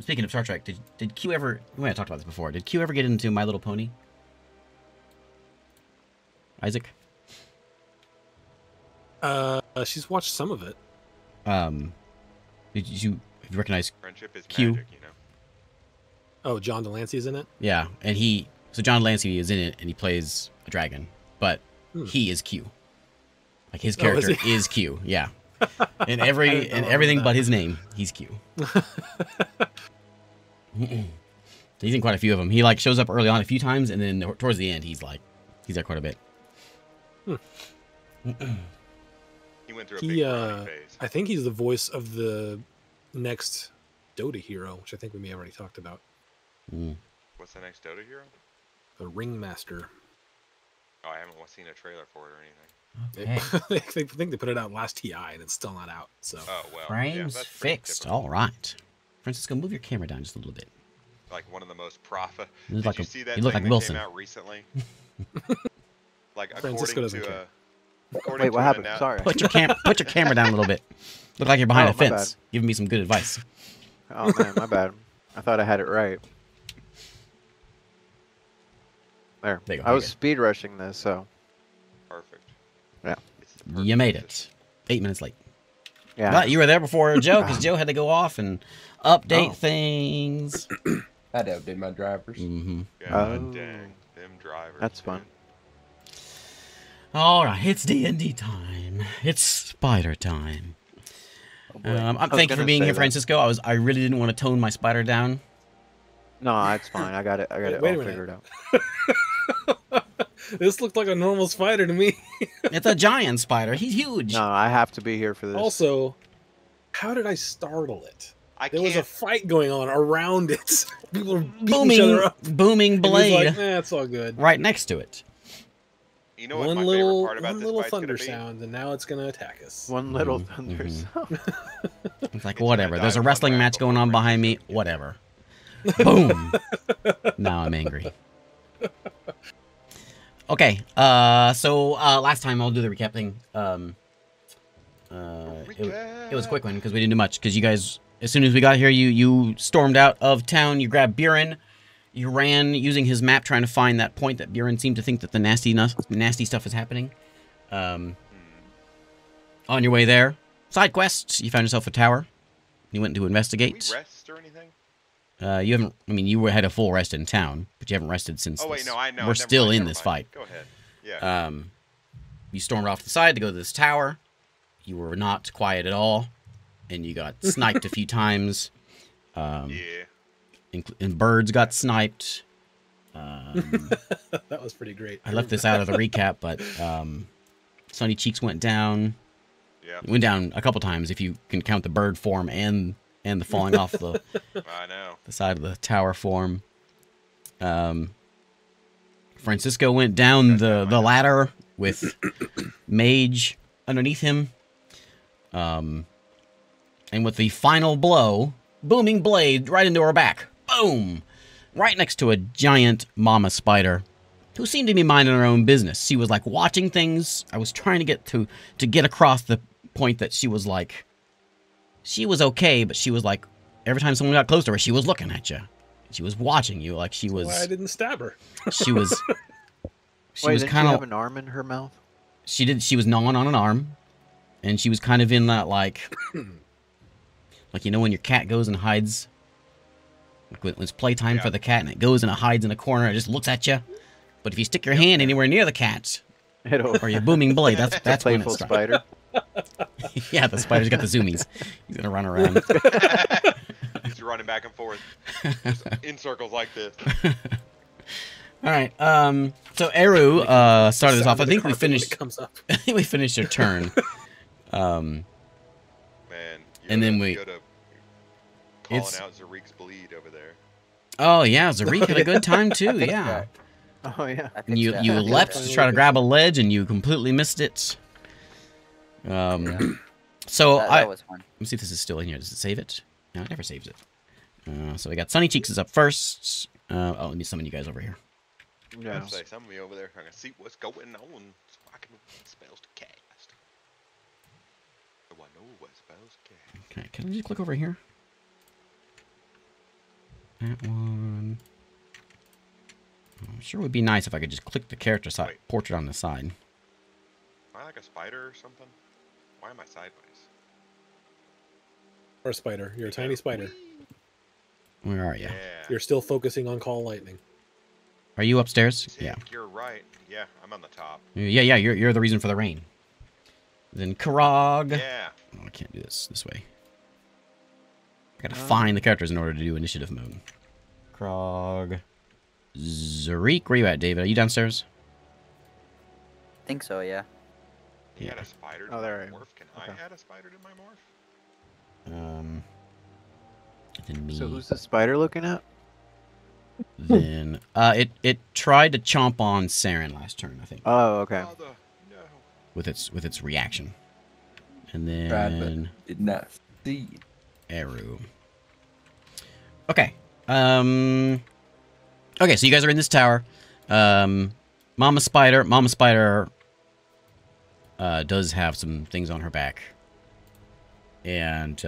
Speaking of Star Trek, did Q ever? We might have talked about this before. Did Q ever get into My Little Pony? Isaac? She's watched some of it. Did you recognize Friendship is Q? magic, you know. Oh, John Delancey's in it? Yeah, and so John Delancey is in it, and he plays a dragon, but he is Q. Like, his character is Q, yeah. And everything but his name, he's Q. He's in quite a few of them. He, like, shows up early on a few times, and then towards the end, he's there quite a bit. He went through a big crying phase. I think he's the voice of the next Dota hero, which I think we may have already talked about. What's the next Dota hero? The Ringmaster. Oh, I haven't seen a trailer for it or anything. Okay. I think they put it out last TI and it's still not out. So. Oh well. Frames yeah, fixed. All right. Francisco, move your camera down just a little bit. Like one of the most profit. Did you see that you look thing like that Wilson. came out recently? Like Francisco doesn't care. According Wait, what to happened? Sorry. Put your camera down a little bit. Look like you're behind a fence, giving me some good advice. Oh man, my bad. I thought I had it right. There you go. I was speed rushing this, so. Perfect. Yeah. You made it. 8 minutes late. Yeah. But you were there before Joe, because Joe had to go off and update things. I had to update my drivers. Yeah, dang. Them drivers. That's fun. All right, it's D&D time. It's spider time. I'm thank you for being here, Francisco. I really didn't want to tone my spider down. No, it's fine. I got it. All figured out. This looked like a normal spider to me. It's a giant spider. He's huge. No, I have to be here for this. Also, how did I startle it? There was a fight going on around it. People were beating each other up. Booming blade. Like, it's all good. Right next to it. You know what my favorite part about this little fight's thunder gonna be? sound, and now it's going to attack us. One little thunder sound. It's like, whatever. There's a wrestling match going on behind me. Whatever. Boom. Now I'm angry. Okay. So last time, I'll do the recap thing. It was a quick one because we didn't do much. Because you guys, as soon as we got here, you stormed out of town. You grabbed Buren. You ran using his map, trying to find that point that Buren seemed to think that the nasty stuff is happening. On your way there, side quests. You found yourself a tower. You went to investigate. Did we rest or anything? You haven't. I mean, you had a full rest in town, but you haven't rested since. Oh wait, no, I know. We're still in this fight. Go ahead. Yeah. You stormed off the side to go to this tower. You were not quiet at all, and you got sniped a few times. Yeah. And birds got sniped. That was pretty great. I left this out of the recap, but Sunny Cheeks went down. Yeah. It went down a couple times if you can count the bird form and the falling off the I know. the side of the tower form. Francisco went down the ladder with Mage underneath him. And with the final blow, booming blade right into her back. Boom! Right next to a giant mama spider who seemed to be minding her own business. She was like watching things. I was trying to get across the point that she was like, she was okay, but she was like, every time someone got close to her, she was looking at you. She was watching you like she was. That's why I didn't stab her. She was. Wait, didn't she have an arm in her mouth? She did. She was gnawing on an arm, and she was kind of in that like you know when your cat goes and hides. Like when it's playtime for the cat, and it goes and it hides in a corner, and it just looks at you. But if you stick your hand anywhere near the cat, or your booming blade, that's when it's spider. Yeah, the spider's got the zoomies. He's gonna run around. He's running back and forth, just in circles like this. All right. So Eru started us off. I think we finished. I think we finished your turn. Man. And then we. Calling out Zarek's bleed over there. Oh yeah, Zarek had a good time too. Yeah. Oh yeah. And you leapt to try to grab a ledge and you completely missed it. So that was fun. Let me see if this is still in here. Does it save it? No, it never saves it. So we got Sunny Cheeks is up first. Let me summon you guys over here. Yeah. Say summon me over there. I can see what's going on, so I can spells to cast. So I know what spells to cast. Okay, can I just click over here? That one. I'm sure it would be nice if I could just click the character side portrait on the side. Am I like a spider or something? Why am I sideways? Or a spider. You're a tiny spider. Where are you? Yeah. You're still focusing on call lightning. Are you upstairs? Sick, yeah. You're right. Yeah, I'm on the top. Yeah, you're the reason for the rain. Then Karog. Yeah. Oh, I can't do this way. I gotta find the characters in order to do initiative mode. Krog. Zarik, where you at, David? Are you downstairs? I think so, yeah. He had a spider to Oh, my there I am. morph. Can Okay. I add a spider to my morph? Then me. So who's the spider looking at? Then it tried to chomp on Saren last turn, I think, Oh, okay. Oh, no. with its reaction. And Tried, then but did not see. Eru. Okay. Okay, so you guys are in this tower. Mama Spider does have some things on her back. And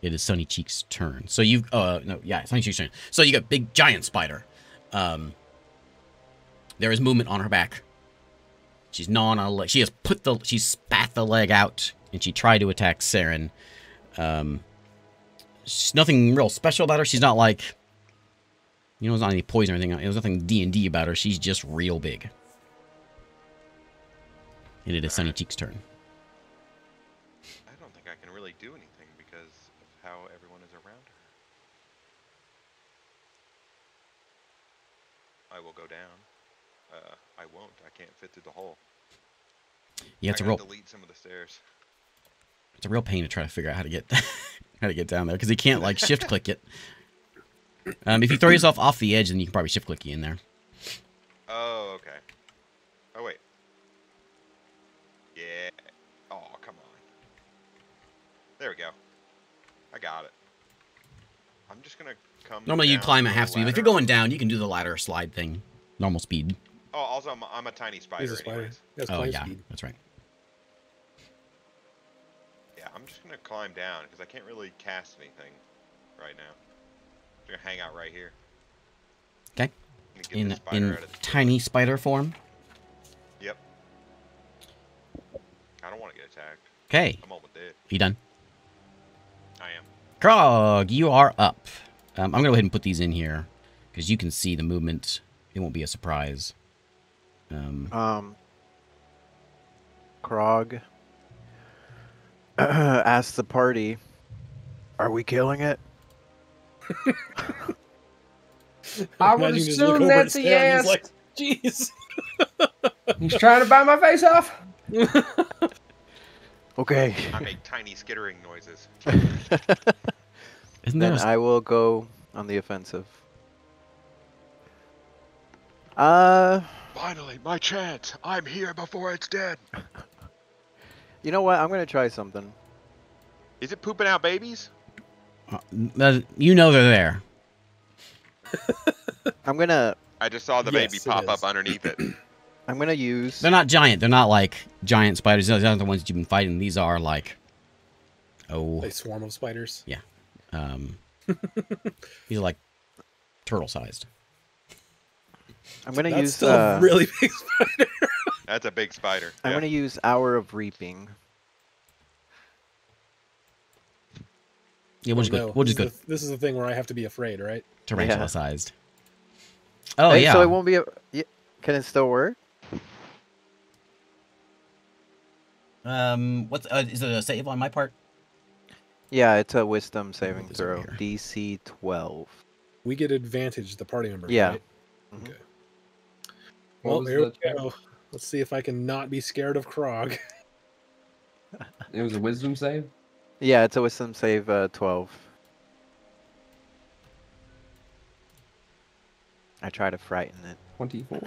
it is Sunny Cheek's turn. So you Sunny Cheek's turn. So you got big giant spider. There is movement on her back. She's gnawing on a leg. She spat the leg out, and she tried to attack Saren. She's nothing real special about her. She's not like, there's not any poison or anything. There's nothing D&D about her. She's just real big. And it is Sunny Cheek's turn. I don't think I can really do anything because of how everyone is around her. I will go down. I won't. I can't fit through the hole. Yeah, I gotta delete some of the stairs. It's a real pain to try to figure out how to get down there because you can't like shift click it. If you throw yourself off the edge, then you can probably shift click you in there. Oh, okay. Oh wait. Yeah. Oh, come on. There we go. I got it. I'm just gonna come. Normally you down climb at the half speed, but if you're ladder. going down, you can do the ladder slide thing, normal speed. Oh, also I'm a tiny spider. He's a spider. Anyways. That's Oh climb yeah, speed. that's right. Yeah, I'm just gonna climb down because I can't really cast anything right now. I'm gonna hang out right here. Okay. I'm gonna get this spider In out of the tiny spider form. Yep. I don't want to get attacked. Okay, I'm almost dead. you done? I am. Krog, you are up. I'm gonna go ahead and put these in here because you can see the movement. It won't be a surprise. Krog asked the party, "Are we killing it?" I would Imagine you just look assume over that's at a Saren and yes. he's like, jeez. He's trying to bite my face off. Okay. I make tiny skittering noises. Isn't there? Then I will go on the offensive. Finally, my chance. I'm here before it's dead. You know what? I'm gonna try something. Is it pooping out babies? You know they're there. I'm gonna I just saw the Yes, baby it pop is. up underneath it. I'm gonna use. They're not giant. They're not like giant spiders. Those aren't the ones that you've been fighting. These are like, A swarm of spiders. these are like turtle-sized. I'm gonna That's use. still a really big spider. That's a big spider. I'm Yeah. gonna use Hour of Reaping. Yeah, we'll just go. We'll just go This is the thing where I have to be afraid, right? tarantula-sized. Oh Hey, yeah. So it won't be a. Can it still work? What's is it a save on my part? Yeah, it's a Wisdom saving this over throw. here. DC 12. We get advantage, the party members. Yeah. Right? Mhm. Okay. What Well, was here we the- go. Let's see if I can not be scared of Krog. It was a wisdom save? Yeah, it's a Wisdom save 12. I try to frighten it. 24.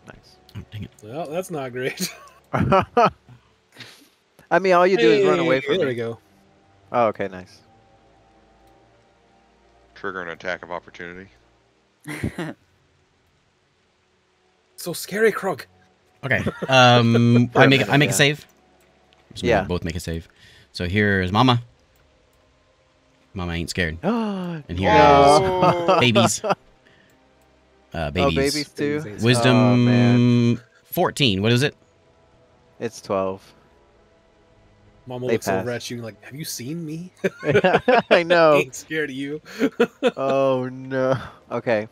Nice. Oh, dang it. Well, that's not great. I mean, all you do is run away from There we me. go. Oh, okay, nice. Trigger an attack of opportunity. So scary, Krog. Okay. I make a yeah. save. So Yeah. we both make a save. So here's Mama. Mama ain't scared. And here Oh. is babies. Oh, Babies. babies too. Babies. Wisdom 14. What is it? It's 12. Mama They looks over pass. at you like, have you seen me? I know. Ain't scared of you. Oh no. Okay.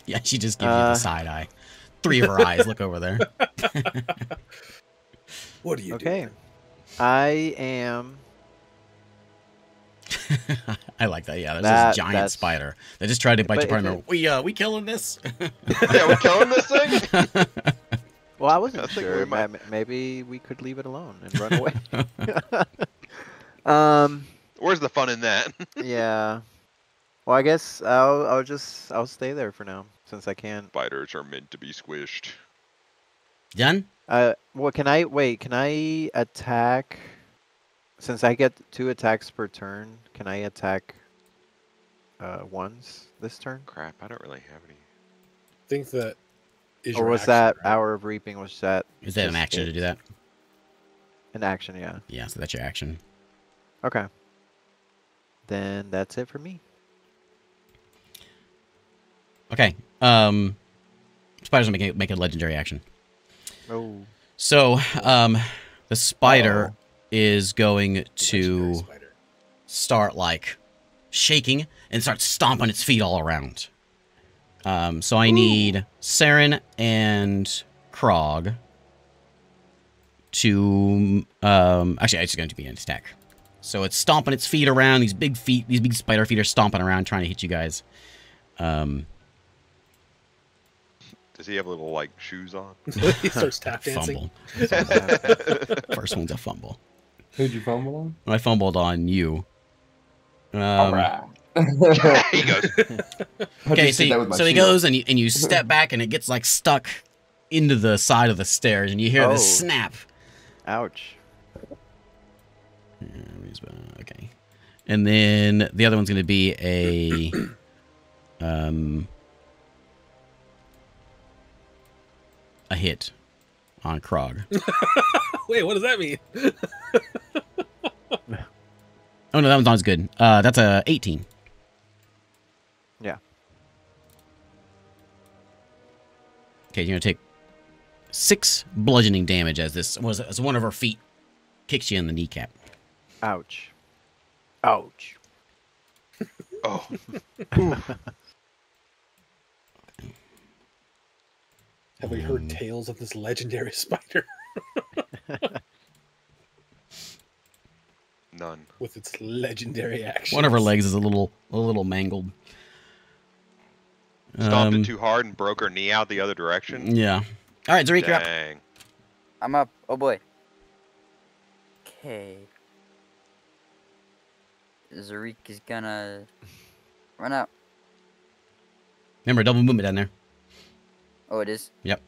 Yeah, she just gives you the side eye. 3 of her eyes look over there. What are you Okay. doing? I am. I like that. Yeah, there's this giant that's- spider that just tried to bite But your if partner. We killing this? Yeah, we killing this thing? Well, I I wasn't think sure. we might- Maybe we could leave it alone and run away. Where's the fun in that? Yeah. Well, I guess I'll stay there for now since I can't. Spiders are meant to be squished. Done? Well, can I attack? Since I get 2 attacks per turn, can I attack once this turn? Crap, I don't really have any. I think that is Or your was action, that right? Hour of Reaping? Was that Is that an just action to it? do that? An action? Yeah. Yeah, so that's your action. Okay. Then that's it for me. Okay. Spiders will make a legendary action. Oh. So, the spider is going Legendary to spider. start like shaking and start stomping its feet all around. So I need Saren and Krog to actually it's going to be an attack. So it's stomping its feet around. These big spider feet are stomping around trying to hit you guys. Does he have little, like, shoes on? He starts tap dancing. Fumble. First one's a fumble. Who'd you fumble on? I fumbled on you. Alright. He goes. Okay, so he goes and you step back and it gets like stuck into the side of the stairs and you hear this snap. Ouch. Okay, and then the other one's going to be a hit on Krog. Wait, what does that mean? Oh no, that one's not as good. That's a 18. Yeah. Okay, you're gonna take 6 bludgeoning damage as one of her feet kicks you in the kneecap. Ouch. Ouch. Oh. Have we heard tales of this legendary spider? None. With its legendary action. One of her legs is a little mangled. Stomped it too hard and broke her knee out the other direction. Yeah. All right, Zarik, you're up. Dang. I'm up. Oh boy. Okay. Zarik is gonna run out. Remember, double movement down there. Oh, it is? Yep.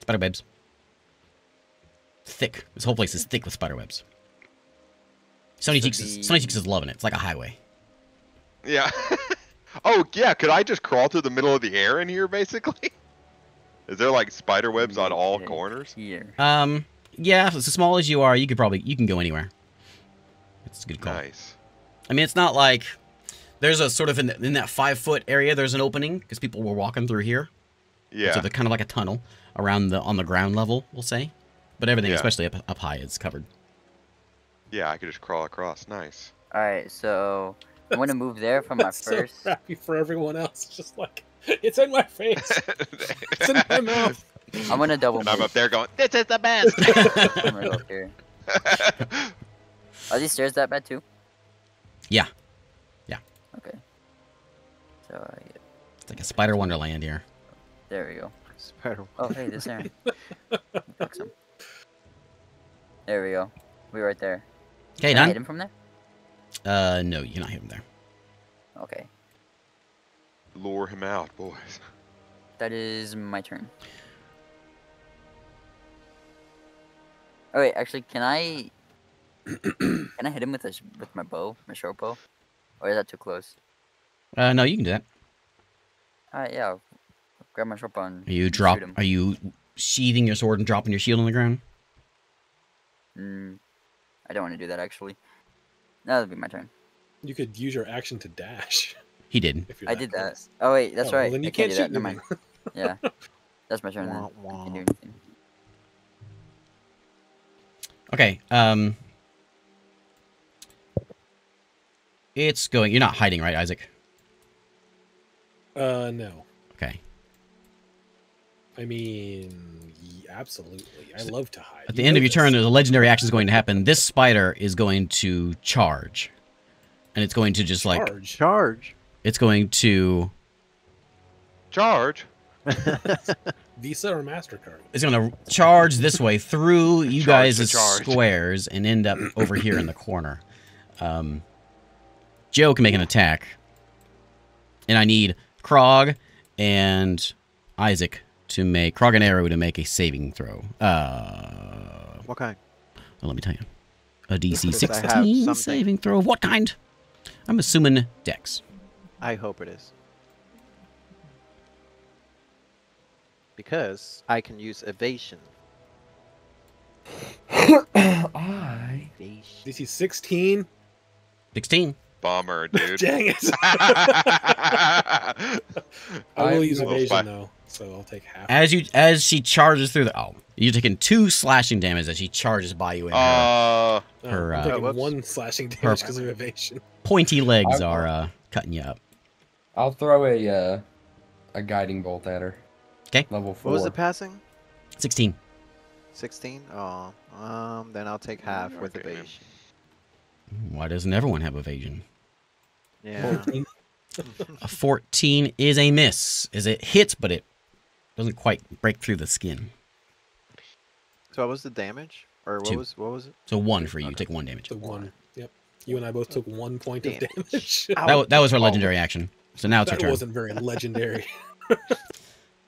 Spider webs. Thick. This whole place is thick with spider webs. Sonny Cheeks is loving it. It's like a highway. Yeah. Oh, yeah, could I just crawl through the middle of the air in here, basically? Is there, like, spider webs on all corners? Here. Yeah, as small as you are, you can go anywhere. It's a good call. Nice. I mean, it's not like there's a sort of in that 5-foot area. There's an opening because people were walking through here. Yeah. So they're kind of like a tunnel around on the ground level, we'll say. But everything, Yeah. especially up high, is covered. Yeah, I could just crawl across. Nice. Alright, so I'm gonna move there for my That's first. so happy for everyone else. It's just like, it's in my face. It's in my mouth. I'm gonna double And move. I'm up there going, this is the best! I'm gonna go up here. Are these stairs that bad too? Yeah. Yeah. Okay. So, yeah, It's like a spider wonderland here. there we go. Spider. Oh, hey, this Aaron. Fix him. There we go. We're right there. Okay, Can I hit done? him from there? No, you cannot hit him there. Okay. Lure him out, boys. That is my turn. Oh wait, actually, can I hit him with my bow, my short bow, or is that too close? No, you can do that. Alright, yeah. I'll grab my short bow and Are you shoot him. Are you sheathing your sword and dropping your shield on the ground? I don't want to do that actually. That'll be my turn. You could use your action to dash. He did. If you're I did that. Oh wait, that's right. Well, then you I can't can't do shoot that. Never mind. Yeah, that's my turn then. Wah, I can't do wah. anything. Okay. It's going. You're not hiding, right, Isaac? No. Okay. I mean, absolutely. I love to hide. At the end of your turn, there's a legendary action is going to happen. This spider is going to charge, and it's going to just like Charge. it's going to Charge. Visa or MasterCard? it's going to charge this way through you Charge guys' to charge. squares and end up over here in the corner. Joe can make an attack, and I need Krog and Isaac to make Krog and Arrow to make a saving throw. What kind? Well, let me tell you, a DC Because I have 16 something. saving throw. What kind? I'm assuming Dex. I hope it is. Because I can use evasion. I. DC 16? 16. Bummer, dude. Dang it. I will use Well, evasion, fine. though, so I'll take half. As she charges through the you're taking 2 slashing damage as she charges by you, and her her, I'm taking whoops. 1 slashing damage because of evasion. pointy legs I- are cutting you up. I'll throw a guiding bolt at her. 'Kay. Level 4. What was it passing? 16. 16? Oh, then I'll take half with Okay, man. evasion. Why doesn't everyone have evasion? Yeah. A 14 is a miss. As it hits, but it doesn't quite break through the skin. So what was the damage? Or what 2. was it? So 1 for you. Take 1 damage. The 1. Yep. You and I both took 1 point of damage. That was her legendary action. So now it's her That turn. wasn't very legendary.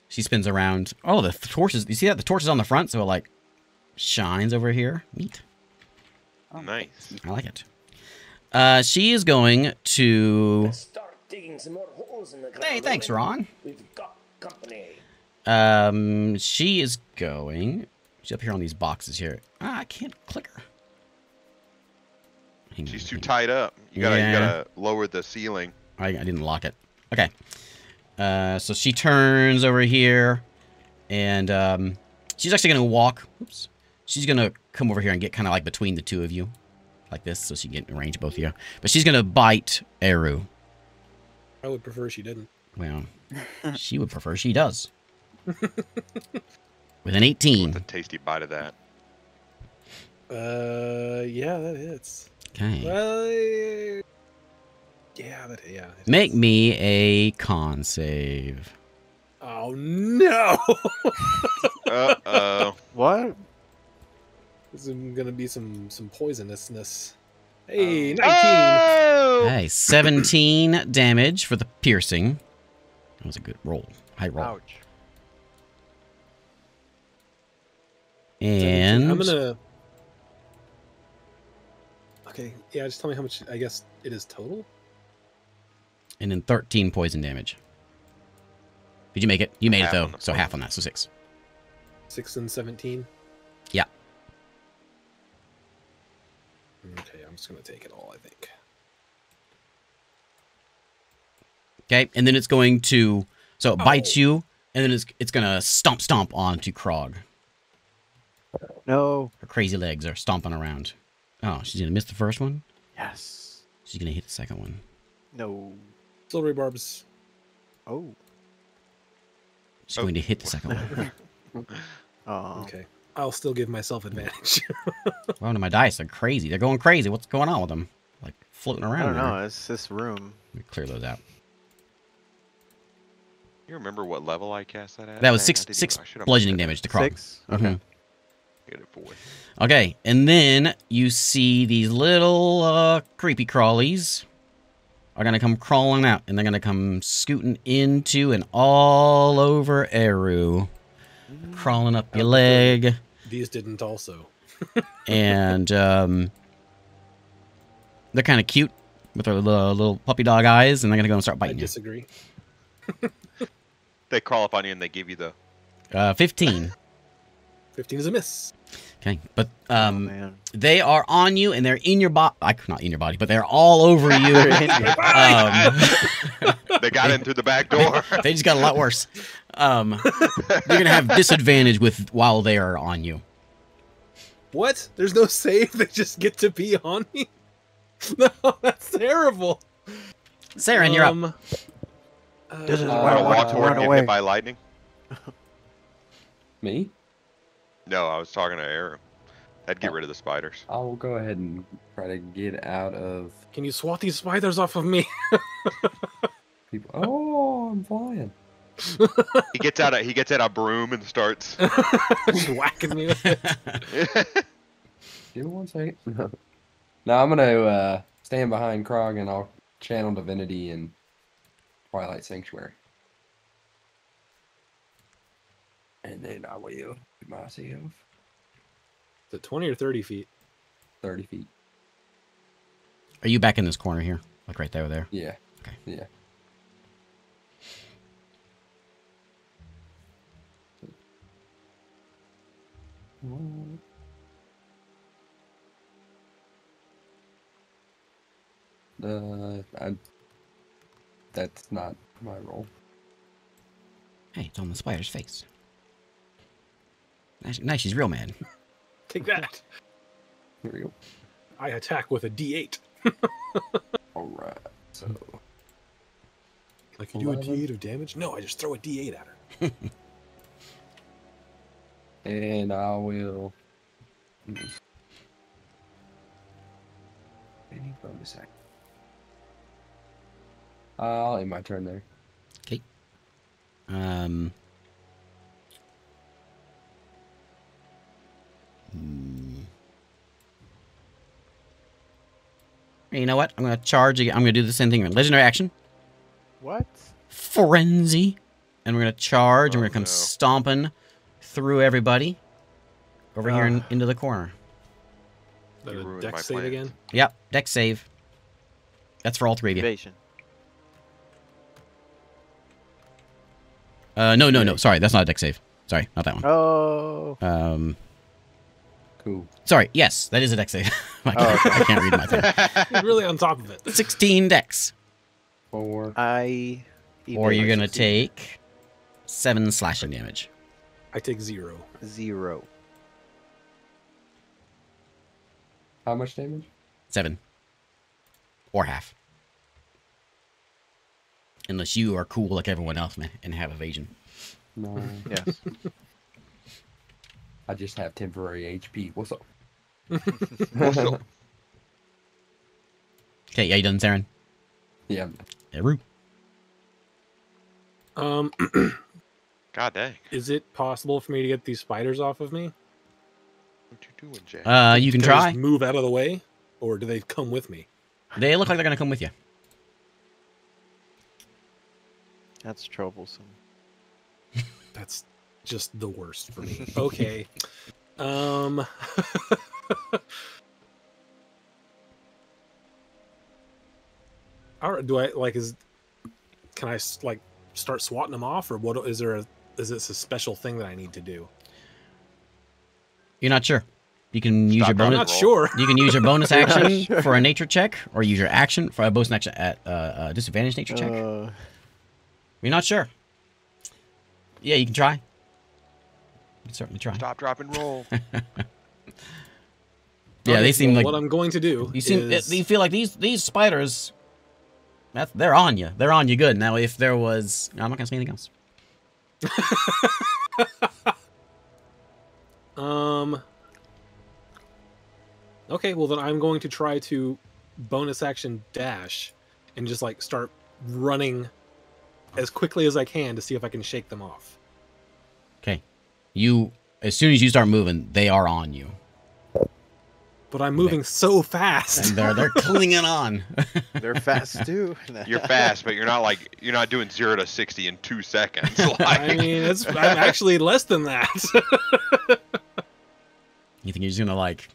She spins around. Oh, the torches. You see that? The torch is on the front, so it like shines over here. Neat. Nice. I like it. She is going to. Start digging some more holes in the ground. Hey, thanks, Ron. We've got company. She is going. She's up here on these boxes here. I can't click her. Hang on, She's too hang on. tied up. You gotta lower the ceiling. I didn't lock it. Okay. So she turns over here, and she's actually gonna walk. Oops. She's gonna come over here and get kind of like between the two of you, like this, so she can get in range of both of you. But she's gonna bite Eru. I would prefer she didn't. Well, she would prefer she does. With an 18. It's a tasty bite of that. Yeah, that hits. Okay. Well, yeah. Make me a con save. Oh no! Uh-oh. What? This is gonna be some poisonousness. Hey, 19. Oh! Hey, 17 damage for the piercing. That was a good roll. High roll. Ouch. And I'm gonna. Okay, yeah. Just tell me how much. I guess it is total. and then 13 poison damage. Did you make it? You made it Half though, on the so poison. half on that, so 6. 6 and 17. Yeah. Okay, I'm just gonna take it all. I think. Okay, and then it's going to it bites you, and then it's gonna stomp onto Krog. No. Her crazy legs are stomping around. Oh, she's gonna miss the first one. Yes. She's gonna hit the second one. No. Silvery barbs. Oh. She's going to hit the second one. Oh. Okay, I'll still give myself advantage. Well, my dice, they're crazy. They're going crazy. What's going on with them? Like floating I around. don't know. there. It's this room. Let me clear those out. You remember what level I cast that at? That was Dang, I six didn't six even- I should've bludgeoning marked it. damage to Krog. 6? Okay. Mhm. I get it 4. Okay, and then you see these little creepy crawlies are gonna come crawling out, and they're gonna come scooting into and all over Eru, crawling up your leg, These didn't also. and they're kind of cute with their little puppy dog eyes, and they're gonna go and start I biting you. disagree. They crawl up on you and they give you the. 15. 15 is a miss. Okay, but man. they are on you and they're in your body. Not in your body, but they're all over you. They got in through the back door. They just got a lot worse. You're gonna have disadvantage while they are on you. What? There's no save. They just get to be on me. No, that's terrible. Saren, you're up. This is Want to walk toward run and get away. hit by lightning? Me? No, I was talking to Aaron. I'd get rid of the spiders. I'll go ahead and try to get out of Can you swat these spiders off of me? people. Oh, I'm flying. He gets out a broom and starts. Just whacking me with it. Give me 1 second. Now I'm gonna stand behind Krog and I'll channel Divinity and Twilight Sanctuary. And then I will do myself Is it 20 or 30 feet? 30 feet. Are you back in this corner here? Like right there? Yeah. Okay. Yeah. That's not my role. Hey, it's on the spider's face. Nice, she's real mad. Take that. Here we go. I attack with a D8. Alright, so Like you do a 11. D8 of damage? No, I just throw a D8 at her. and I will any bonus action. I'll end my turn there. Okay. You know what? I'm gonna charge again. I'm gonna do the same thing. Legendary action. What? Frenzy. And we're gonna charge and we're Oh, gonna come no. stomping through everybody over here into the corner. Is that You a ruined dex my save plans. again? Yep, dex save. That's for all three of you. Evasion. No. Sorry, that's not a dex save. Sorry, not that one. Oh. Cool. Sorry, yes, that is a dex save. I can't read my thing. You're really on top of it. 16 dex. 4. Or you're gonna take 7 slashing damage. I take 0. 0. How much damage? 7. Or half. Unless you are cool like everyone else, man, and have evasion. No. Yes. I just have temporary HP. What's up? What's up? Okay, yeah, you done, Saren? Yeah. Eru. God dang. Is it possible for me to get these spiders off of me? What you doing, Jack? You can Can I try. just move out of the way? Or do they come with me? They look like they're gonna come with you. That's troublesome. That's just the worst for me. Okay. All right. Do I like? Can I like start swatting them off, or what? Is this a special thing that I need to do? You're not sure. You can use your Stop I'm bonus. not sure. You can use your bonus You're not action sure. for a nature check, or use your action for a bonus action at disadvantage nature check. You're not sure. Yeah, you can try. You can certainly try. Stop, drop, and roll. Yeah, Okay, they seem well, like what I'm going to do. you seem. is, You feel like these spiders. They're on you. They're on you good. Now, if there was, no, I'm not gonna say anything else. Okay, well then I'm going to try to bonus action dash and just like start running as quickly as I can to see if I can shake them off. Okay, as soon as you start moving, they are on you, But I'm moving so fast. and they're clinging on. They're fast too. You're fast, but you're not doing 0 to 60 in 2 seconds. I mean, I'm actually less than that. You think you're just gonna like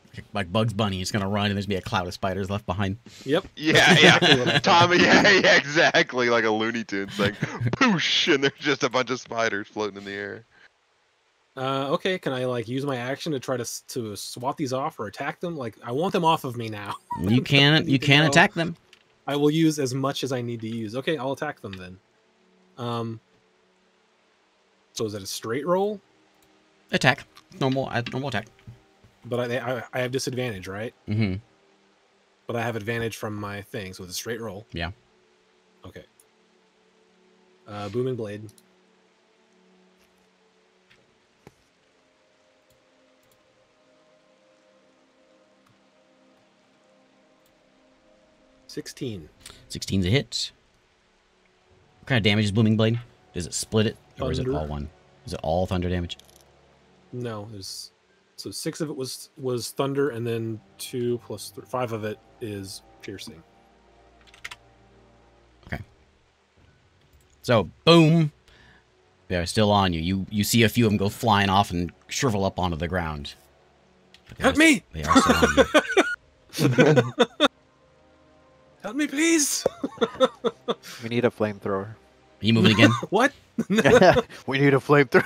Bugs Bunny? It's gonna run, and there's gonna be a cloud of spiders left behind. Yep. yeah, Tommy, yeah, exactly, like a Looney Tunes, like poosh, and there's just a bunch of spiders floating in the air. Okay, can I like use my action to try to swat these off or attack them? Like I want them off of me now. You can attack them. I will use as much as I need to use. Okay, I'll attack them then. So is that a straight roll? Attack. Normal attack. But I have disadvantage, right? Mm-hmm. But I have advantage from my thing, so it's a straight roll. Yeah. Okay. Booming blade. $16. 16's a hit. What kind of damage is Booming Blade? Does it split it, or is it Thunder. all one? Is it all thunder damage? No, there's so 6 of it was thunder, and then 2 plus 3, 5 of it is piercing. Okay. So, boom. They're still on you. You see a few of them go flying off and shrivel up onto the ground. But Help me! They are still on you. Help me, please! We need a flamethrower. Are you moving again? What? We need a flamethrower.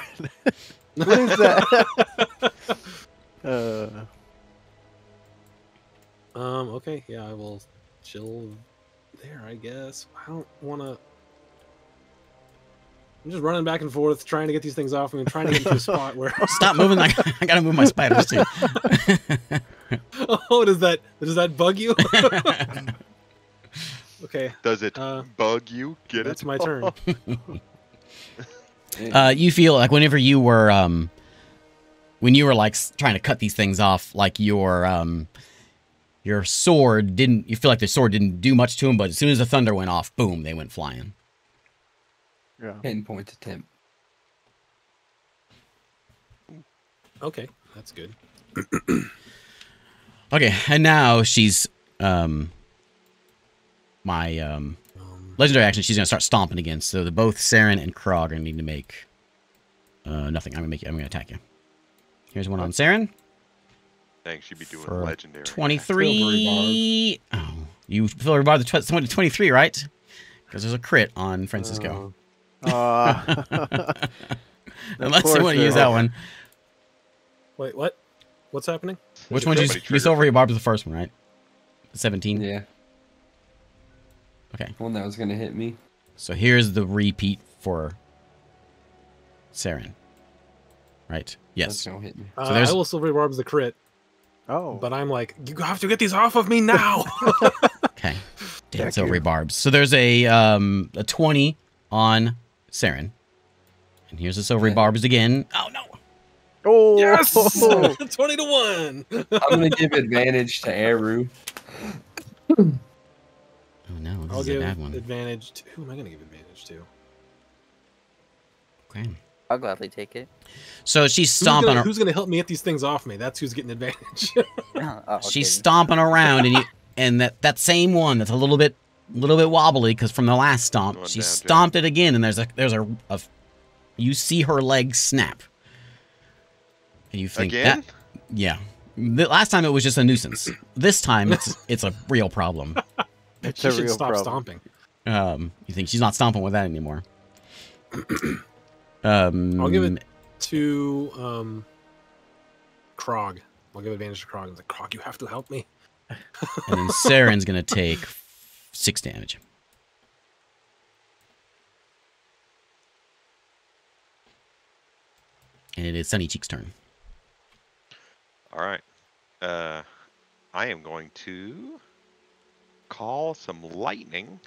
What is that? Okay, yeah, I will chill there, I guess. I don't want to... I'm just running back and forth, trying to get these things off. I'm trying to get into a spot where... Stop moving. I gotta move my spiders, too. Oh, does that bug you? Okay. Does it bug you? Get That's it? my turn. You feel like whenever you were like trying to cut these things off, like your sword didn't. You feel like the sword didn't do much to them, but as soon as the thunder went off, boom, they went flying. Yeah. 10 points attempt. Okay, that's good. Okay, and now she's legendary action. She's gonna start stomping again. So both Saren and Krog are gonna need to make nothing. I'm gonna attack you. Here's one on Saren. Dang, she'd be doing For legendary. 23. Oh, you fill every bar the 23, right? Because there's a crit on Francisco. Unless you want to use that one. Wait, what? What's happening? Which one did you silver your barb was the first one, right? 17? Yeah. Okay. One that was going to hit me. So here's the repeat for Saren. Right? Yes. That's going to hit me. So there's- I will silver barbs the crit, Oh. but I'm like, you have to get these off of me now. Okay. Damn Thank silvery you. barbs. So there's a 20 on Saren. And here's the silvery Yeah. barbs again. Oh, no. Oh. Yes, 20 to 1. I'm going to give advantage to Eru. Oh, no. This I'll is a give bad one. advantage to. Who am I going to give advantage to? Okay. I'll gladly take it. So she's stomping. Who's gonna help me get these things off me? That's who's getting advantage. Oh, okay. She's stomping around, and that same one that's a little bit wobbly because from the last stomp, Going she down, stomped it again, and there's a you see her leg snap, and you think Again? that yeah. The last time it was just a nuisance. This time it's a real problem. It's She a should real stop problem. stomping. You think she's not stomping with that anymore? I'll give it to Krog. I'll give advantage to Krog. I'm like, Krog, you have to help me. And then Saren's gonna take 6 damage. And it is Sunny Cheek's turn. All right. I am going to call some lightning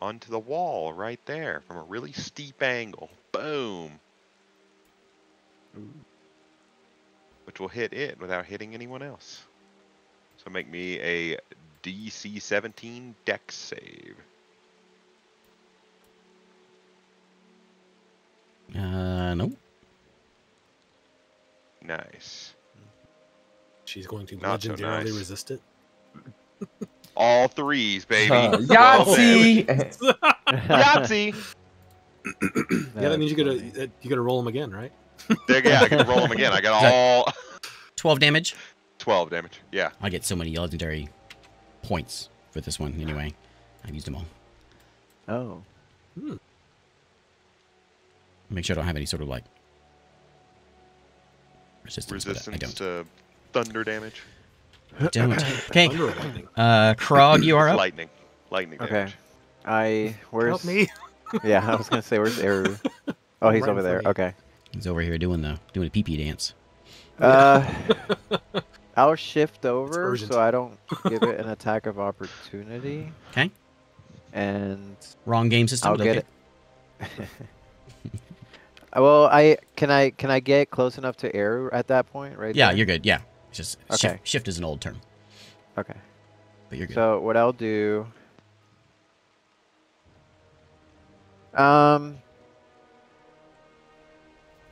onto the wall right there from a really steep angle. Boom. Which will hit it without hitting anyone else. So make me a DC 17 Dex save. No. Nice. She's going to Not so legendarily nice. resist it. All threes, baby. Yahtzee! Yahtzee! Yeah, that means you gotta roll them again, right? Yeah, I can roll them again. I got all 12 damage. 12 damage. Yeah. I get so many legendary points for this one anyway. I've used them all. Oh. Make sure I don't have any sort of like resistance, but I Resistance don't. to thunder damage. Don't. Okay. Thunder or lightning? Krog, you are up. Lightning. Lightning Okay. damage. Where's... Help me. Yeah, I was gonna say, where's Eru? Oh, I'm he's right over in there. front of Okay. He's over here doing a pee-pee dance. I'll shift over urgent. so I don't give it an attack of opportunity. Okay. And Wrong game system. I'll but get okay. it. Well, can I get close enough to Eru at that point, right? Yeah, there? you're good. Yeah. It's just Okay. shift is an old term, Okay. but you're good. So what I'll do.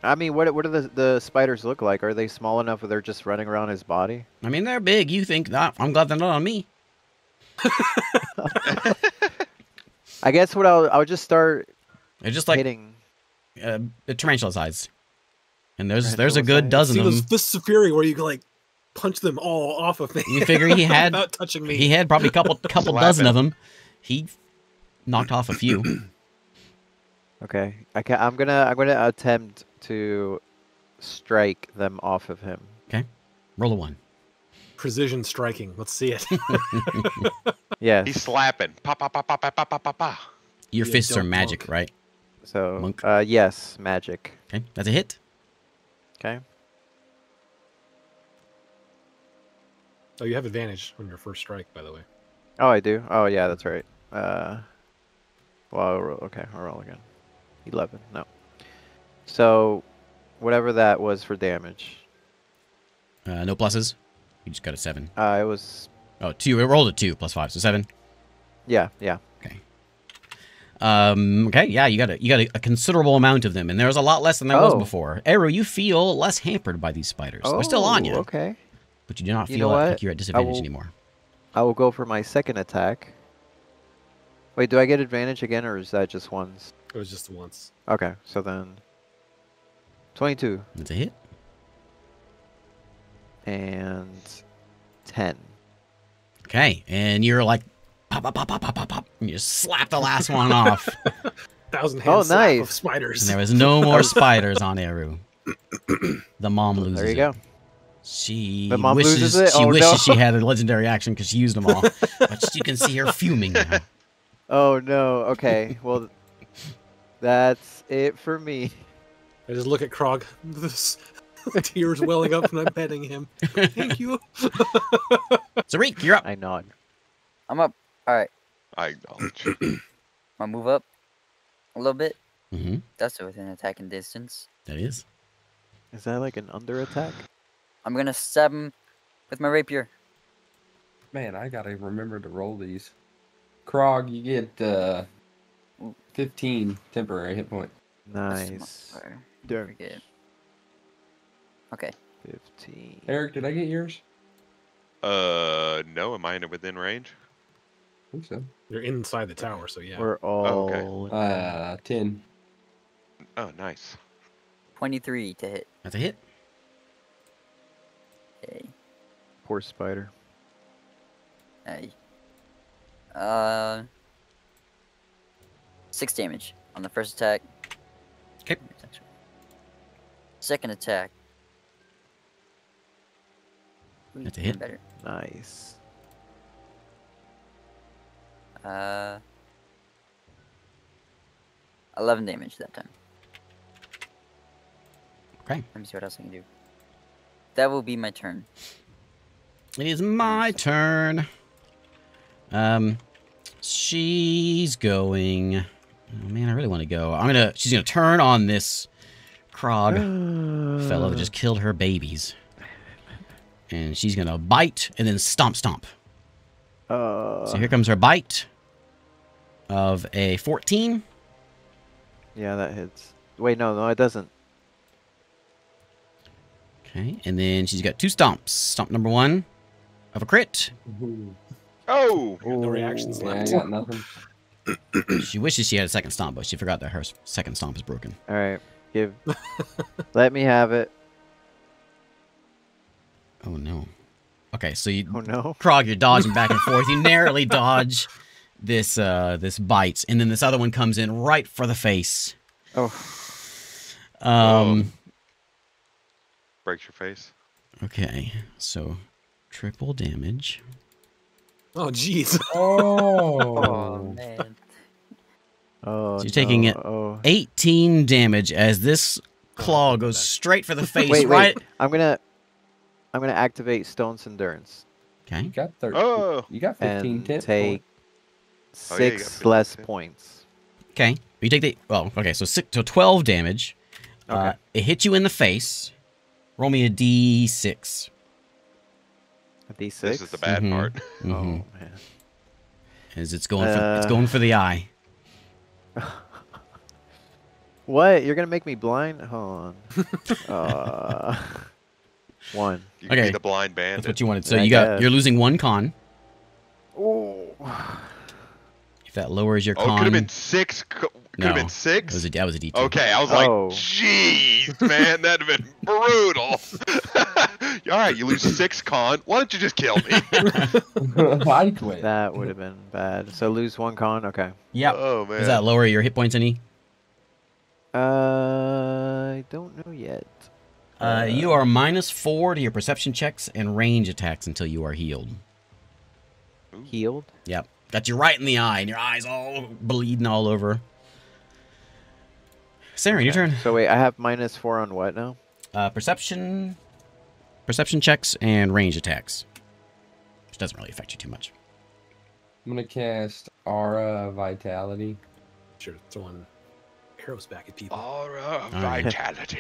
I mean, what do the spiders look like? Are they small enough where they're just running around his body? I mean, they're big. You think that? I'm glad they're not on me. I guess what I'll just start They're just like hitting. tarantula size, and there's a Tarantula good size? dozen See of them. those fists of fury where you can like punch them all off of me. You figure he had without touching me. he had probably a couple Slap dozen him. of them. He knocked off a few. Okay, I'm gonna attempt to strike them off of him. Roll a 1. Precision striking. Let's see it. Yes. He's slapping. Pa pa pa pa pa pa pa pa pa. Your You fists are adult magic, monk. right? So, Monk. yes, magic. Okay, that's a hit. Okay. Oh, you have advantage on your first strike, by the way. Oh, I do. Oh, yeah, that's right. Well, okay, I'll roll again. 11. No. So, whatever that was for damage. No pluses. You just got a 7. It was. Oh, 2. It rolled a 2 plus 5, so 7. Yeah. Okay, yeah, you got a considerable amount of them, and there's a lot less than there was Oh. before. Eru, you feel less hampered by these spiders. They're still on you, Okay. but you do not You feel know like what? you're at disadvantage will- anymore. I will go for my second attack. Wait, do I get advantage again, or is that just once? It was just once. Okay, so then 22 That's a hit. and 10. Okay, and you're like, pop, pop, pop, pop, pop, pop, pop, and you slap the last one off. 1,000 Oh, hand slap of nice. spiders. And there was no more spiders on Eru. The mom loses There you it. go. She The mom wishes loses it? she Oh, wishes no. she had a legendary action because she used them all. But you can see her fuming now. Oh no. Okay. Well, that's it for me. I just look at Krog, this tears welling up, and I'm petting him. Thank you. Zareek, you're up. I nod. I'm up. All right. I acknowledge. I'll move up a little bit. Mm-hmm. That's within attacking distance. That is. Is that like an under attack? I'm gonna stab him with my rapier. Man, I gotta remember to roll these. Krog, you get 15 temporary hit point. Nice. Don't forget. Okay. 15. Eric, did I get yours? No, am I within range? I think so. You're inside the tower, so yeah. We're all. okay. 10. Oh, nice. 23 to hit. That's a hit. Okay. Poor spider. Hey. 6 damage on the first attack. Okay. Second attack. Ooh, That's a even hit. Better. Nice. 11 damage that time. Okay. Let me see what else I can do. That will be my turn. It is my turn. She's going. Oh man, I really want to go. She's gonna turn on this Krog fellow that just killed her babies, and she's gonna bite and then stomp. So here comes her bite of a 14. Yeah, that hits. Wait, no, it doesn't. Okay, and then she's got 2 stomps. Stomp number 1 of a crit. Oh! No reactions Yeah, I left. got nothing. She wishes she had a second stomp, but she forgot that her second stomp is broken. All right, let me have it. Oh no. Okay, so you, Oh no. Krog, you're dodging back and forth. You narrowly dodge this bite, and then this other one comes in right for the face. Oh. Breaks your face. Okay, so triple damage. Oh, jeez. Oh Oh. man. Oh, So you're taking it Oh. 18 damage as this claw goes straight for the face. Wait, right. wait. I'm gonna activate Stone's Endurance You Okay. got 13. Oh. You got 15 and tent take Oh, yeah, you got 6 15 less tent. points. Okay. You take the. Well, okay. So 12 damage. Okay. It hits you in the face. Roll me a d6. A D6. This is the bad Mhm. part. Mhm. Oh man. As it's going for the eye. What? You're gonna make me blind? Hold on. 1. You can be Okay. the blind bandit. That's what you wanted. So I you're guess. losing 1 con. Oh. If that lowers your Oh, con. it could have been 6. Could No, have been 6. that was a d2. Okay, I was Oh. like, jeez, man, that'd have been brutal. All right, you lose 6 con. Why don't you just kill me? I quit. That would have been bad. So lose 1 con. Okay. Yep. Oh man. Does that lower your hit points any? I don't know yet. You are -4 to your perception checks and range attacks until you are healed. Healed. Yep. Got you right in the eye, and your eye's all bleeding all over. Saren, your turn. So wait, I have -4 on what now? Perception checks and range attacks, which doesn't really affect you too much. I'm gonna cast Aura Vitality. Sure, throwing arrows back at people. Aura Oh, yeah. vitality.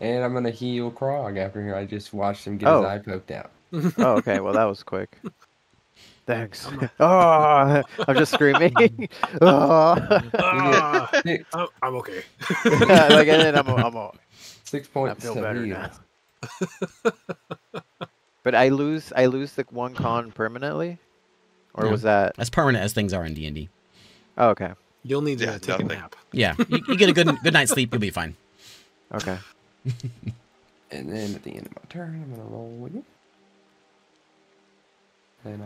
And I'm gonna heal Krog after I just watched him get Oh. his eye poked out. Oh, okay. Well, that was quick. Thanks. Oh, I'm just screaming. Oh. Ah, Six, I'm okay. Like, and then I'm all, 6 points feel to better heal. now. But I lose the 1 con permanently, or No. was that? That's permanent as things are in D&D. Oh, okay. You'll need to Yeah, take a nothing. nap. Yeah, you get a good night's sleep, you'll be fine. Okay. And then at the end of my turn, I'm gonna roll with it. And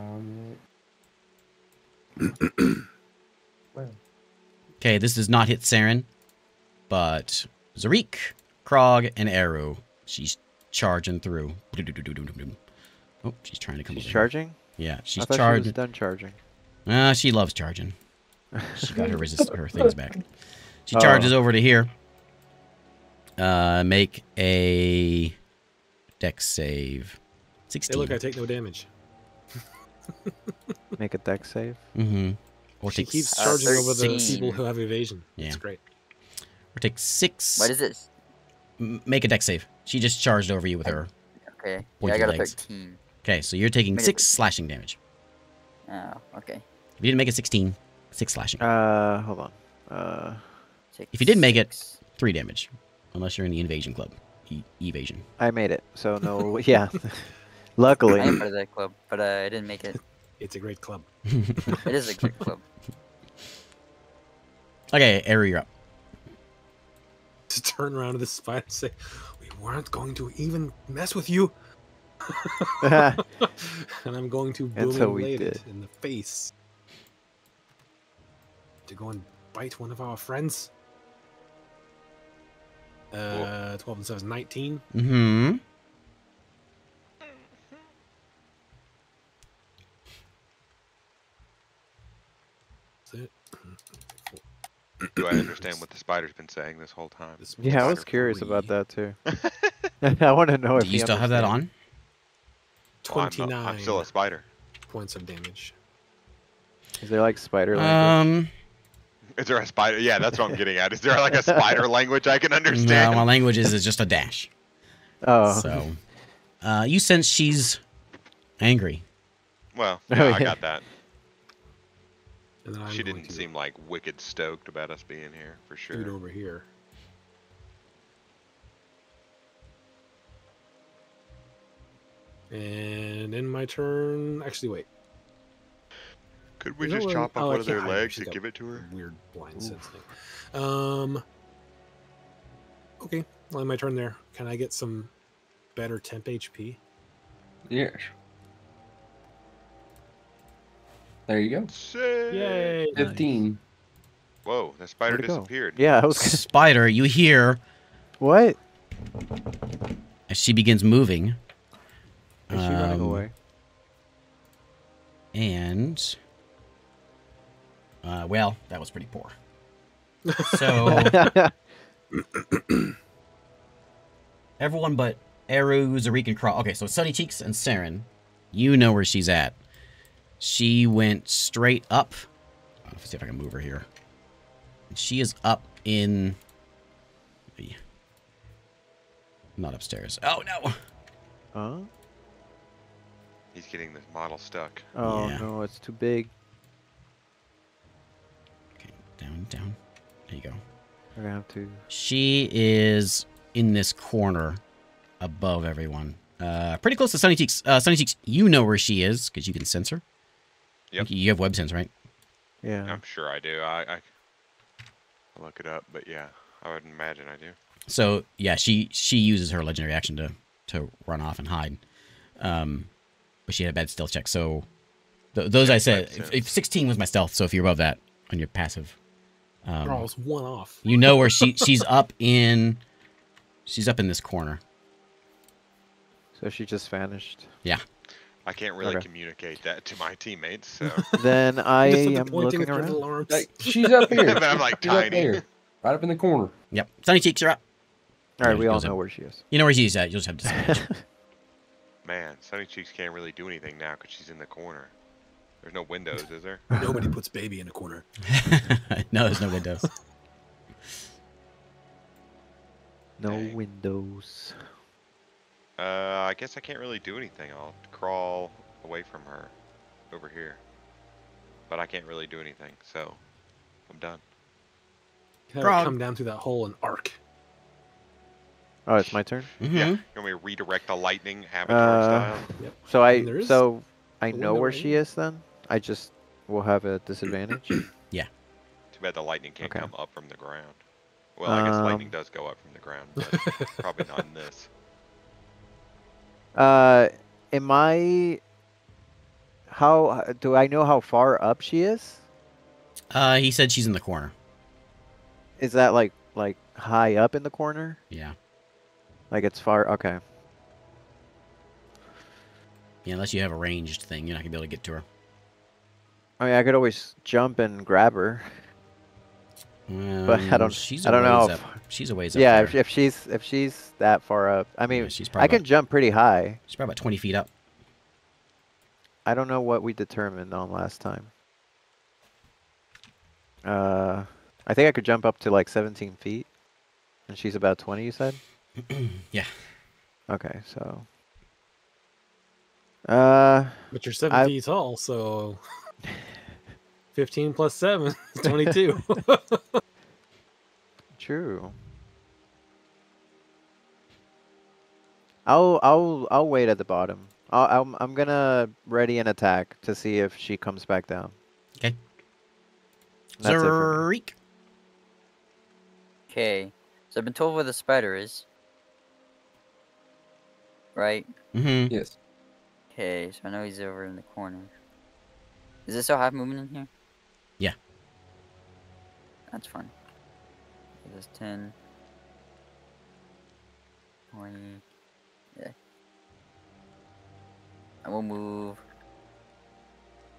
Okay, this does not hit Saren, but Zarik, Krog, and Eru. She's charging through. Oh, she's trying to come She's over here. charging. Yeah, she's I thought she charging. was done charging. She loves charging. She got her things back. She Oh. charges over to here. Make a dex save. Hey, 16. look, I take no damage. Make a dex save. Mm-hmm. Or She take keeps Uh, charging over the 13. people who have evasion. Yeah. It's great. or take 6. What is this? Make a dex save. She just charged over you with her. Okay. Yeah, Pointy I got a legs. 13. Okay, so you're taking Made it 6 slashing damage. Oh, okay. If you didn't make it 16, 6 slashing. Hold on. If you did make it- Six. 3 damage. Unless you're in the invasion club. Evasion. I made it. So no. Yeah. I am Luckily. part of that club, but I didn't make it. It's a great club. It is a great club. Okay, Eru, you're up. To turn around to the spider and say, "We weren't going to even mess with you," and I'm going to boom Until and we blade it did. in the face to go and bite one of our friends. 12 and 7 is 19. Mm-hmm. That's it. Do I understand what the spider's been saying this whole time? This Yeah, I was spider curious free. about that too. I want to know if Do you he still have that understands. on? Well, 29 I'm still a spider. points of damage. Is there like spider language? Is there a spider? Yeah, that's what I'm getting at. Is there like a spider language I can No, understand? my language is just a dash. Oh. So, you sense she's angry. Well, Oh, yeah, yeah. I got that. And then I'm She going didn't to seem like wicked stoked about us being here, for scoot sure. over here. And in my turn, actually, wait. Could we Is that just what- chop off oh, I one of their can't hide her. legs She's and got give it to her? Weird blind sense thing. Okay, well, in my turn there. Can I get some better temp HP? yes. There you go. Sick. Yay! 15. Whoa, that spider Where'd it go? disappeared. Yeah, I was. Spider, you hear What? as she begins moving. Is she running away? And well, that was pretty poor. So everyone but Eru, Zarik, and Craw. Okay, so Sunny Cheeks and Saren, you know where she's at. She went straight up. Let's see if I can move her here. She is up in not upstairs. Oh no. Huh? He's getting this model stuck. Oh Yeah. no, it's too big. Okay, down. There you go. We're gonna have to. She is in this corner above everyone. Pretty close to Sunny Cheeks. Sunny Cheeks, you know where she is because you can sense her. Yep. You have web sense, right? Yeah. I'm sure I do. I look it up, but yeah, I would imagine I do. So yeah, she uses her legendary action to run off and hide. But she had a bad stealth check. So those I said, if 16 was my stealth, so if you're above that on your passive, Carl's one off. you know where she's up in. She's up in this corner. So she just vanished. Yeah. I can't really Okay. communicate that to my teammates, so Then I Just am pointing looking with your around. little arms. Like, she's up here. But I'm like She's up tiny. there, right up in the corner. Yep. Sunny Cheeks, you're up. All right, Yeah, we all goes know up. where she is. You know where she's at. You'll just have disadvantage. Man, Sunny Cheeks can't really do anything now because she's in the corner. There's no windows, is there? Nobody puts baby in a corner. No, there's no windows. No Dang. windows. I guess I can't really do anything. I'll crawl away from her over here. But I can't really do anything, so I'm done. Have Frog. it come down through that hole and arc. Oh, it's my turn. Mm-hmm. Yeah. You want me to redirect the lightning Avatar style? So And there is I a know window where right she here. is. Then I just will have a disadvantage. Too bad the lightning can't Okay. come up from the ground. Well, I guess lightning Um, does go up from the ground, but probably not in this. Am I? How do I know how far up she is? He said she's in the corner. Is that like high up in the corner? Yeah. Like it's far. Okay. Yeah, unless you have a ranged thing, you're not gonna be able to get to her. I mean, I could always jump and grab her. But I don't- She's I don't a know ways if- up. She's a ways up. Yeah, there. if she's that far up. I mean, Yeah, she's I probably can jump pretty high. She's probably about 20 feet up. I don't know what we determined on last time. I think I could jump up to like 17 feet. And she's about 20, you said? Yeah. Okay, so. But you're 7 I- feet tall, so 15 plus 7 is 22. True. I'll wait at the bottom. I'm gonna ready an attack to see if she comes back down. Okay. That's it for me. Zarik. Okay. So I've been told where the spider is. Right? Mm-hmm. Yes. Okay, so I know he's over in the corner. Is this still half movement in here? Yeah. That's fine. This 10. 20. Yeah. I will move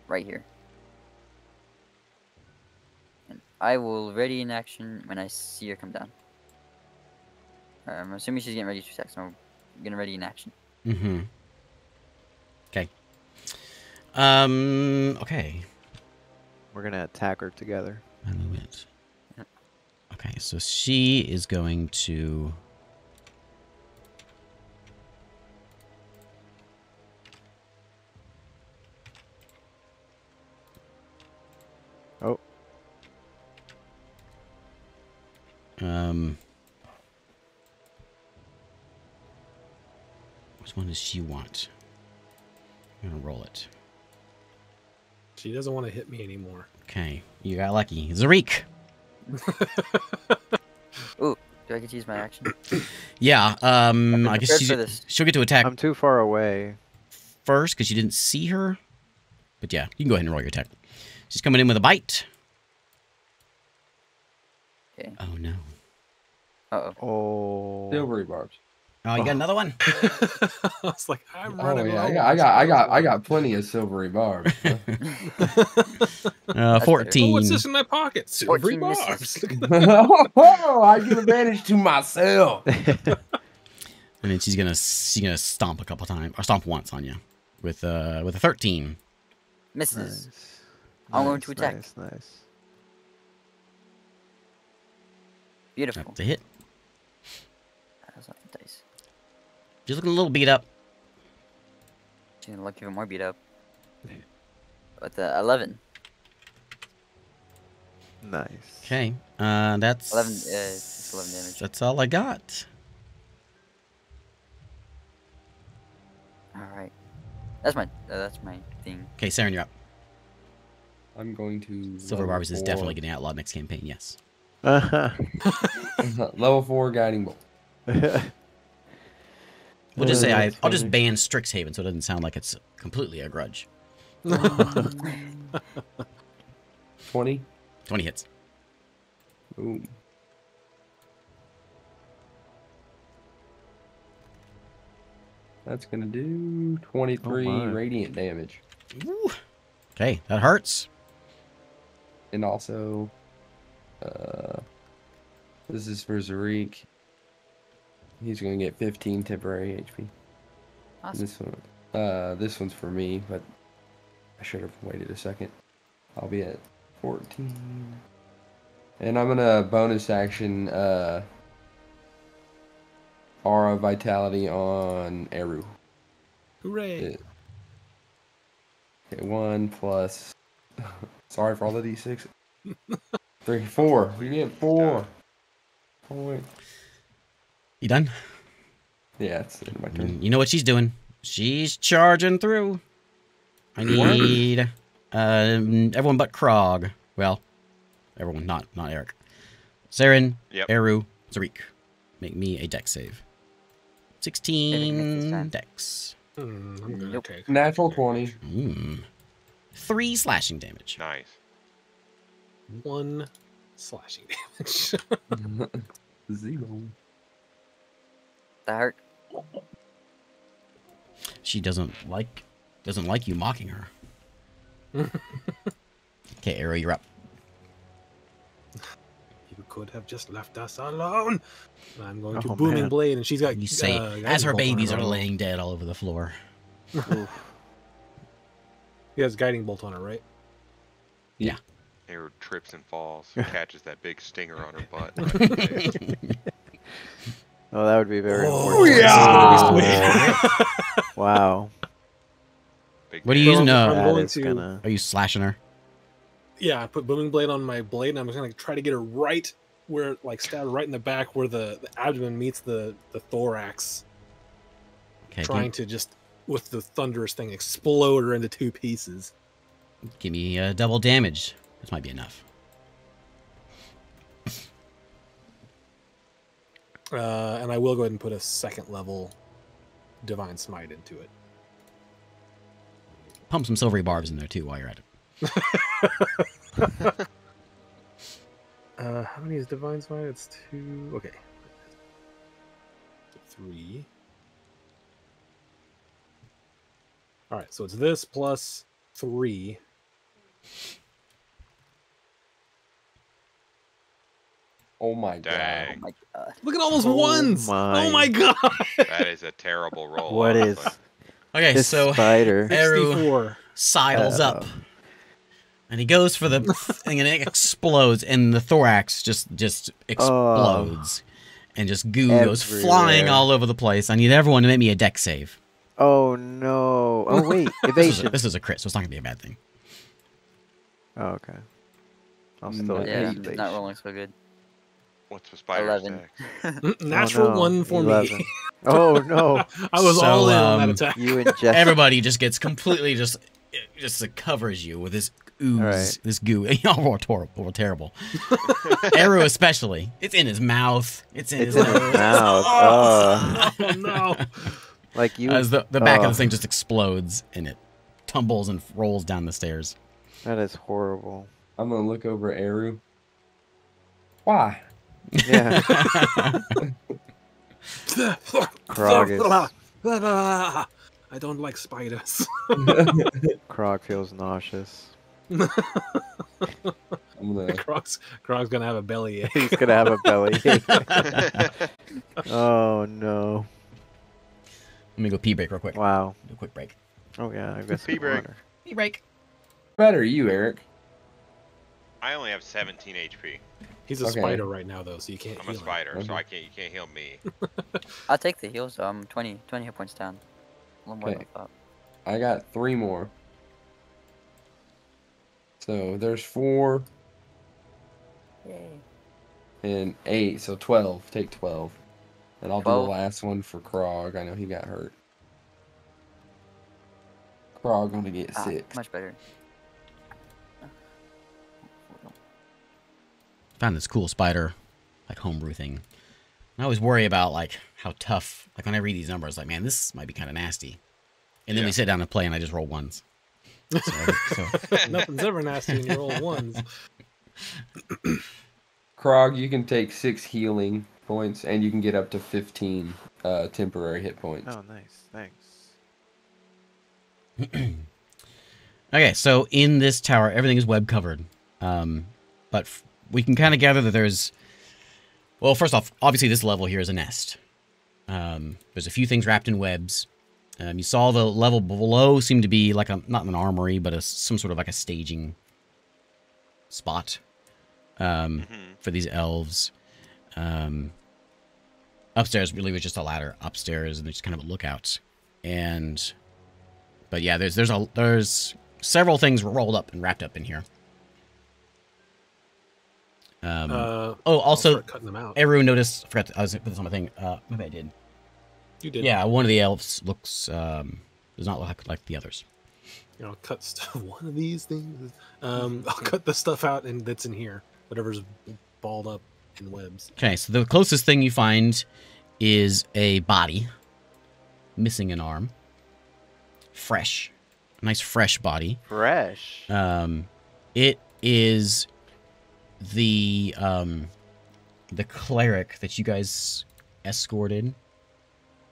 right here. And I will ready in action when I see her come down. I'm assuming she's getting ready to attack, so I'm gonna ready in action. Mm-hmm. Okay. Okay. We're gonna attack her together. My movement. Okay, so she is going to... Oh. Which one does she want? I'm gonna roll it. She doesn't want to hit me anymore. Okay, you got lucky. Zarik! Ooh, do I get to use my action? Yeah, been I guess prepared for this. she'll get to attack I'm too far away. first because you didn't see her. But yeah, you can go ahead and roll your attack. She's coming in with a bite. Okay. Oh no. Uh-oh. Oh. Silvery barbs. Oh, you got another one? I was like, I'm Oh running yeah, low. I got plenty of silvery barbs. Huh? better. 14. Oh, what's this in my pocket? Silvery 14 barbs. misses. Oh, I give advantage to myself. And then she's gonna stomp a couple times, or stomp once on you with a 13. Misses. Nice. I'm going to attack. Nice. Beautiful. That's a hit. That's not the dice. She's looking a little beat up. She's gonna look even more beat up. With the 11. Nice. Okay. That's 11. It's 11 damage. That's all I got. All right. That's my thing. Okay, Saren, you're up. I'm going to Silver level Barbers is 4. definitely getting outlawed next campaign. Yes. Level 4 guiding bolt. We'll just say That's I'll just funny. ban Strixhaven so it doesn't sound like it's completely a grudge. 20. 20 hits. Boom. That's gonna do 23 my. radiant damage, Ooh. Okay, that hurts. and also, this is for Zarik. He's gonna get 15 temporary HP. Awesome. This one's for me, but I should have waited a second. I'll be at 14, and I'm gonna bonus action Aura Vitality on Eru. Hooray. Okay, 1 plus. Sorry for all the d6. 3, 4. We get 4. Point. You done? Yeah, it's my turn. You know what she's doing. She's charging through. I need everyone but Krog. Well, everyone, not Eric. Saren, Yep. Eru, Zarik. Make me a dex save. Everything makes this 16 time. dex. I'm gonna Nope. take. Natural 20. 3 slashing damage. Nice. 1 slashing damage. 0. That hurt. She doesn't like you mocking her. Okay, Eru, you're up. You could have just left us alone. I'm going to Oh, booming man. blade, and she's got. You say guiding as her bolt on babies are right? laying dead all over the floor. He has guiding bolt on her, right? Hero trips and falls, catches that big stinger on her butt. Right there. Oh, that would be very Oh, important. yeah! Wow. Big What are you damage. using? I'm That going is to- gonna. Are you slashing her? Yeah, I put booming blade on my blade, and I'm just gonna try to get her right where, like, stab her right in the back where the abdomen meets the thorax. Okay, Trying to just, with the thunderous thing, explode her into 2 pieces. give me double damage. This might be enough. And I will go ahead and put a 2nd level Divine Smite into it. Pump some silvery barbs in there too while you're at it. How many is Divine Smite? It's 2. Okay. 3. Alright, so it's this plus 3. Oh my Oh Dang. my god. Look at all those Oh ones! my. Oh my god! That is a terrible roll. What is honestly. Okay, this so spider? Eru 64. sidles up, and he goes for the thing, and it explodes, and the thorax just explodes, and just goo goes flying Everywhere. all over the place. I need everyone to make me a dex save. Oh no! Oh wait, This evasion. is a crit, so it's not gonna be a bad thing. Oh, okay. I'll still Yeah, hate it's not evasion. rolling so good. What's the spider 11. sex? Natural Oh, no. 1 for 11. me. Oh no! I was So, all in on that attack. You ingest. Everybody just gets completely just covers you with this ooze, Right. this goo. Y'all were terrible. Eru especially. It's in his mouth. It's in It's his in his nose. mouth. Oh no! Like you. As the back of oh, this thing just explodes and it tumbles and rolls down the stairs. That is horrible. I'm gonna look over at Eru. Why? Yeah. Krog is I don't like spiders. Krog feels nauseous. I'm gonna. Krog's gonna have a belly ache. He's gonna have a belly. Oh no! Let me go pee break real quick. Wow. Do a quick break. Oh yeah, I guess Pee break. water. Pee break. Better you, Eric. I only have 17 HP. He's a Okay. spider right now, though, so you can't I'm heal a him. spider, so Okay. you can't heal me. I'll take the heals, though. I'm 20 hit points down. A little more Okay. than I thought. I got 3 more. So there's 4 Yay. and 8, so 12. Take 12. And I'll do 12? the last one for Krog. I know he got hurt. Krog gonna get 6. Much better. Found this cool spider, like homebrew thing. I always worry about like how tough. Like when I read these numbers, like man, this might be kind of nasty. And then we sit down and play, and I just roll ones. So Nothing's ever nasty in your old ones. Krog, you can take 6 healing points, and you can get up to 15 temporary hit points. Oh nice, thanks. okay, so in this tower, everything is web covered, but we can kind of gather that there's. Well, first off, obviously this level here is a nest. There's a few things wrapped in webs. You saw the level below seemed to be like a not an armory, but some sort of like a staging spot for these elves. Upstairs really was just a ladder upstairs, and there's kind of a lookout. But yeah, there's several things rolled up and wrapped up in here. I'll Also, start cutting them out. Eru noticed. I was gonna put this on my thing. Maybe I did. You did. Yeah, one of the elves looks does not look like the others. You know, cut one of these things. I'll cut the stuff out and that's in here. Whatever's balled up in webs. Okay, so the closest thing you find is a body missing an arm. Fresh, a nice fresh body. Fresh. It is the cleric that you guys escorted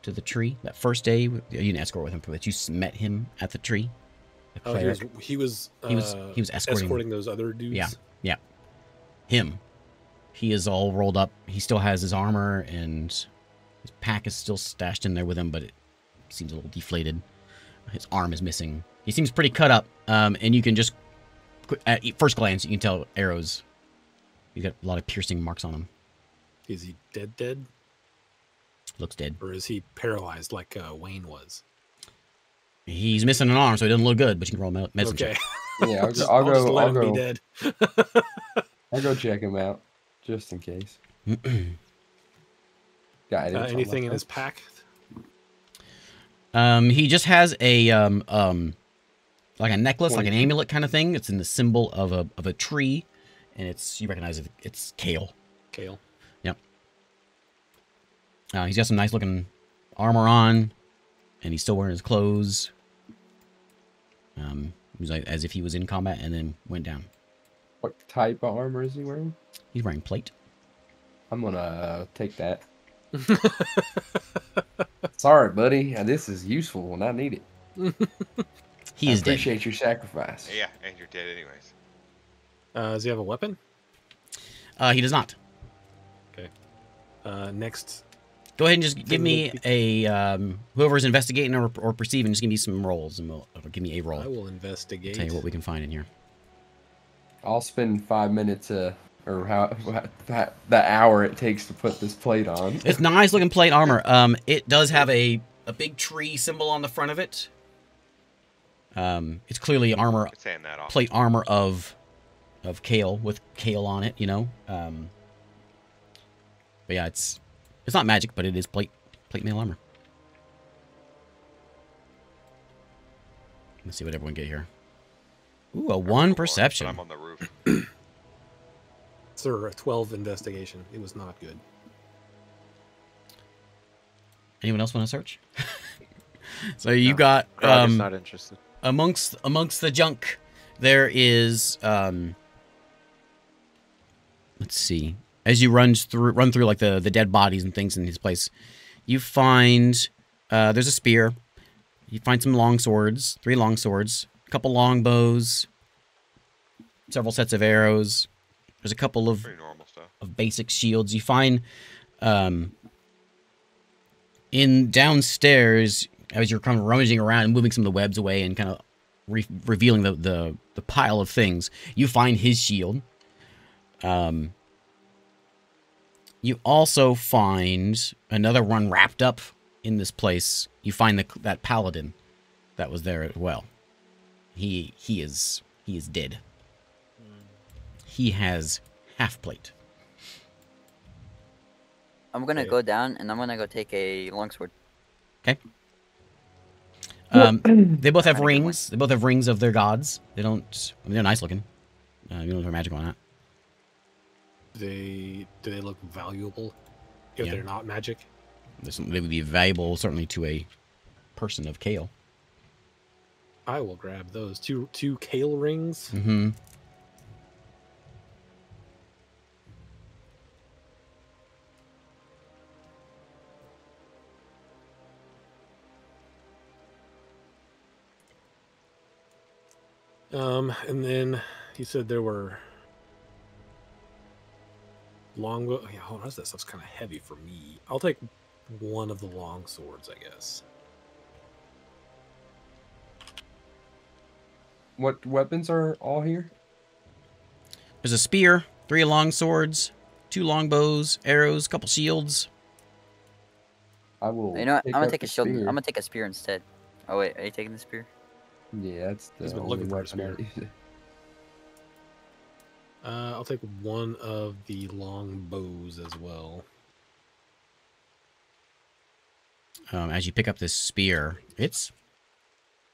to the tree that first day. You didn't escort with him, but you met him at the tree. The Oh, cleric. he was escorting those other dudes. Yeah. Him. He is all rolled up. He still has his armor, and his pack is still stashed in there with him, but it seems a little deflated. His arm is missing. He seems pretty cut up, and you can just, at first glance, you can tell arrows. He's got a lot of piercing marks on him. Is he dead? Looks dead. Or is he paralyzed like Wayne was? He's missing an arm, so he doesn't look good, but you can roll a medicine Okay. check. Yeah, I'll just let him be dead. I'll go check him out, just in case. Got Anything in his pack? He just has a like a necklace, like an amulet kind of thing. It's in the symbol of a tree, and you recognize it's kale. Kale. Yep. He's got some nice looking armor on, and he's still wearing his clothes. He was like, as if he was in combat and then went down. What type of armor is he wearing? He's wearing plate. I'm gonna take that. Sorry, buddy. This is useful when I need it. He is dead. Appreciate your sacrifice. Yeah, and you're dead anyways. Does he have a weapon? He does not. Okay. Next. Go ahead and just give me a whoever's investigating or perceiving. Just give me some rolls, and give me a roll. I will investigate. Tell you what we can find in here. I'll spend 5 minutes, or the hour it takes to put this plate on. It's nice looking plate armor. It does have a big tree symbol on the front of it. It's clearly armor, Quit saying that off. plate armor of kale with kale on it. You know. But yeah, it's not magic, but it is plate mail armor. Let's see what everyone get here. Ooh, a 1 perception. I'm on the roof. Sir, a 12 investigation. It was not good. Anyone else want to search? So you No. got Krog is not interested. amongst the junk, there is let's see. as you run through like the dead bodies and things in his place, you find there's a spear. You find some long swords, 3 long swords, a couple long bows, several sets of arrows. There's a couple of Pretty normal stuff. basic shields. You find in downstairs, as you're kind of rummaging around and moving some of the webs away and kind of revealing the pile of things, you find his shield. You also find another one wrapped up in this place. You find that paladin that was there as well. He is dead. He has half plate. I'm gonna go down and I'm gonna go take a longsword. Okay. They both have Kinda good rings. They both have rings of their gods. They don't. I mean, they're nice looking. You don't have magic on that. Do they look valuable if Yeah. they're not magic? They would be valuable certainly to a person of Kale. I will grab those two kale rings. Mm-hmm. And then he said there were longbow. Yeah, hold on, that stuff's kind of heavy for me. I'll take one of the long swords, I guess. What weapons are all here? There's a spear, 3 long swords, 2 long bows, arrows, a couple shields. I will. You know what? pick I'm gonna up take the a shield. spear. I'm gonna take a spear instead. Oh wait, are you taking the spear? Yeah, that's the He's been only looking for a weapon I spear. use. I'll take one of the long bows as well. As you pick up this spear, it's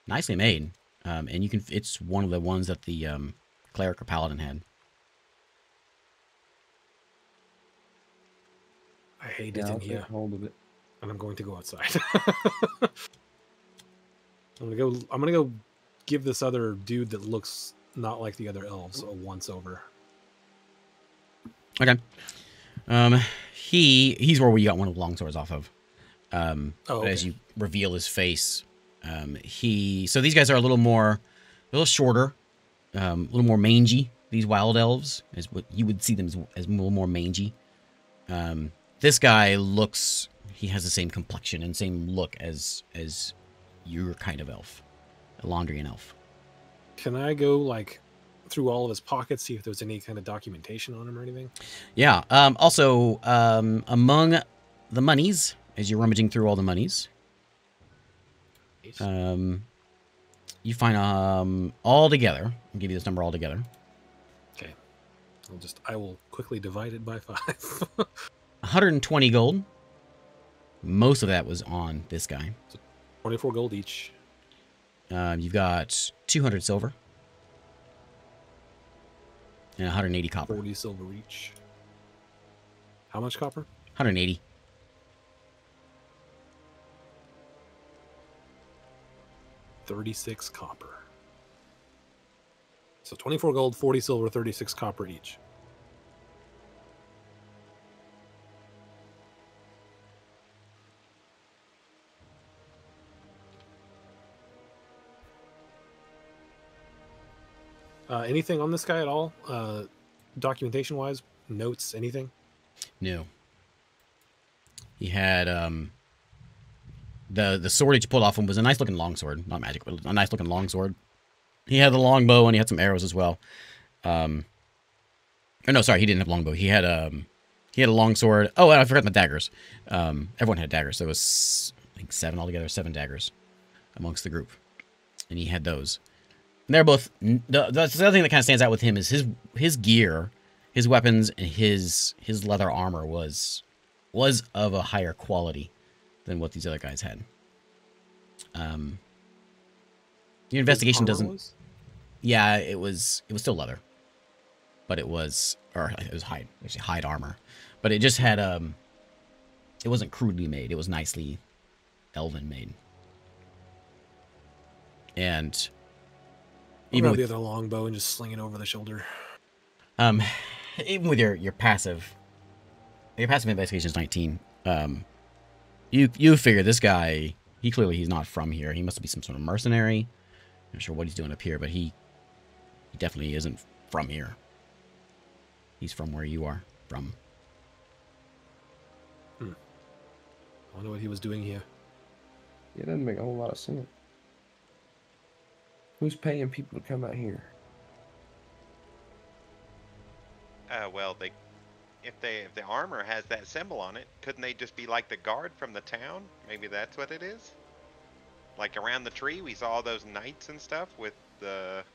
nicely made, and it's one of the ones that the cleric or paladin had. I hate Yeah, it I'll in take here, hold of it. and I'm going to go outside. I'm gonna go give this other dude that looks not like the other elves a once over. Okay. He's where we got one of the long swords off of. Oh, But as okay. you reveal his face, so these guys are a little shorter, a little more mangy. These wild elves is what you would see them as a little more mangy. This guy he has the same complexion and same look as your kind of elf, a Londrian elf. Can I go like through all of his pockets, see if there's any kind of documentation on him or anything? Yeah. Also, among the monies, as you're rummaging through all the monies, you find all together. I'll give you this number all together. Okay. I will quickly divide it by 5. 120 gold. Most of that was on this guy. 24 gold each. You've got 200 silver and 180 copper. 40 silver each. How much copper? 180. $36 copper. So 24 gold, 40 silver, 36 copper each. Anything on this guy at all? Documentation wise? Notes? Anything? No. He had the sword that you pulled off him was a nice looking longsword, not magic, but a nice looking longsword. He had the longbow and he had some arrows as well. Or no, sorry, he didn't have longbow. He had a longsword. Oh, and I forgot the daggers. Everyone had daggers. There was I think 7 altogether, 7 daggers amongst the group, and he had those. And they're both. That's the other thing that kind of stands out with him is his gear, his weapons, and his leather armor was of a higher quality than what these other guys had. Your investigation Armor doesn't. was? Yeah, it was still leather, but it was hide, actually hide armor, but it just had it wasn't crudely made. It was nicely elven made, and Even even with with the other longbow and just sling it over the shoulder. even with your passive Your passive investigation is 19. You figure this guy, he's not from here. He must be some sort of mercenary. I'm not sure what he's doing up here, but he definitely isn't from here. He's from where you are from. I wonder what he was doing here. Yeah, it doesn't make a whole lot of sense. Who's paying people to come out here? Well, if the armor has that symbol on it, couldn't they just be like the guard from the town? Maybe that's what it is. Like around the tree, we saw those knights and stuff with that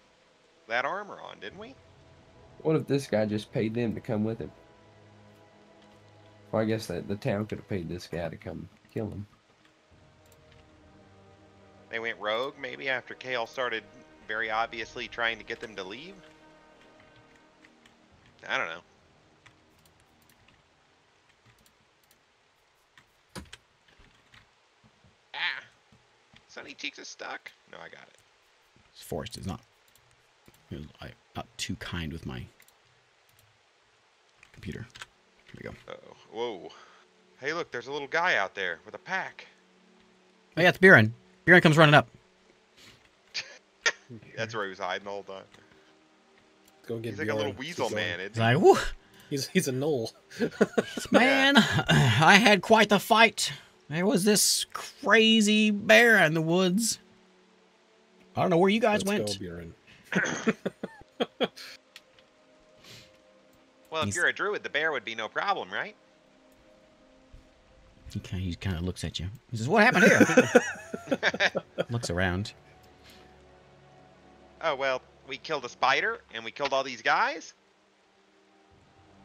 armor on, didn't we? What if this guy just paid them to come with him? Well, I guess that the town could have paid this guy to come kill him. They went rogue, maybe, after Kale started very obviously trying to get them to leave? I don't know. Ah! Sunny Cheeks is stuck. No, I got it. Forrest is not too kind with my computer. Here we go. Uh-oh. Whoa. Hey, look, there's a little guy out there with a pack. Oh, yeah, it's Buren. Buren comes running up. That's where he was hiding the whole time. Go get He's like a little weasel man, isn't He's he? like, whoo, He's a knoll. man, I had quite the fight. There was this crazy bear in the woods. I don't know where you guys went. Let's go, Buren. Well, if you're a druid, the bear would be no problem, right? He kind of looks at you. He says, what happened here? Looks around. Oh, well, we killed a spider, and we killed all these guys.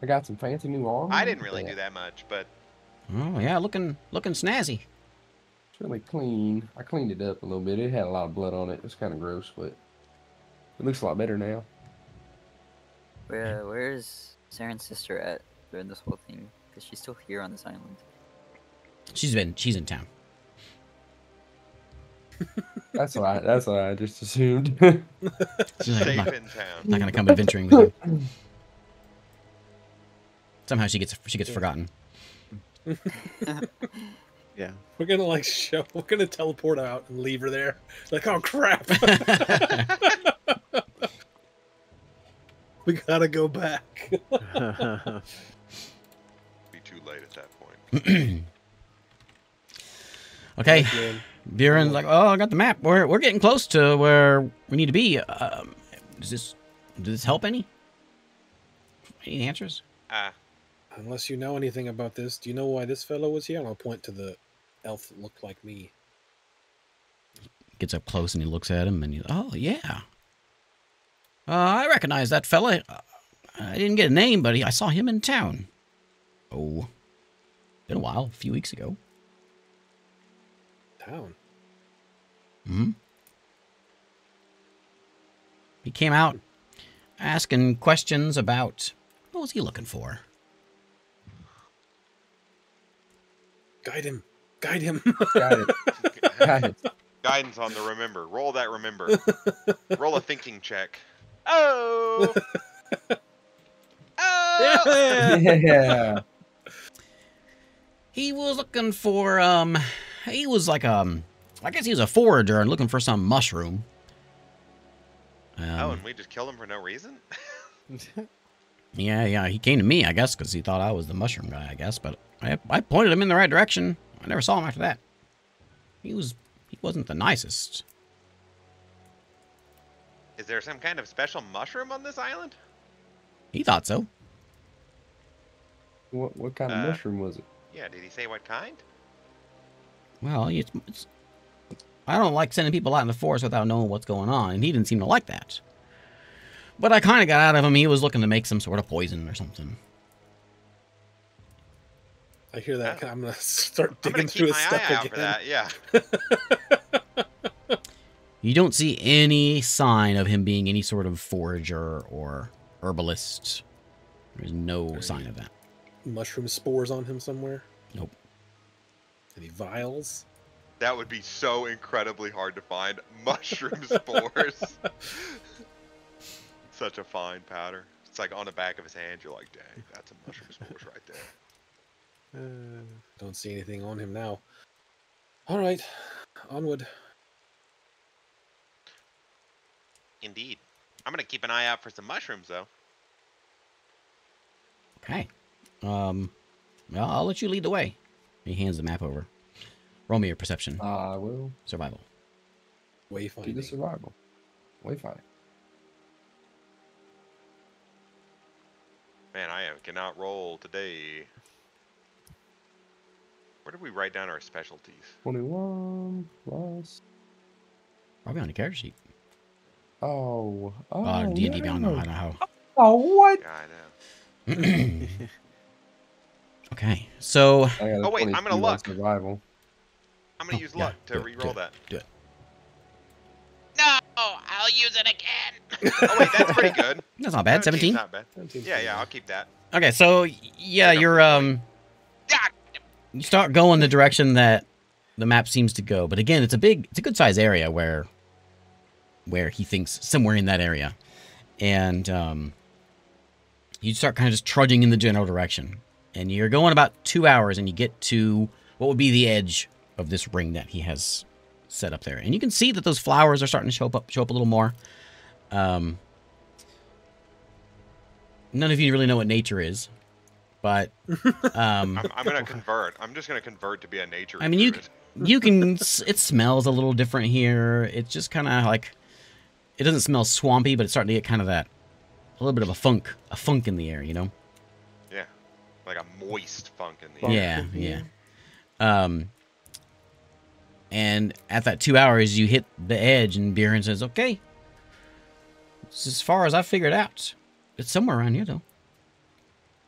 I got some fancy new armor. I didn't really do that much, but... Oh, yeah, looking snazzy. It's really clean. I cleaned it up a little bit. It had a lot of blood on it. It was kind of gross, but it looks a lot better now. Where's Saren's sister at during this whole thing? Because she's still here on this island. She's in town. That's what I just assumed. She's like, Safe I'm in town. not gonna come adventuring with you. Somehow she gets forgotten. Yeah. We're gonna teleport out and leave her there. Like, oh crap. We gotta go back. Be too late at that point. Okay. Buren. Buren's like, oh, I got the map. We're getting close to where we need to be. Does this help any? Any answers? Unless you know anything about this, do you know why this fellow was here? And I'll point to the elf that looked like me. Gets up close and he looks at him and he's, oh yeah. I recognize that fella. I didn't get a name, but I saw him in town. Oh, been a while, a few weeks ago. Town. Hmm. He came out asking questions about what was he looking for? Guide him. Guide him. Got it. Got it. Guidance on the remember. Roll that remember. Roll a thinking check. Oh! Oh! Yeah. He was looking for he was like I guess he was a forager and looking for some mushroom. Oh, and we just killed him for no reason? Yeah, he came to me, I guess, because he thought I was the mushroom guy, I guess, but I pointed him in the right direction. I never saw him after that. He wasn't the nicest. Is there some kind of special mushroom on this island? He thought so. What kind of mushroom was it? Yeah, did he say what kind? Well, I don't like sending people out in the forest without knowing what's going on, and he didn't seem to like that. But I kind of got out of him. He was looking to make some sort of poison or something. I hear that. I'm gonna start I'm digging gonna through keep his my stuff eye out again. for that, yeah. You don't see any sign of him being any sort of forager or herbalist. There's no sign of that. Mushroom spores on him somewhere. Nope. Any vials? That would be so incredibly hard to find. Mushroom spores. Such a fine powder. It's like on the back of his hand. You're like, dang, that's a mushroom spores right there. Don't see anything on him now. All right, onward. Indeed. I'm gonna keep an eye out for some mushrooms, though. Okay. Well, I'll let you lead the way. He hands the map over. Roll me your perception. I will Survival. do the Wayfinding. survival. Wayfinding. Man, cannot roll today. Where did we write down our specialties? 21 plus. Probably on the character sheet. Oh. D&D yeah. Beyond. I don't know how. Oh, what? Yeah, I know. Okay, so I got a Oh, wait, I'm 22 gonna on look. Survival. I'm gonna Oh, use yeah, luck do to it, re-roll do it, that. do it. No, I'll use it again. Oh wait, that's pretty good. That's not bad. 17's 17. Not bad. 17's Yeah, pretty yeah, good. I'll keep that. Okay, so yeah, Pick up you're the point. God. you start going the direction that the map seems to go, but again, it's a good size area where he thinks somewhere in that area, and you start kind of just trudging in the general direction, and you're going about 2 hours, and you get to what would be the edge of this ring that he has set up there, and you can see that those flowers are starting to show up a little more. None of you really know what nature is, but I'm gonna convert. I'm just gonna convert to be a nature. I mean, druid. you can. It smells a little different here. It's just kind of like, it doesn't smell swampy, but it's starting to get kind of that, a little bit of a funk in the air, you know? Yeah, like a moist funk in the air. Yeah, yeah. And at that 2 hours, you hit the edge, and Bjorn says, "Okay, it's as far as I figured out. It's somewhere around here, though."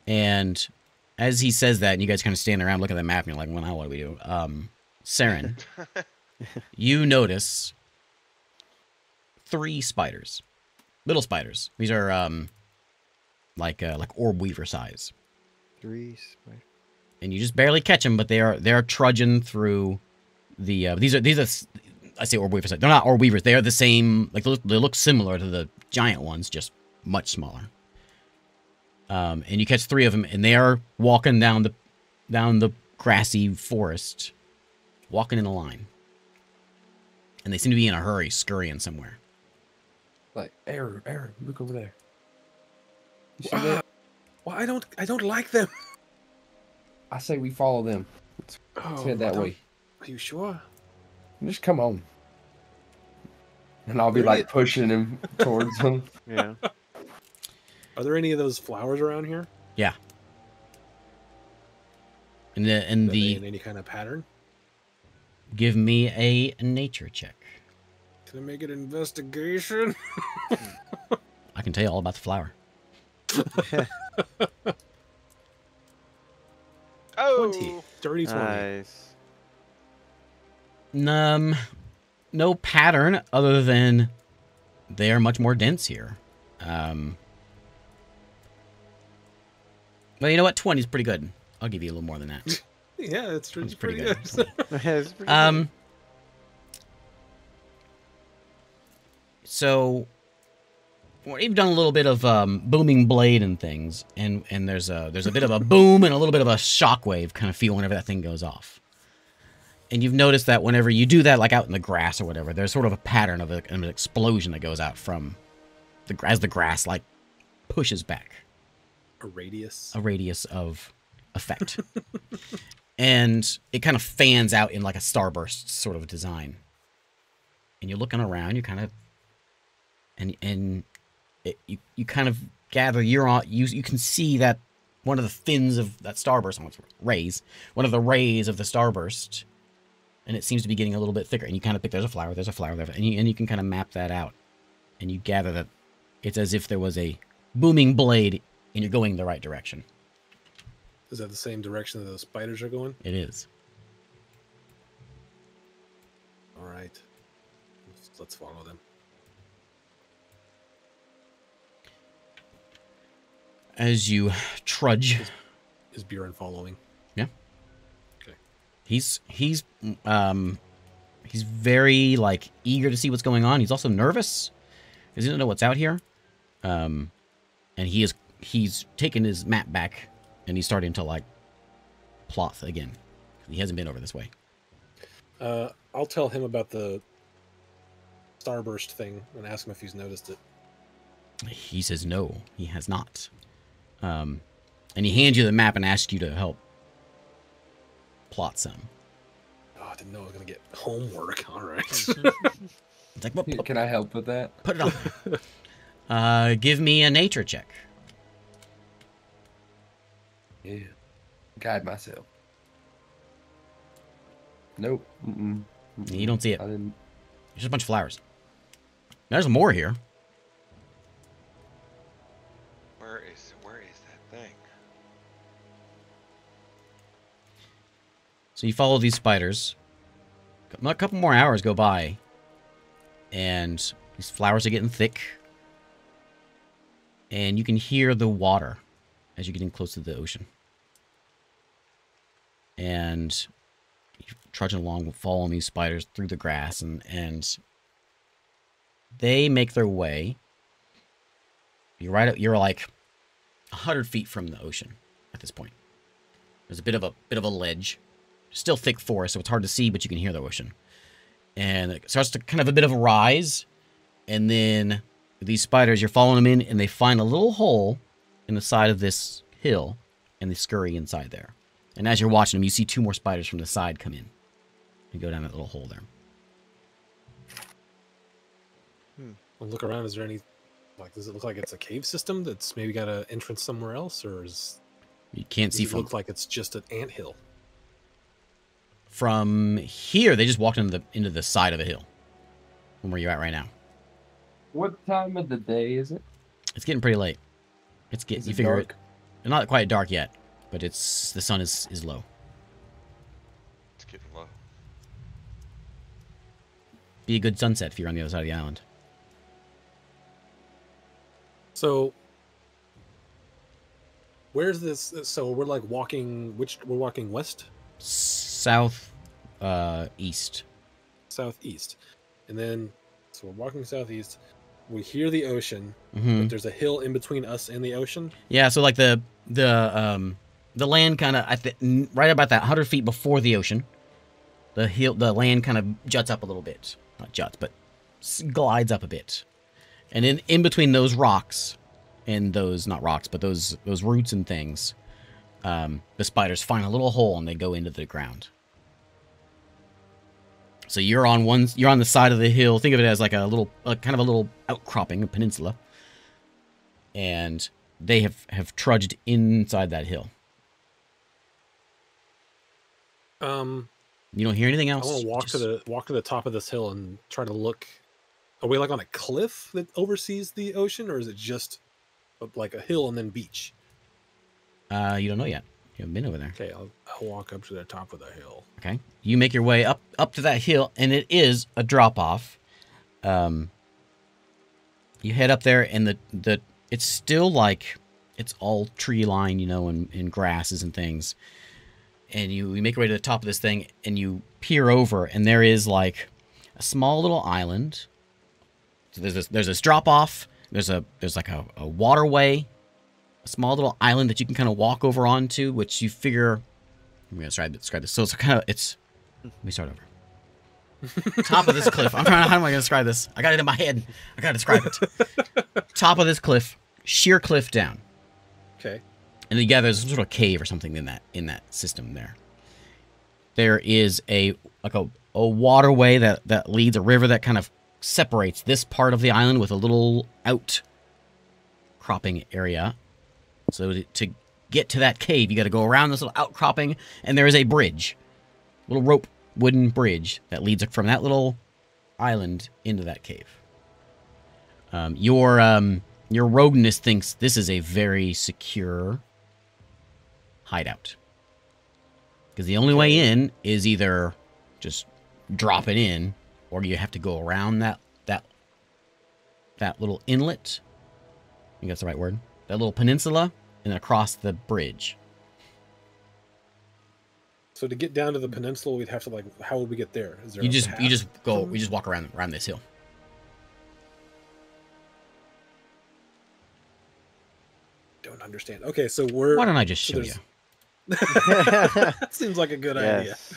And as he says that, and you guys kind of stand around, look at the map, and you're like, "Well, now what do we do?" Saren, you notice 3 spiders, little spiders. These are like orb weaver size, 3 spiders. and you just barely catch them, but they're trudging through the. These are I say orb weaver size. They're not orb weavers. They are the same. Like they look similar to the giant ones, just much smaller. And you catch 3 of them, and they are walking down the grassy forest, walking in a line. And they seem to be in a hurry, scurrying somewhere. Like, Aaron, look over there. You see that? Well, I don't like them. I say we follow them. Let's head that way. Are you sure? Just come on. And I'll be like pushing him towards them. Yeah. Are there any of those flowers around here? Yeah. And Are they in any kind of pattern? give me a nature check. Can I make an investigation? I can tell you all about the flower. Oh, 20. Dirty 20. Nice. No pattern other than they are much more dense here. Well, you know what? 20 is pretty good. I'll give you a little more than that. Yeah, it's It's pretty pretty good. good. It's pretty good. So we've done a little bit of booming blade and things, and there's a bit of a boom and a little bit of a shockwave kind of feel whenever that thing goes off. And you've noticed that whenever you do that, like out in the grass or whatever, there's sort of a pattern of an explosion that goes out from as the grass like pushes back. A radius. A radius of effect. And it kind of fans out in like a starburst sort of design. And you're looking around, you kind of you kind of gather you can see that one of the fins of that starburst, one of the rays of the starburst, and it seems to be getting a little bit thicker. And you kind of think there's a flower there, and you can kind of map that out, and you gather that it's as if there was a booming blade, and you're going the right direction. Is that the same direction that those spiders are going? It is. All right. Let's follow them. As you trudge, Is Bjorn following? yeah. Okay. He's very like eager to see what's going on. He's also nervous because he doesn't know what's out here. And he's taken his map back and he's starting to like Ploth again. He hasn't been over this way. I'll tell him about the starburst thing and ask him if he's noticed it. He says no, he has not. And he hands you the map and asks you to help plot some. Oh, I didn't know I was going to get homework. All right. It's like, well, Can I help with that? put it on. Give me a nature check. Yeah. Guide myself. Nope. Mm-mm. You don't see it. I didn't. There's just a bunch of flowers. There's more here. Where is that thing? So you follow these spiders. A couple more hours go by. And these flowers are getting thick. And you can hear the water as you're getting close to the ocean. And you're trudging along, following these spiders through the grass, and they make their way. You're like 100 feet from the ocean at this point. There's a bit of a ledge, still thick forest, so it's hard to see, but you can hear the ocean. And it starts to kind of a bit of a rise, and then these spiders, you're following them in, and they find a little hole in the side of this hill, and they scurry inside there. And as you're watching them, you see 2 more spiders from the side come in and go down that little hole there. I'll look around. Is there any, does it look like it's a cave system that's maybe got an entrance somewhere else, or does You can't see it look like it's just an anthill? from here. They just walked into the side of a hill from where you're at right now. What time of the day is it? It's getting pretty late. It's getting, Is you it figure dark? it, not quite dark yet, but the sun is low. It's getting low. Be a good sunset if you're on the other side of the island. So, where's this? So we're like walking. We're walking west, South, east. southeast, and then so we're walking southeast. We hear the ocean, Mm-hmm. but there's a hill in between us and the ocean. Yeah, so like the land kind of right about that 100 feet before the ocean, the land kind of juts up a little bit. Not juts, but glides up a bit. And in between those rocks and those, not rocks, but those roots and things, the spiders find a little hole and they go into the ground. So you're on the side of the hill. Think of it as like kind of a little outcropping, a peninsula. And they have trudged inside that hill. You don't hear anything I else. want to walk to the top of this hill and try to look. Are we like on a cliff that oversees the ocean, or is it just like a hill and then beach? You don't know yet. You haven't been over there. Okay, I'll walk up to the top of the hill. Okay. You make your way up to that hill, and it is a drop off. You head up there, and it's still like it's all tree line, and grasses and things. And you make your way to the top of this thing, and you peer over, and there is like a small little island. So there's this drop off. There's like a waterway, a small little island that you can kind of walk over onto, which you figure. I'm gonna describe this. So it's kind of let me start over. Top of this cliff. How am I gonna describe this? I got it in my head. I gotta describe it. Top of this cliff, sheer cliff down. Okay. And yeah, there's some sort of cave or something in that system there. There is a waterway that leads a river that kind of separates this part of the island with a little outcropping area. So to get to that cave, you got to go around this little outcropping, and there is a bridge, little wooden bridge that leads from that little island into that cave. Your rogueness thinks this is a very secure hideout, because the only way in is either just drop it in, or you have to go around that little inlet. I think that's the right word. That little peninsula, and across the bridge. So to get down to the peninsula, we'd have to how would we get there? Is there You a just path? we just walk around this hill. Don't understand. Okay, so we're. Why don't I just so show you? there's- That seems like a good idea. Yes.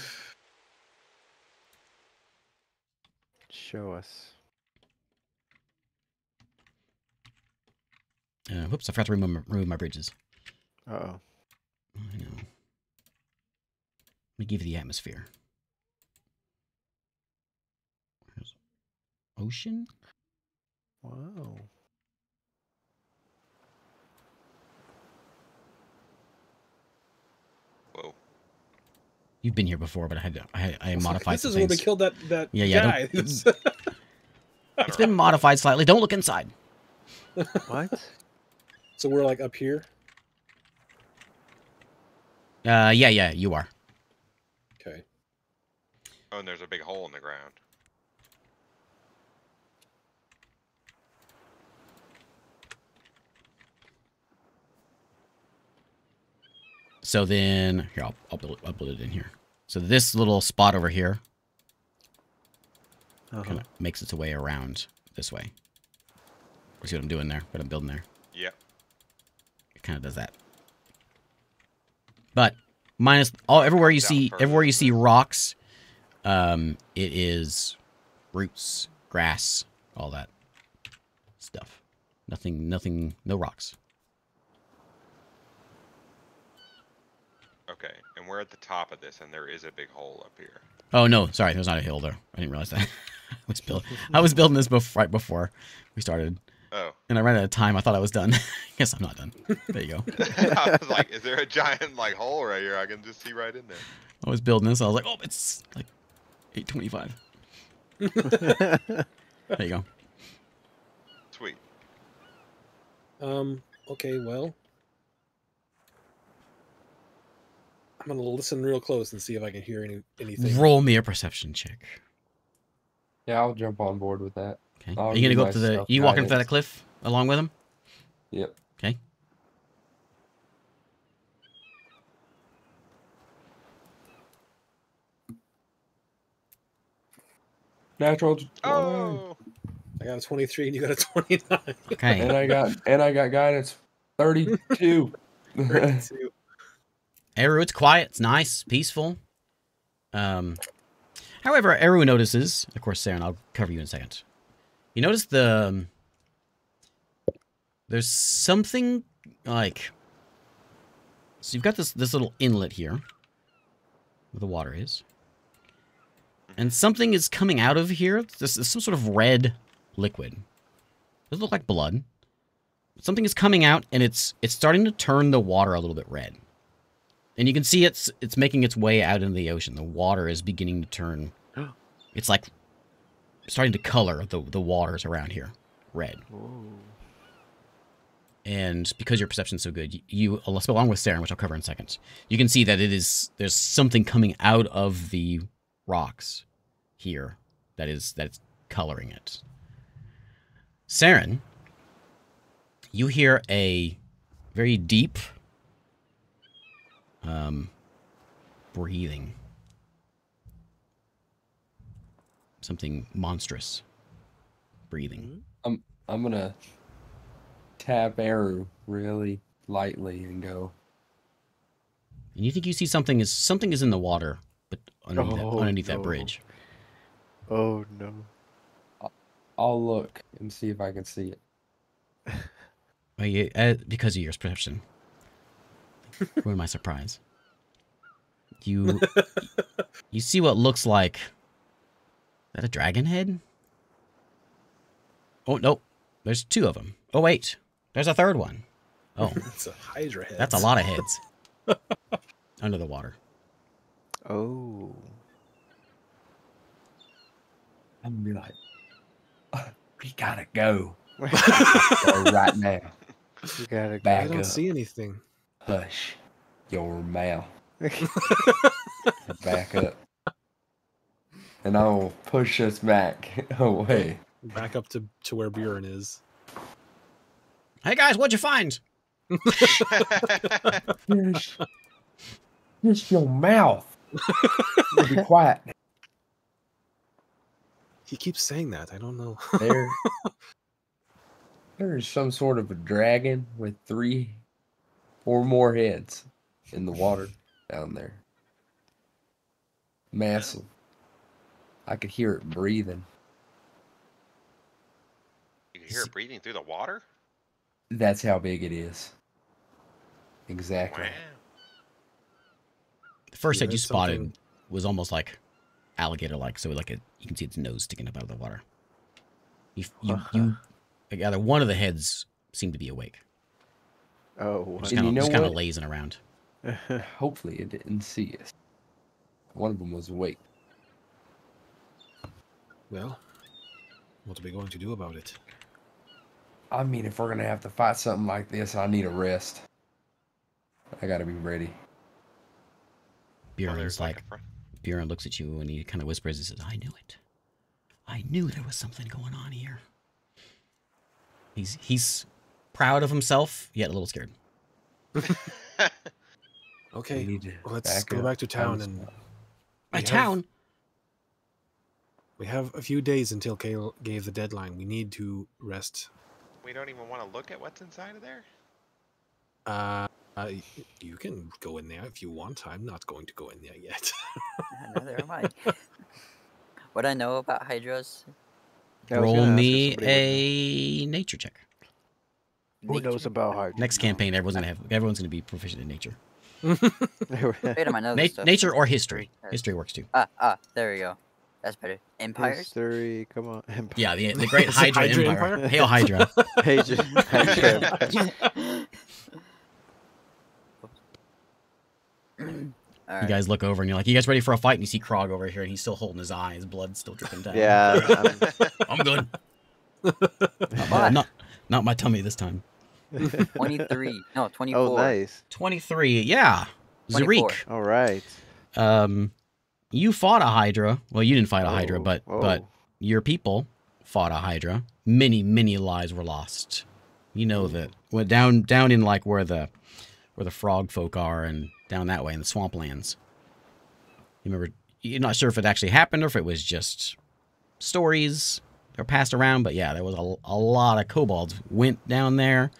Show us. Whoops, I forgot to remove my bridges. Uh-oh. I know. Let me give you the atmosphere. Where's ocean? Wow. Whoa. You've been here before, but I modified This some is where they things. killed that Yeah, guy. It's been modified slightly. Don't look inside. What? So we're like up here. Yeah, you are. Okay. Oh, and there's a big hole in the ground. So then, here, I'll build it in here. So this little spot over here kind of makes its way around this way. You see what I'm doing there? What I'm building there? Yep. It kind of does that. But minus everywhere you see rocks, it is roots, grass, all that stuff. Nothing, no rocks. Okay, and we're at the top of this, and there is a big hole up here. Oh no, sorry, there's not a hill there. I didn't realize that. I was building this right before we started. Oh. And I ran out of time. I thought I was done. Guess I'm not done. There you go. I was like, is there a giant like hole right here? I can just see right in there. I was building this. I was like, oh, it's like 8:25. There you go. Sweet. Okay, well. I'm gonna listen real close and see if I can hear anything. Roll me a perception check. Yeah, I'll jump on board with that. Okay. I'll Are you gonna do go my up to the? self You walking up to that guidance. cliff along with him? Yep. Okay. Natural. Oh. I got a 23 and you got a 29. Okay. And I got guidance 32. 32. Eru, it's quiet. It's nice, peaceful. However, Eru notices. Of course, Saren, I'll cover you in a second. You notice there's something like. So you've got this little inlet here, where the water is, and something is coming out of here. This is some sort of red liquid. Doesn't look like blood. Something is coming out, and it's starting to turn the water a little bit red. And you can see it's making its way out into the ocean. The water is beginning to turn. It's like starting to color the waters around here red. Ooh. And because your perception's so good, you along with Saren, which I'll cover in a second, you can see that there's something coming out of the rocks here that's coloring it. Saren, you hear a very deep breathing. Something monstrous breathing. I'm gonna tap Eru really lightly and go. And you think you see something is in the water, but underneath that no. bridge. Oh no. I'll look and see if I can see it. Well, because of your perception. Ruin my surprise. You see what looks like. Is that a dragon head? Oh no, there's two of them. Oh wait, there's a third one. Oh, It's a Hydra head. that's a lot of heads under the water. Oh. I'm gonna be like, we gotta go. Go right now. You gotta I Back don't up. see anything. Hush your mouth. Back up. And I'll push us back away. Back up to where Buren is. Hey guys, what'd you find? Just your mouth. Be quiet. He keeps saying that. I don't know. There is some sort of a dragon with 3 or more heads in the water. down there. Massive. I could hear it breathing. You can hear it breathing through the water? That's how big it is. Exactly. Wow. The first You head you read spotted something? was almost like alligator-like, so like you can see its nose sticking up out of the water. Like either one of the heads seemed to be awake, Oh, And you know just kind of what? lazing around. Hopefully it didn't see us. One of them was awake. Well, what are we going to do about it? I mean, if we're gonna have to fight something like this, I need a rest. I gotta be ready. Well, Buren's there's like, a front. Buren looks at you and he kind of whispers and says, "I knew it. I knew there was something going on here." He's proud of himself, yet a little scared. Okay, We need to let's go back to town and My town. we have a few days until Kale gave the deadline. We need to rest. We don't even want to look at what's inside of there? You can go in there if you want. I'm not going to go in there yet. Neither am I. What I know about Hydras, Yeah, I was Roll gonna ask if me somebody would know. a nature check. Who knows nature. about Hydra? Next campaign, everyone's gonna be proficient in nature. Wait, I might know this stuff. Nature or history. Sorry. History works too. There we go. That's better. Empires? History, come on. Empire. Yeah, the great Is it Hydra, Hydra Empire. Empire? Hail Hydra. Hydra. You Alright. guys look over and you're like, "You guys ready for a fight?" And you see Krog over here, and he's still holding his eye. His blood's still dripping down. Yeah, I'm good. Not my tummy this time. 23. No, 24. oh, nice. 23. Yeah, 24. Zarik. All right. You fought a Hydra. Well, you didn't fight a Hydra, but whoa. your people fought a Hydra. Many lives were lost. You know that. Well, down in like where the frog folk are, and down that way in the swamplands. You remember? You're not sure if it actually happened or if it was just stories that were passed around. But yeah, there was a lot of kobolds went down there.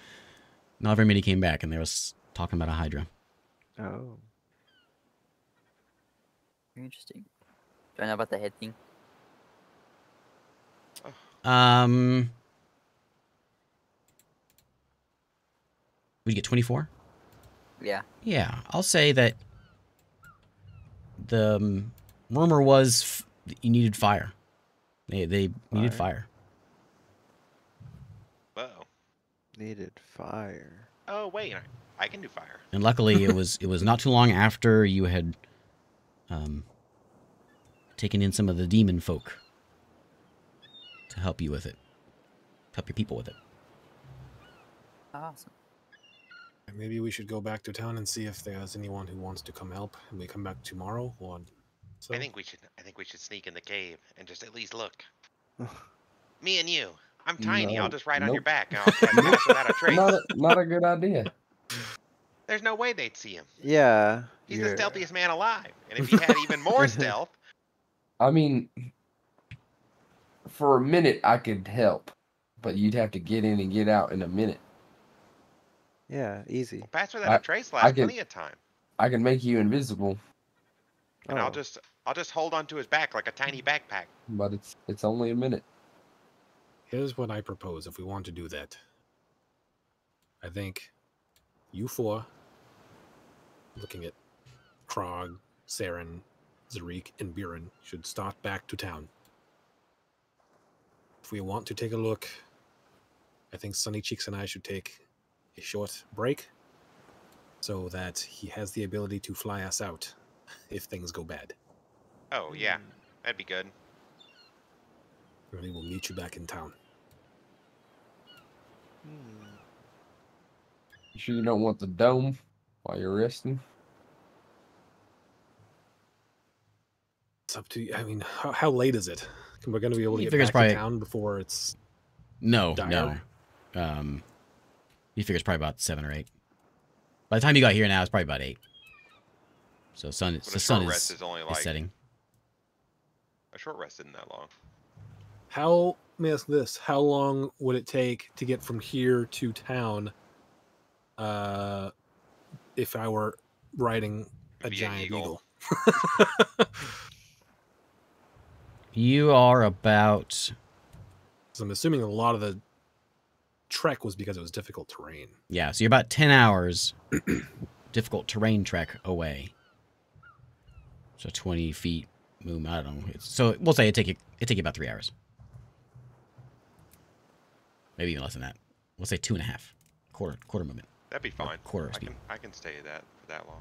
Not very many came back, and they was talking about a Hydra. Oh. Very interesting. Do I know about the head thing? Would you get 24? Yeah. Yeah, I'll say that the rumor was you needed fire. They needed fire. Whoa. Needed fire. Oh, wait. I can do fire. And luckily it was not too long after you had taken in some of the demon folk to help you with it. Help your people with it. Awesome. Maybe we should go back to town and see if there's anyone who wants to come help, and we come back tomorrow. Or so. I think we should sneak in the cave and just at least look. Me and you. I'm tiny. I'll No, just ride on your nope. back and I'll cast fast without a trace. Not a good idea. There's no way they'd see him. Yeah. He's you're- the stealthiest man alive. And if he had even more stealth, I mean, for a minute I could help, but you'd have to get in and get out in a minute. Yeah, easy. fast without a trace lasts can- plenty of time. I can make you invisible, And Oh. I'll just hold onto his back like a tiny backpack. but it's only a minute. Here's what I propose if we want to do that. I think you four, looking at Krog, Saren, Zarik, and Buren, should start back to town. If we want to take a look, I think Sunny Cheeks and I should take a short break so that he has the ability to fly us out if things go bad. Oh, yeah. That'd be good. And we will meet you back in town. You sure you don't want the dome while you're resting? It's up to you. I mean, how late is it? We're going to be able to He get figures back probably- to town before it's... No. Dire? He figures probably about 7 or 8. By the time you got here now, it's probably about 8. So But the a sun short rest is is only is like setting. a short rest isn't that long. How, let me ask this, how long would it take to get from here to town if I were riding a Be an giant eagle. eagle. You are about... So I'm assuming a lot of the trek was because it was difficult terrain. Yeah, so you're about 10 hours difficult terrain trek away. So 20 feet movement, I don't know. So we'll say it'd take you about 3 hours. Maybe even less than that. We'll say 2.5. Quarter movement. That'd be fine. Quarter speed. I can stay that for that long.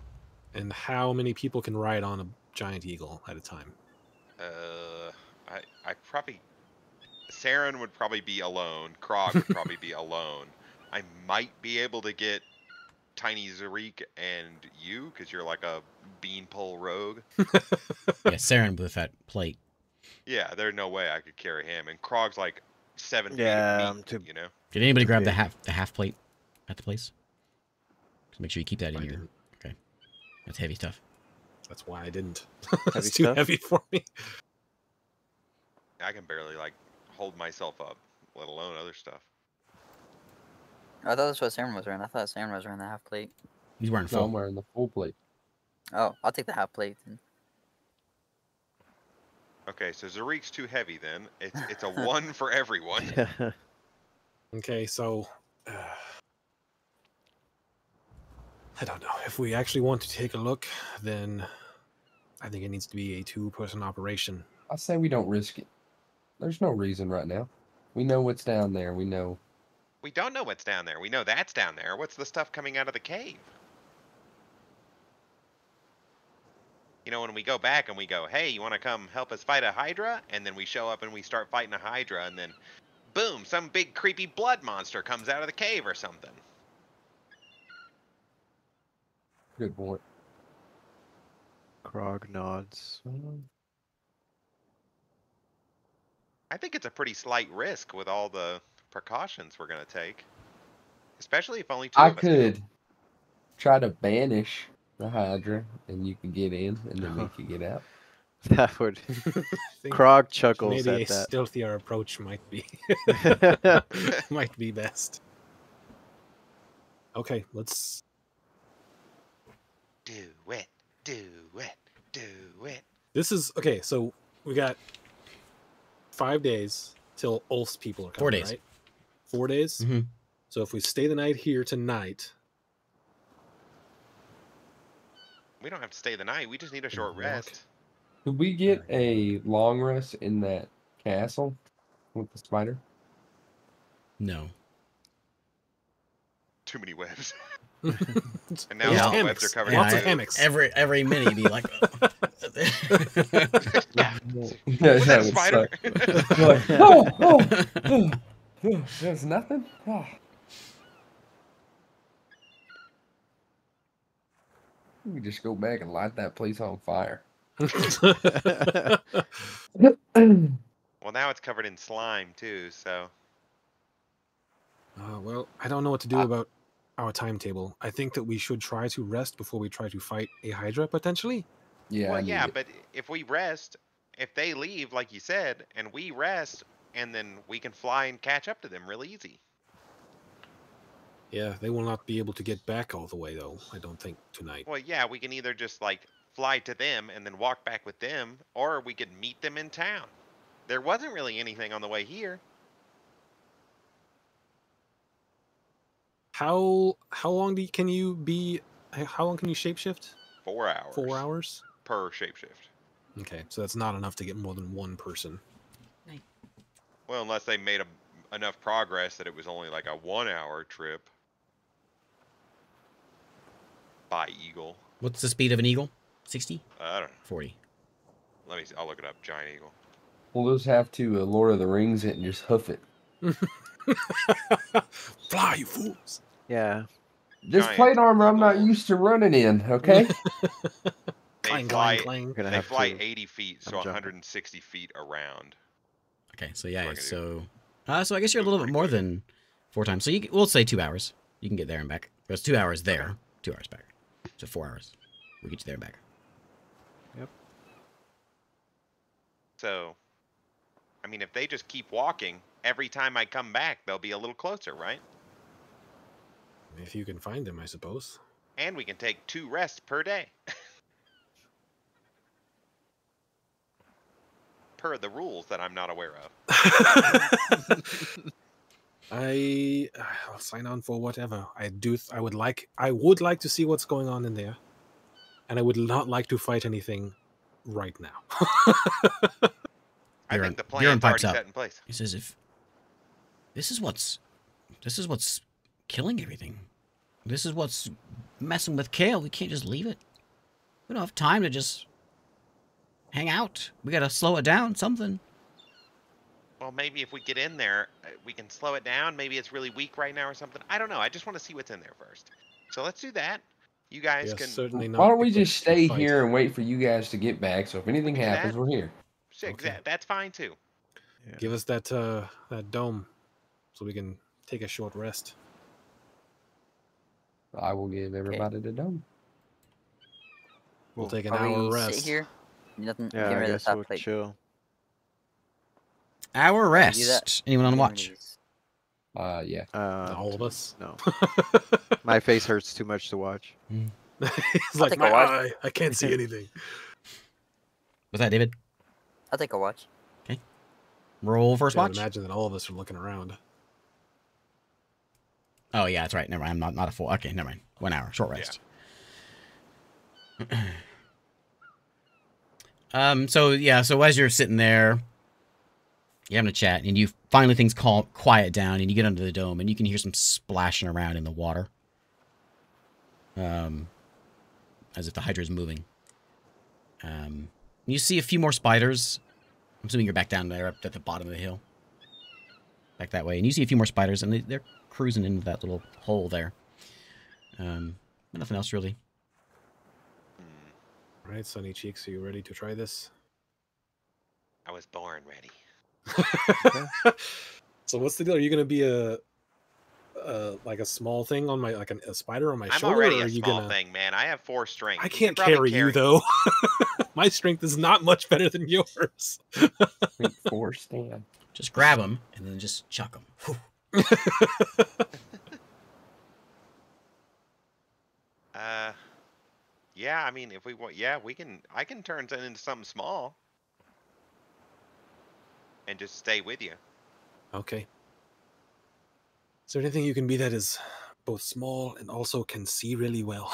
And how many people can ride on a giant eagle at a time? I probably... Saren would probably be alone. Krog would probably be alone. I might be able to get Tiny Zarik and you, because you're like a beanpole rogue. Yeah, Saren with that plate. Yeah, there's no way I could carry him. And Krog's like 7 feet Yeah, of I'm meat, too- you know? Did anybody grab the Okay. half plate at the place? Just make sure you keep that in I your... didn't. Okay. That's heavy stuff. That's why I didn't. Heavy It's too stuff? heavy for me. I can barely, like, hold myself up, let alone other stuff. I thought that's what Saren was wearing. I thought Saren was wearing the half plate. He's wearing No, full. I'm wearing the full plate. Oh, I'll take the half plate then. Okay, so Zarik's too heavy then. It's a 1 for everyone. Okay, so I don't know. If we actually want to take a look, then I think it needs to be a 2-person operation. I say we don't risk it. There's no reason right now. We know what's down there. We know. We don't know what's down there. We know that's down there. What's the stuff coming out of the cave? You know, when we go back and we go, hey, you want to come help us fight a Hydra? And then we show up and we start fighting a Hydra, and then, boom, some big creepy blood monster comes out of the cave or something. Good point. Krog nods. I think it's a pretty slight risk with all the precautions we're going to take. Especially if only 2 I of us go. could try to banish the Hydra, and you can get in, and then we can get out. That would... I think Krog chuckles maybe a at that. stealthier approach might be might be best. Okay, let's. Do it, do it, do it. This is okay. So we got 5 days till Ulf's people are coming. 4 days. Right? 4 days. Mhm. So if we stay the night here tonight, We don't have to stay the night. We just need a short walk. rest. Could we get a long rest in that castle with the spider? No. Too many webs. and And now all the webs are covered in Lots of food. hammocks. Every minute you'd be like... Yeah. Yeah, Was that a spider? Like, oh, there's nothing. Oh. We just go back and light that place on fire. Well, now it's covered in slime too, so Well, I don't know what to do about our timetable. I think that we should try to rest before we try to fight a Hydra potentially. Yeah. I well, need yeah, it. but if we rest, if they leave, like you said, and we rest, and then we can fly and catch up to them real easy. Yeah, they will not be able to get back all the way though. I don't think tonight. Well, yeah, we can either just like fly to them and then walk back with them, or we could meet them in town. There wasn't really anything on the way here. How long can you be? How long can you shapeshift? 4 hours. 4 hours. Per shapeshift. Okay, so that's not enough to get more than one person. Well, unless they made enough progress that it was only like a 1 hour trip. By eagle. What's the speed of an eagle? 60? I don't know. 40. Let me see. I'll look it up. Giant eagle. We'll just have to Lord of the Rings it and just hoof it. Fly, you fools! Yeah. This Giant plate armor I'm not eagle. used to running in, okay? They Clang, fly, clang, clang. You're gonna they have fly to 80 feet, so I'm jumping. 160 feet around. Okay, so yeah, What do I so I guess you're a little bit more than 4 times. So we'll say 2 hours. You can get there and back. It's 2 hours there, 2 hours back. So 4 hours. We'll get you there and back. So, I mean, if they just keep walking, every time I come back, they'll be a little closer, right? If you can find them, I suppose. And we can take 2 rests per day. per the rules that I'm not aware of. I'll sign on for whatever. I would like to see what's going on in there, and I would not like to fight anything right now. I think the Buren plan's already pipes up. set in place. He says, "If this is what's killing everything, this is what's messing with Kale. We can't just leave it. We don't have time to just hang out. We gotta slow it down. Something." Well, maybe if we get in there, we can slow it down. Maybe it's really weak right now or something. I don't know. I just want to see what's in there first. So let's do that. You guys We are can. certainly not Why don't we equipped just to stay fight. here and wait for you guys to get back? So if anything do happens, that. we're here. Shit, Okay. that's fine too. Yeah. Give us that dome, so we can take a short rest. I will give everybody the dome. We'll take an Are hour we rest. sit here? Nothing. Yeah, get I rid of guess the top we'll plate. chill. Hour do that. rest. Anyone on Get rid of watch? these. Yeah. All of us. No. My face hurts too much to watch. It's I'll like take a my watch. eye. I can't see anything. What's that, David? I'll take a watch. Roll first Can't watch. imagine that all of us are looking around. Oh yeah, that's right. Never mind. I'm not a full. Okay, never mind. 1 hour short rest. So yeah. So as you're sitting there, you're having a chat, and you finally things quiet down, and you get under the dome, and you can hear some splashing around in the water. As if the Hydra is moving. You see a few more spiders. I'm assuming you're back down there, up at the bottom of the hill. Back that way. And you see a few more spiders, and they're cruising into that little hole there. Nothing else, really. All right, Sunny Cheeks, are you ready to try this? I was born ready. So what's the deal? Are you going to be like a small thing on my, like a spider on my I'm shoulder? already or are a you small gonna... thing, man. I have 4 strength. I You can't could probably carry you, though. My strength is not much better than yours. Four stand. Just grab them, and then just chuck them. Yeah. I mean, if we want, yeah, we can. I can turn it into something small, and just stay with you. Okay. Is there anything you can be that is both small and also can see really well?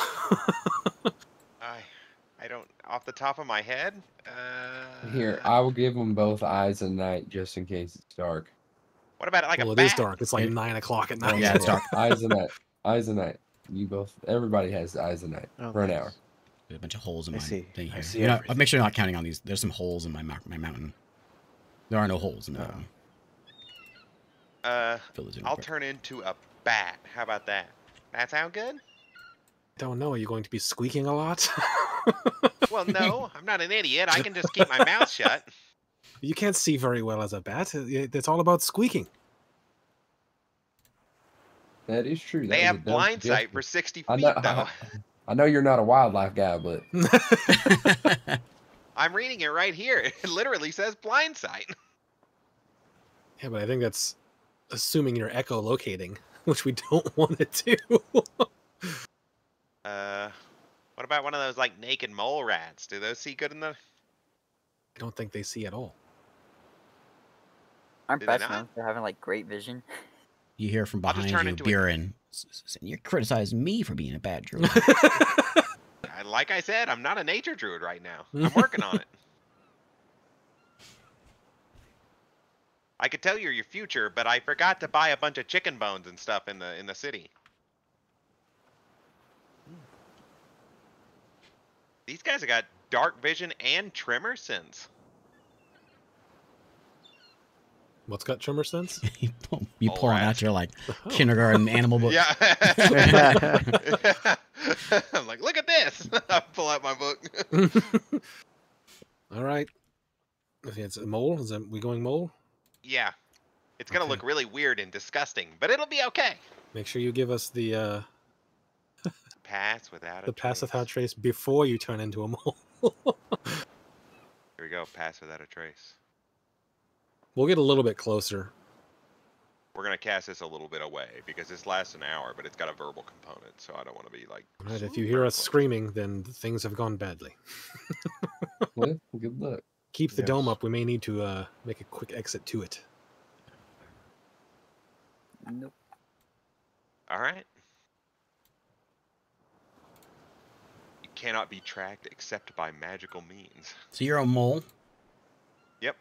I don't, off the top of my head. Here, I will give them both eyes of night just in case it's dark. What about like Well, a it bat? is dark. It's like 9 o'clock at night. Yeah, it's dark. Eyes of night. Eyes of night. You both. Everybody has eyes of night Oh, for an nice. hour. There's a bunch of holes in I my see. thing I here. see You're not, everything. make sure you're not counting on these. There's some holes in my mountain. There are no holes in the Oh. mountain. Fill this in real I'll quick. turn into a bat. How about that? That sound good? Don't know. Are you going to be squeaking a lot? Well, no, I'm not an idiot. I can just keep my mouth shut. You can't see very well as a bat. It's all about squeaking. That is true. They That was have a dumb blind sight suggestion. for 60 I feet, know, though. I know you're not a wildlife guy, but I'm reading it right here. It literally says blind sight. Yeah, but I think that's assuming you're echolocating, which we don't want to do. What about one of those like naked mole rats? Do those see good in the? I don't think they see at all. Aren't Do they bats not? known for having like great vision? You hear from I'll just behind turn you, into a- Buren. You're criticizing me for being a bad druid. Like I said, I'm not a nature druid right now. I'm working on it. I could tell you your future, but I forgot to buy a bunch of chicken bones and stuff in the city. These guys have got dark vision and tremor sense. What's got tremor sense? you pull Mole on rat. out your like kindergarten animal book. Yeah. I'm like, look at this. I pull out my book. All right. Okay, it's a mole. Is that we going mole? Yeah. It's going to Okay. look really weird and disgusting, but it'll be okay. Make sure you give us the Pass without a pass trace. without trace before you turn into a mole. Here we go. Pass without a trace. We'll get a little bit closer. We're going to cast this a little bit away because this lasts an hour, but it's got a verbal component, so I don't want to be like... All right, if you super hear us close. screaming, then things have gone badly. well, good luck. keep the Yes. dome up, we may need to make a quick exit to it. Nope. All right. You cannot be tracked except by magical means. So you're a mole, Yep.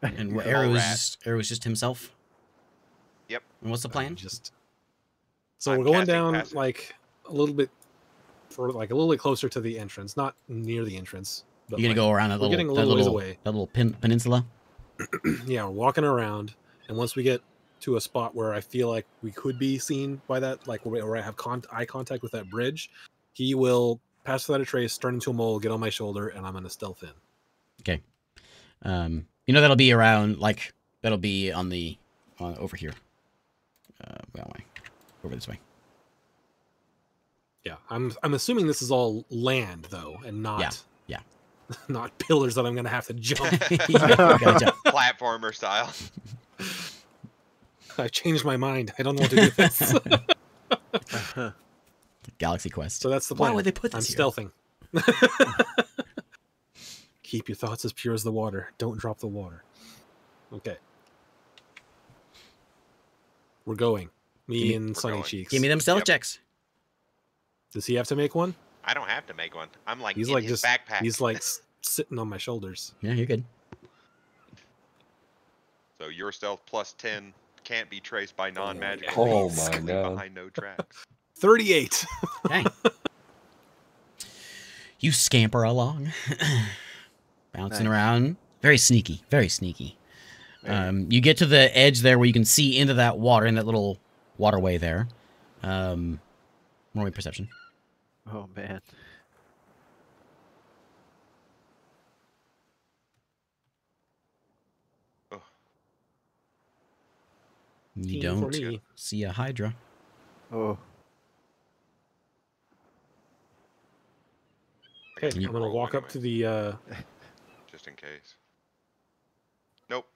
and You're a Arrow mole is rat. just himself. Yep. And what's the plan? So I'm we're going casting down passive. like a little bit closer to the entrance, not near the entrance. But You're gonna like, go around that we're little, getting a that little ways little, away. that little peninsula. Yeah, we're walking around, and once we get to a spot where I feel like we could be seen by that, like where I have eye contact with that bridge, he will pass without a trace, turn into a mole, get on my shoulder, and I'm gonna stealth in. Okay. You know that'll be around, like that'll be on the over here. That way, over this way. Yeah, I'm assuming this is all land though, and not Yeah. not pillars that I'm gonna have to jump. Yeah, gotcha. Platformer style. I changed my mind. I don't know what to do with this. Galaxy Quest. So that's the plan. Why would they put I'm this here? stealthing. Keep your thoughts as pure as the water. Don't drop the water. Okay. We're going. Me and We're Sunny going. Cheeks. Give me them stealth Yep. checks. Does he have to make one? I don't have to make one. I'm like He's in like his just backpack. he's like sitting on my shoulders. Yeah, you're good. So your stealth plus 10 can't be traced by non-magical Oh means. my Leave God. behind no tracks. 38. Okay. You scamper along, bouncing Nice. around. Very sneaky. Very sneaky. You get to the edge there where you can see into that water, in that little waterway there. Roll me perception. Oh man. You 18 for don't me. see a Hydra. Oh. I guess Okay, you I'm can gonna roll walk up to anyway, the just in case. Nope.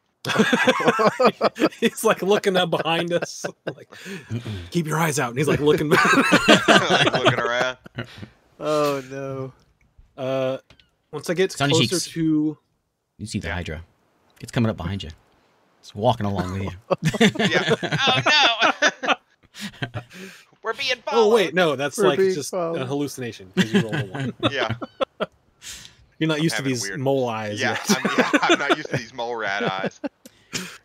he's like looking up behind us. Like, keep your eyes out. And he's like looking back. Like looking around. Oh no. Once I get Sunny closer cheeks. to You see the Yeah. Hydra. It's coming up behind you. It's walking along with you. Yeah. Oh no! We're being followed. Oh wait, no, that's We're like being just followed. a hallucination because you rolled a 1. Yeah. You're not used to having these weird- mole eyes Yeah. yet. I'm not used to these mole rat eyes.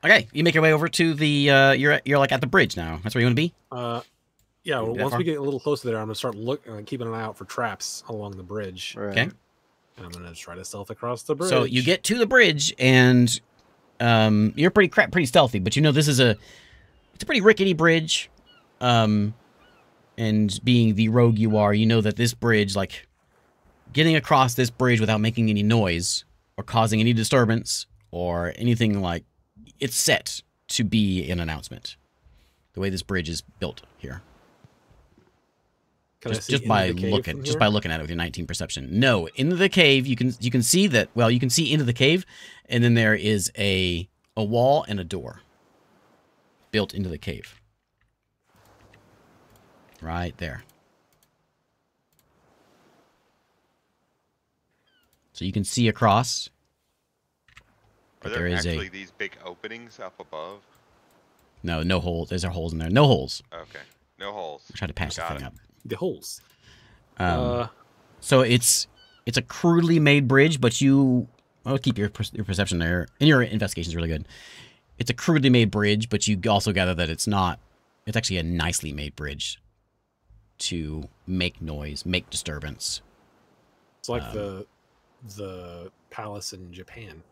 Okay, you make your way over to the. You're like at the bridge now. That's where you want to be. Yeah, well, That once far? we get a little closer there, I'm gonna start keeping an eye out for traps along the bridge, Right. Okay. and I'm gonna try to stealth across the bridge. So you get to the bridge, and you're pretty stealthy, but you know this is it's a pretty rickety bridge. And being the rogue you are, you know that this bridge, like getting across this bridge without making any noise or causing any disturbance or anything, like it's set to be an announcement. The way this bridge is built here. Can I Just, see just into by the cave looking, from just here? by looking at it with your 19 perception. No, into the cave you can see that. Well, you can see into the cave, and then there is a wall and a door built into the cave. Right there. So you can see across. Are But there there is actually these big openings up above? no holes. There's holes in there. No holes. Okay. No holes. Try to patch the Got thing it. up. the holes. So it's a crudely made bridge, but I'll keep your perception there, and your investigation is really good. It's a crudely made bridge, but you also gather that it's not. It's actually a nicely made bridge to make noise, make disturbance. It's like the palace in Japan.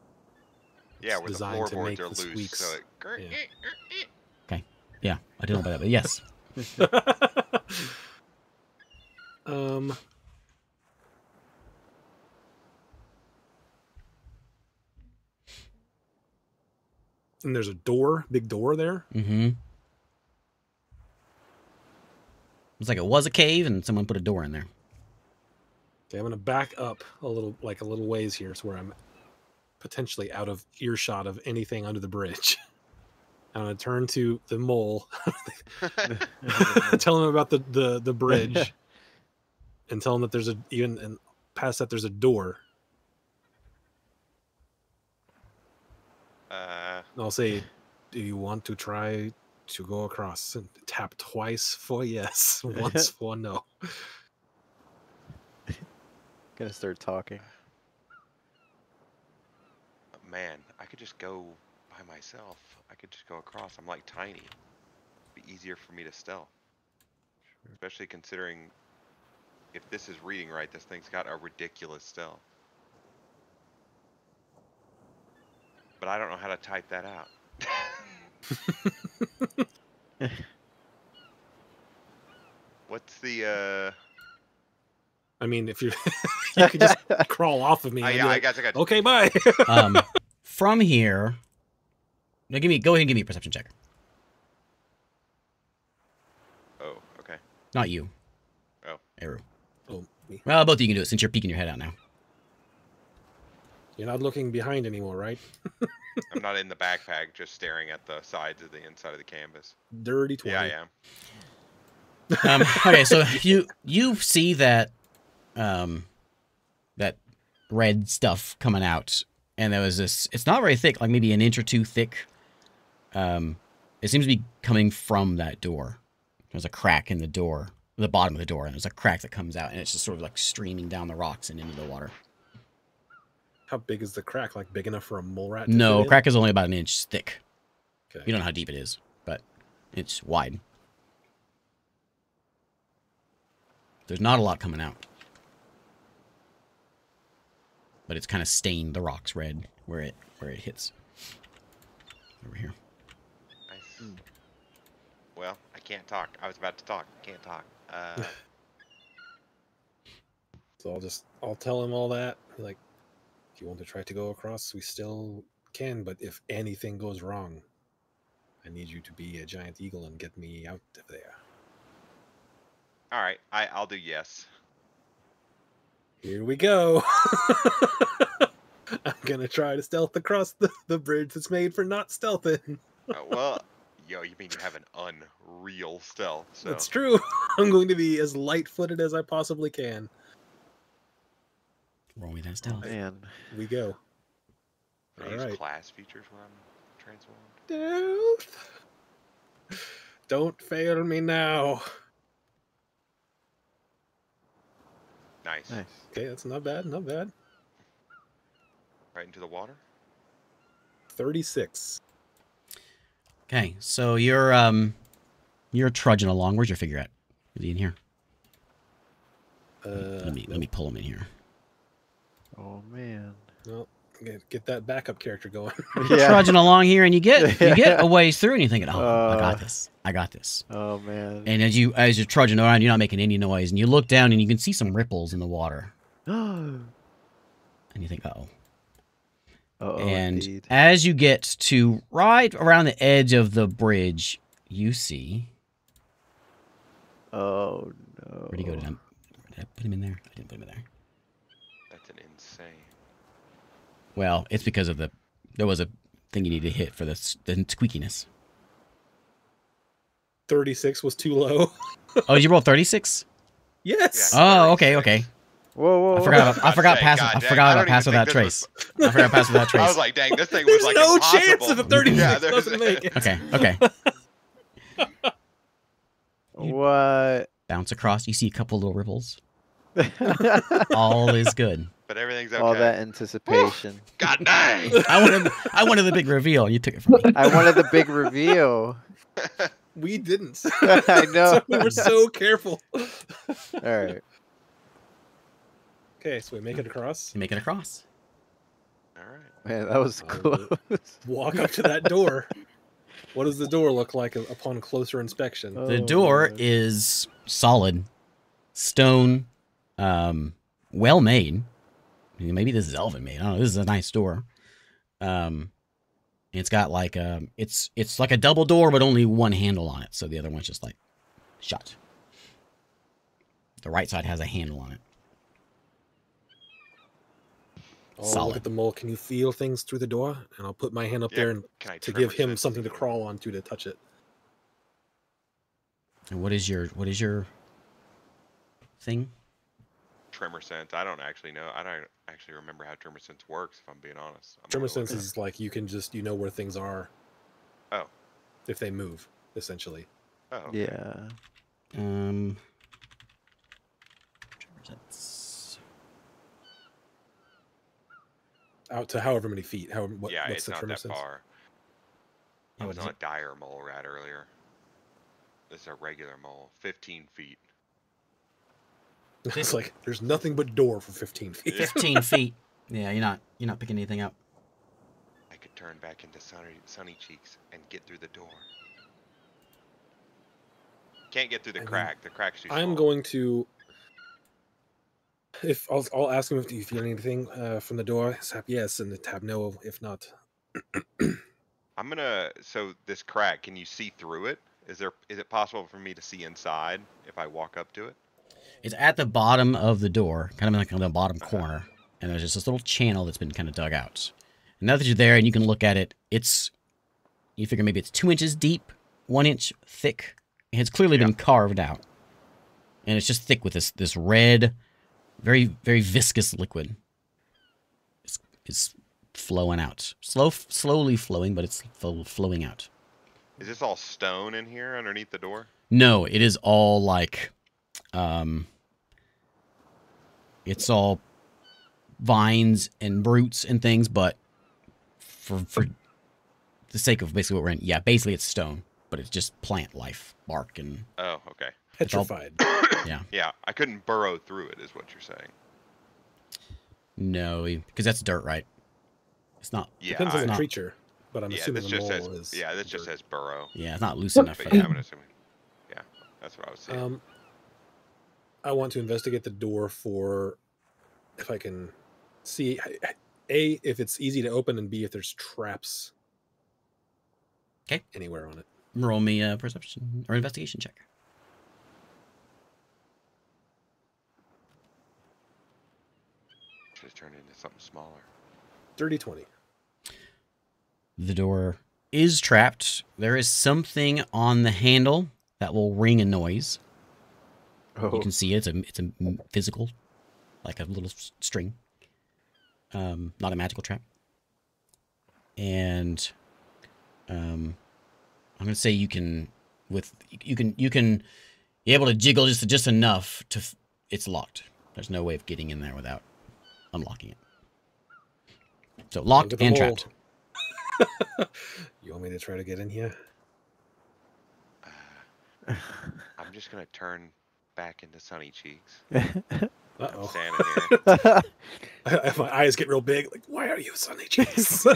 Yeah, It's where the designed to floorboards make are the loose, squeaks. so it. Yeah. Yeah, I didn't know about that, but yes. And there's a big door there. Mm-hmm. It's like it was a cave, and someone put a door in there. Okay, I'm gonna back up a little ways here, so where I'm potentially out of earshot of anything under the bridge. I'm gonna turn to the mole, tell him about the bridge, and tell him that there's and past that there's a door. I'll say, do you want to try to go across? And tap twice for yes, once for no. Gonna start talking. Man, I could just go by myself. I could just go across. I'm like tiny. It'd be easier for me to stealth. Especially considering if this is reading right, this thing's got a ridiculous stealth. But I don't know how to type that out. What's the I mean, if you you could just crawl off of me. Oh and yeah, be I like, got you. okay, bye. From here, now go ahead and give me a perception check. Oh, okay. Not you. Oh. Eru. Oh, me. Well, both of you can do it since you're peeking your head out now. You're not looking behind anymore, right? I'm not in the backpack, just staring at the sides of the inside of the canvas. Dirty 20. Yeah, I am. Okay, so you see that that red stuff coming out, and there was this. It's not very thick, like maybe an inch or two thick. It seems to be coming from that door. There's a crack in the door, the bottom of the door, and there's a crack that comes out, and it's just sort of like streaming down the rocks and into the water. How big is the crack? Like big enough for a mole rat? No, fit crack is only about an inch thick. in? Okay. You don't know how deep it is, but it's wide. There's not a lot coming out. But it's kind of stained the rocks red where it hits. Over here. Nice. Well, I can't talk. I was about to talk. Can't talk. So I'll tell him all that. Like, if you want to try to go across, we still can. But if anything goes wrong, I need you to be a giant eagle and get me out of there. All right, I'll do yes. Here we go. I'm gonna try to stealth across the bridge that's made for not stealthing. Well, yo, you mean you have an unreal stealth? So. That's true. I'm going to be as light-footed as I possibly can. Roll me that stealth. Man. We go. Can I All use right. class features when I'm transformed? Stealth. Don't fail me now. Nice. Nice. Okay, that's not bad. Not bad. Right into the water. 36. Okay, so you're trudging along. Where's your figure at? Is he in here? Let me pull him in here. Oh man. Well, get that backup character going. Trudging along here, and you get a ways through, and you think, oh, I got this. I got this. Oh man. And as you're trudging around, you're not making any noise, and you look down, and you can see some ripples in the water. And you think, uh-oh. And indeed. as you get to right around the edge of the bridge, you see. Oh no. Where'd he go? Did I put him in there? I didn't put him in there. That's an insane. Well, it's because of there was a thing you need to hit for the squeakiness. 36 was too low. Oh, did you roll 36? Yes. Yeah. Oh, okay. Whoa. I forgot dang, pass. God I dang, forgot I about don't pass even without think trace. this I forgot pass without trace. I was like, dang, this thing There's was like no impossible. chance that a 36 Yeah, doesn't make it. Okay. What? Bounce across. You see a couple little ripples. All is good. But everything's okay. All that anticipation. God dang. I wanted the big reveal, and you took it from me. I wanted the big reveal. We didn't. I know. So we were so careful. All right. Okay, so we make it across. You make it across. All right. Man, that was close. Walk up to that door. What does the door look like upon closer inspection? The door is solid, stone, well made. Maybe this is elven made. I don't know. This is a nice door. It's got like it's like a double door, but only one handle on it. So the other one's just like shut. The right side has a handle on it. I'll Solid. look at the mole. Can you feel things through the door? And I'll put my hand up Yeah, there and can I to tremor give him sense something to the door? crawl onto to touch it. And what is your thing? tremor sense. I don't actually know. I don't actually remember how tremor sense works, if I'm being honest. I'm Tremor gonna look sense it up. is like you can just where things are. Oh. If they move, essentially. Oh. Okay. Yeah. That's Out to however many feet. What's it's the not tremor that sense? far. Yeah, I what was is on it? a dire mole rat earlier. This is a regular mole. 15 feet. It's like there's nothing but door for 15 feet. 15 feet. Yeah, you're not picking anything up. I could turn back into sunny cheeks and get through the door. Can't get through the crack. The crack's too small. I'm going to. If I'll ask him if you feel anything from the door. Tap yes, and tap no if not. I'm gonna. So this crack, can you see through it? Is it possible for me to see inside if I walk up to it? It's at the bottom of the door, kind of like on the bottom corner, and there's just this little channel that's been kind of dug out. And now that you're there and you can look at it, you figure maybe it's 2 inches deep, 1 inch thick, and it's clearly been carved out. And it's just thick with this red, very, very viscous liquid. It's flowing out. Slowly flowing, but it's flowing out. Is this all stone in here underneath the door? No, it is all like, it's all vines and roots and things, but for the sake of basically what we're in, yeah, basically it's stone, but it's just plant life, bark and... Oh, okay. Petrified. Yeah. Yeah, I couldn't burrow through it, is what you're saying. No, because that's dirt, right? It's not... Yeah, Depends on the not- creature, but I'm assuming this the just mole says is. this just dirt. says burrow. Yeah, it's not loose enough for But yeah, that. I'm assuming. Yeah, that's what I was saying. I want to investigate the door for if I can see A, if it's easy to open, and B, if there's traps. 'Kay. Anywhere on it. Roll me a perception or investigation check. Just turned into something smaller. 30-20. The door is trapped. There is something on the handle that will ring a noise. Oh. You can see it. It's a physical, like a little string. Not a magical trap. And I'm gonna say you can be able to jiggle just enough to. It's locked. There's no way of getting in there without unlocking it. So locked Look at the and hole. trapped. You want me to try to get in here? I'm just gonna turn back into sunny cheeks. Uh I'm oh. standing here. My eyes get real big. Like, why are you sunny cheeks? I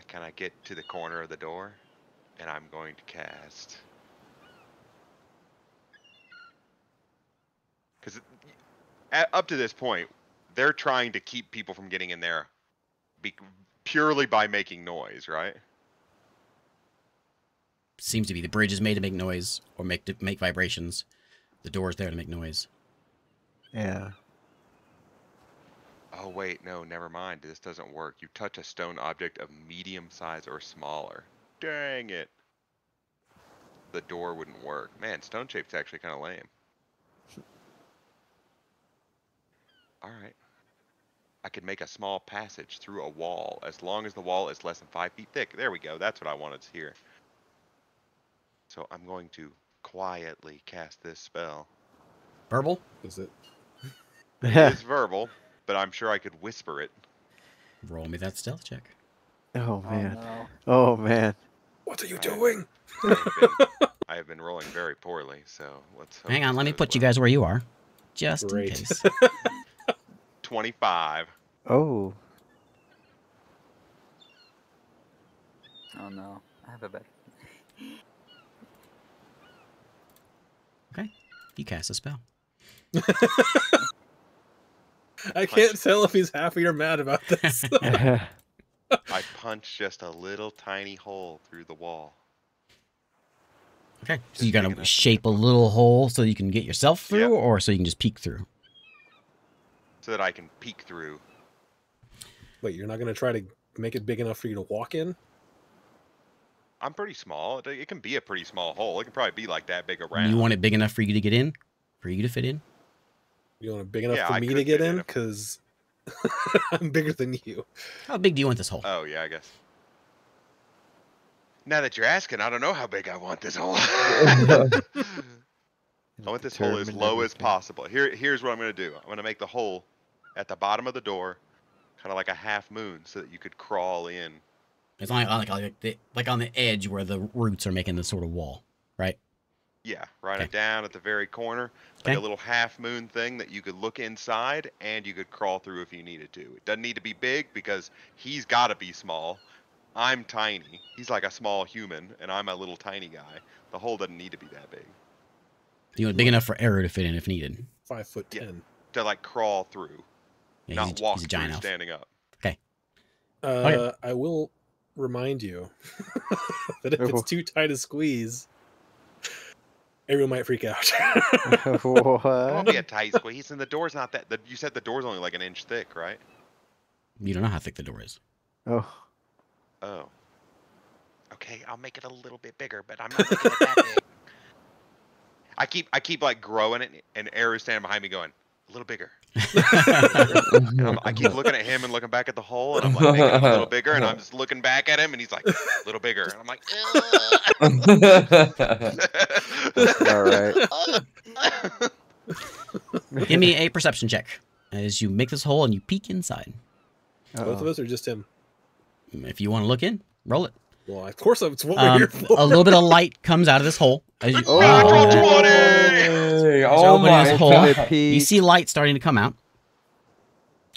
kind of get to the corner of the door, and I'm going to cast. Because up to this point, they're trying to keep people from getting in there purely by making noise, right? Seems to be the bridge is made to make noise or make vibrations. The door's there to make noise. Yeah. Oh wait, no, never mind. This doesn't work. You touch a stone object of medium size or smaller. Dang it. The door wouldn't work. Man, stone shape's actually kind of lame. Alright. I could make a small passage through a wall as long as the wall is less than 5 feet thick. There we go. That's what I wanted to hear. So I'm going to quietly cast this spell. Verbal? Is it? It's verbal, but I'm sure I could whisper it. Roll me that stealth check. Oh man. no. Oh man. What are you doing? I have been rolling very poorly, so let's hope Hang on, this let me goes put you well. guys where you are. Just Great. in case. 25. Oh. Oh no. I have a better. Okay. You cast a spell. I can't tell if he's happy or mad about this. I punch just a little tiny hole through the wall. Okay. So Just you big gotta enough. shape a little hole so you can get yourself through, Yep. or so you can just peek through? So that I can peek through. Wait, you're not going to try to make it big enough for you to walk in? I'm pretty small. It can be a pretty small hole. It can probably be like that big around. You want it big enough for you to get in? for you to fit in? You want it big enough Yeah, for I me could to get fit in in? it. Because I'm bigger than you. How big do you want this hole? Oh, yeah, I guess. Now that you're asking, I don't know how big I want this hole. I want this hole as Determine low as everything. possible. Here's what I'm going to do. I'm going to make the hole at the bottom of the door kind of like a half moon so that you could crawl in. It's like on the edge where the roots are making this sort of wall, right? Yeah, right Okay. down at the very corner. Like Okay. a little half moon thing that you could look inside and you could crawl through if you needed to. It doesn't need to be big because he's got to be small. I'm tiny. He's like a small human, and I'm a little tiny guy. The hole doesn't need to be that big. You want it big enough for Arrow to fit in if needed. 5'10". Yeah. To like crawl through, Yeah, not walk he's a through giant elf. standing up. Okay. I will remind you that if it's too tight a squeeze, everyone might freak out. It won't What? be a tight squeeze, and the door's not that. You said the door's only like an inch thick, right? You don't know how thick the door is. Oh. Oh. Okay, I'll make it a little bit bigger, but I'm not making it that big. I keep like growing it, and Arrow's standing behind me going, a little bigger. And I keep looking at him and looking back at the hole, and I'm like making it a little bigger, and I'm just looking back at him, and he's like, a little bigger. And I'm like, Alright. Give me a perception check as you make this hole and you peek inside. Both of us or just him? If you want to look in, roll it. Well, of course, it's what we're here for. A little bit of light comes out of this hole. As you, Natural 20! Hey, As oh opening my this hole, god. you see light starting to come out.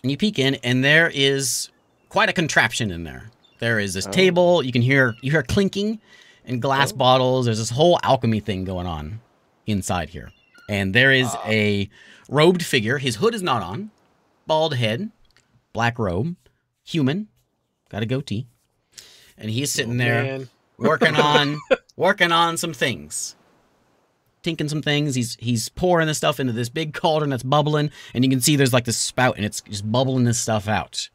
And you peek in, and there is quite a contraption in there. There is this table. You hear clinking and glass bottles. There's this whole alchemy thing going on inside here. And there is a robed figure. His hood is not on. Bald head, black robe, human, got a goatee. And he's sitting there Man. working on some things. Tinking some things. He's pouring this stuff into this big cauldron that's bubbling, and you can see there's like this spout, and it's just bubbling this stuff out,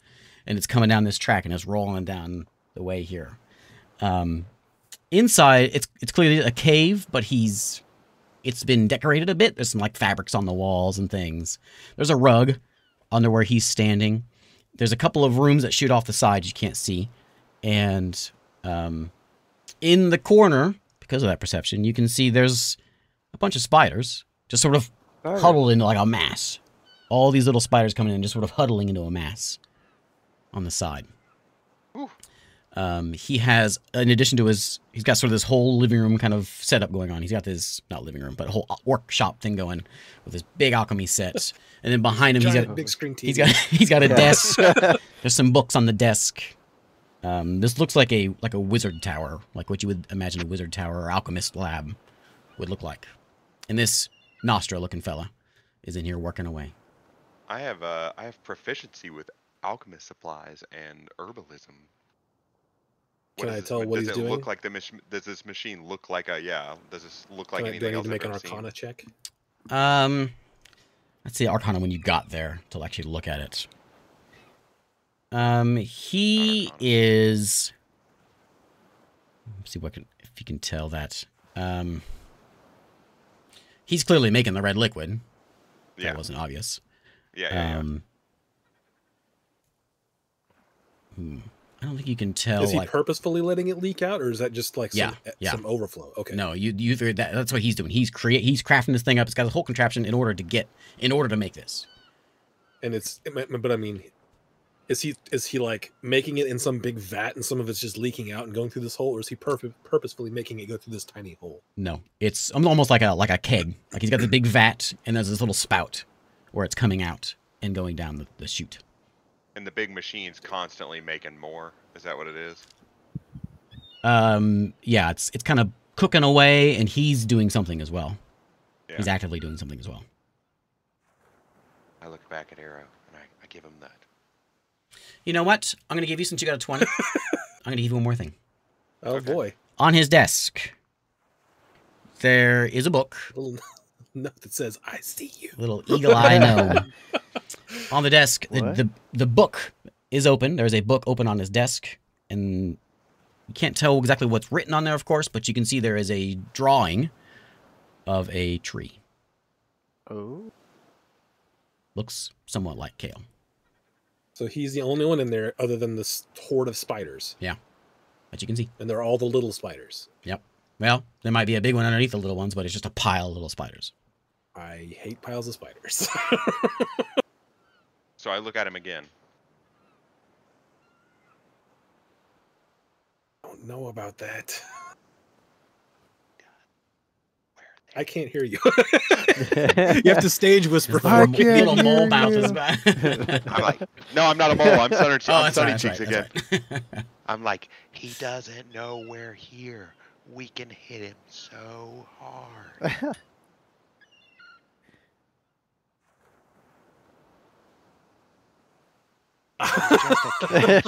and it's coming down this track, and it's rolling down the way here. Inside, it's clearly a cave, but it's been decorated a bit. There's some like fabrics on the walls and things. There's a rug under where he's standing. There's a couple of rooms that shoot off the sides you can't see, and in the corner, because of that perception, you can see there's a bunch of spiders just sort of huddled into like a mass. All these little spiders coming in, just sort of huddling into a mass on the side. He has, in addition to he's got sort of this whole living room kind of setup going on. He's got this, not living room, but a whole workshop thing going with this big alchemy set. And then behind him, Giant big screen TV. he's got a desk. There's some books on the desk. This looks like a wizard tower, like what you would imagine a wizard tower or alchemist lab would look like. And this Nostra-looking fella is in here working away. I have proficiency with alchemist supplies and herbalism. Can I tell what he's does it doing? look like does this machine look like a does this look like Do I anything need else to make I've an ever seen? Arcana check? Let's see Arcana when you got there to actually look at it. He is. Let's see if you can tell that. He's clearly making the red liquid. Yeah. That wasn't obvious. Yeah. I don't think you can tell. Is he like, purposefully letting it leak out, or is that just like Yeah, some overflow? Okay. no, that's what he's doing. He's crafting this thing up. It's got a whole contraption in order to make this. And but I mean, is he like making it in some big vat and some of it's just leaking out and going through this hole, or is he purposefully making it go through this tiny hole? No, it's almost like a keg. Like he's got the big vat, and there's this little spout where it's coming out and going down the chute. And the big machine's constantly making more. Is that what it is? Yeah, it's kind of cooking away, and he's doing something as well. Yeah. He's actively doing something as well. I look back at Arrow and I give him that. You know what? I'm gonna give you, since you got a 20. I'm gonna give you one more thing. Oh boy! On his desk, there is a book. A little note that says, "I see you." Little eagle eye gnome. On the desk, What? the book is open. There's a book open on his desk, and you can't tell exactly what's written on there, of course, but you can see there is a drawing of a tree. Oh. Looks somewhat like Kale. So he's the only one in there other than this horde of spiders. Yeah. But you can see. And they're all the little spiders. Yep. Well, there might be a big one underneath the little ones, but it's just a pile of little spiders. I hate piles of spiders. So I look at him again. I don't know about that. Where are I can't hear you. You have to stage whisper. His I little, can't little mole hear mouth you. is back. I'm like, no, I'm not a mole. I'm Sunny, that's Sunny right, Cheeks that's again. right. I'm like, he doesn't know we're here. We can hit him so hard. Just a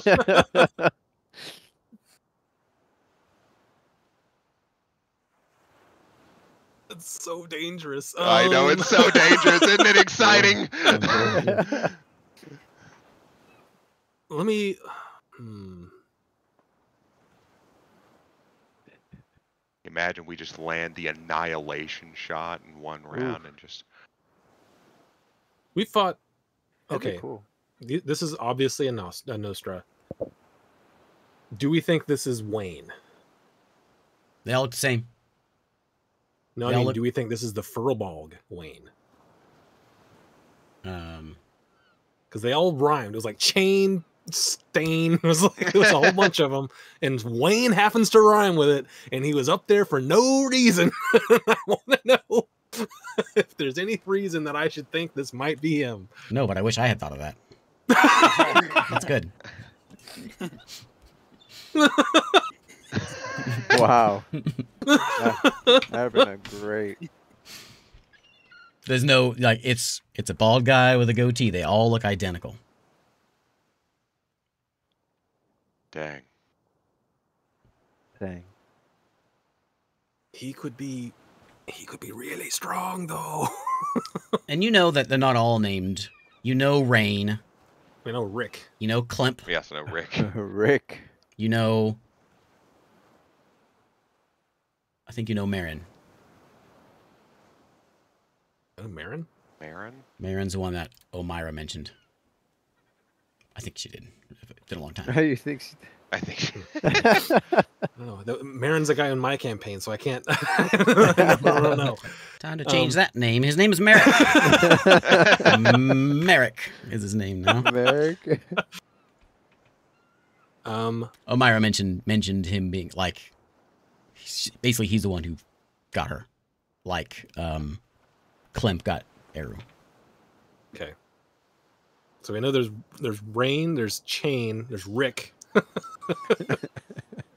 catch. It's so dangerous. I know it's so dangerous. Isn't it exciting? Let me. Imagine we just land the annihilation shot in one round and just. We fought. That'd be Okay, cool. this is obviously a Nostra. Do we think this is Wayne? They all look the same. No, They I all mean, look- do we think this is the Furbolg Wayne? Because they all rhymed. It was like chain, stain. It was like it was a whole bunch of them, and Wayne happens to rhyme with it, and he was up there for no reason. I want to know if there's any reason that I should think this might be him. No, but I wish I had thought of that. That's good. Wow. That'd have been a great. There's no like it's a bald guy with a goatee. They all look identical. Dang. Thing. He could be really strong though. And you know that they're not all named. You know Rain. We know Rick. You know Clemp. Yes, no, Rick. Rick. You know. I think you know Marin. Oh, Marin? Marin? Marin's the one that Omira mentioned. I think she did. It's been a long time. You think? I think. I don't know. Marin's a guy in my campaign, so I can't. I don't know. Time to change that name. His name is Merrick. Merrick is his name now. Merrick. Omira mentioned him being like, basically he's the one who got her, like Clemp got Eru. Okay. So we know there's Rain, there's Chain, there's Rick.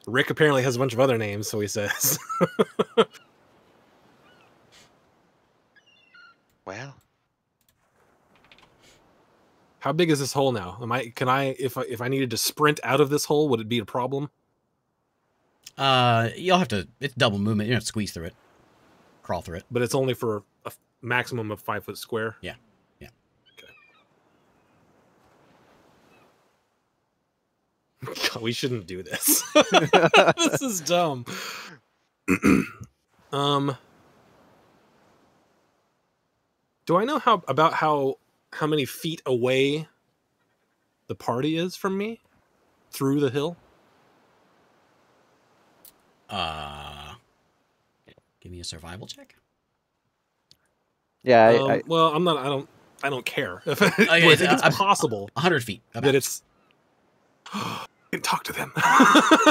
Rick apparently has a bunch of other names, so he says. Well, How big is this hole now? If I needed to sprint out of this hole, would it be a problem? You'll have to. It's double movement. You don't have to squeeze through it, crawl through it. But it's only for a maximum of 5 foot square. Yeah, yeah. Okay. God, we shouldn't do this. This is dumb. Do I know how many feet away the party is from me through the hill? Give me a survival check. Yeah, Well, I'm not. I don't care if yeah, it's possible 100 feet. About. that it's. I can talk to them. I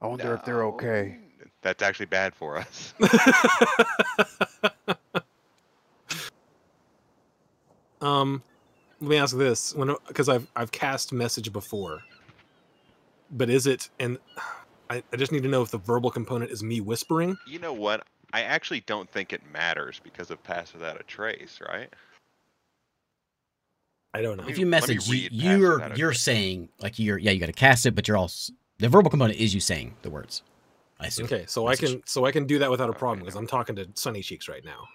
wonder if they're okay. That's actually bad for us. Let me ask this: because I've cast message before, but is it? And I just need to know if the verbal component is me whispering. You know what? I actually don't think it matters because of Pass Without a Trace, right? I don't know. If you Let me message, read Pass you're Without a you're Trace. saying like you got to cast it, but you're also the verbal component is you saying the words. I assume. Okay, so Message. I can do that without a problem Okay, because no. I'm talking to Sunny Cheeks right now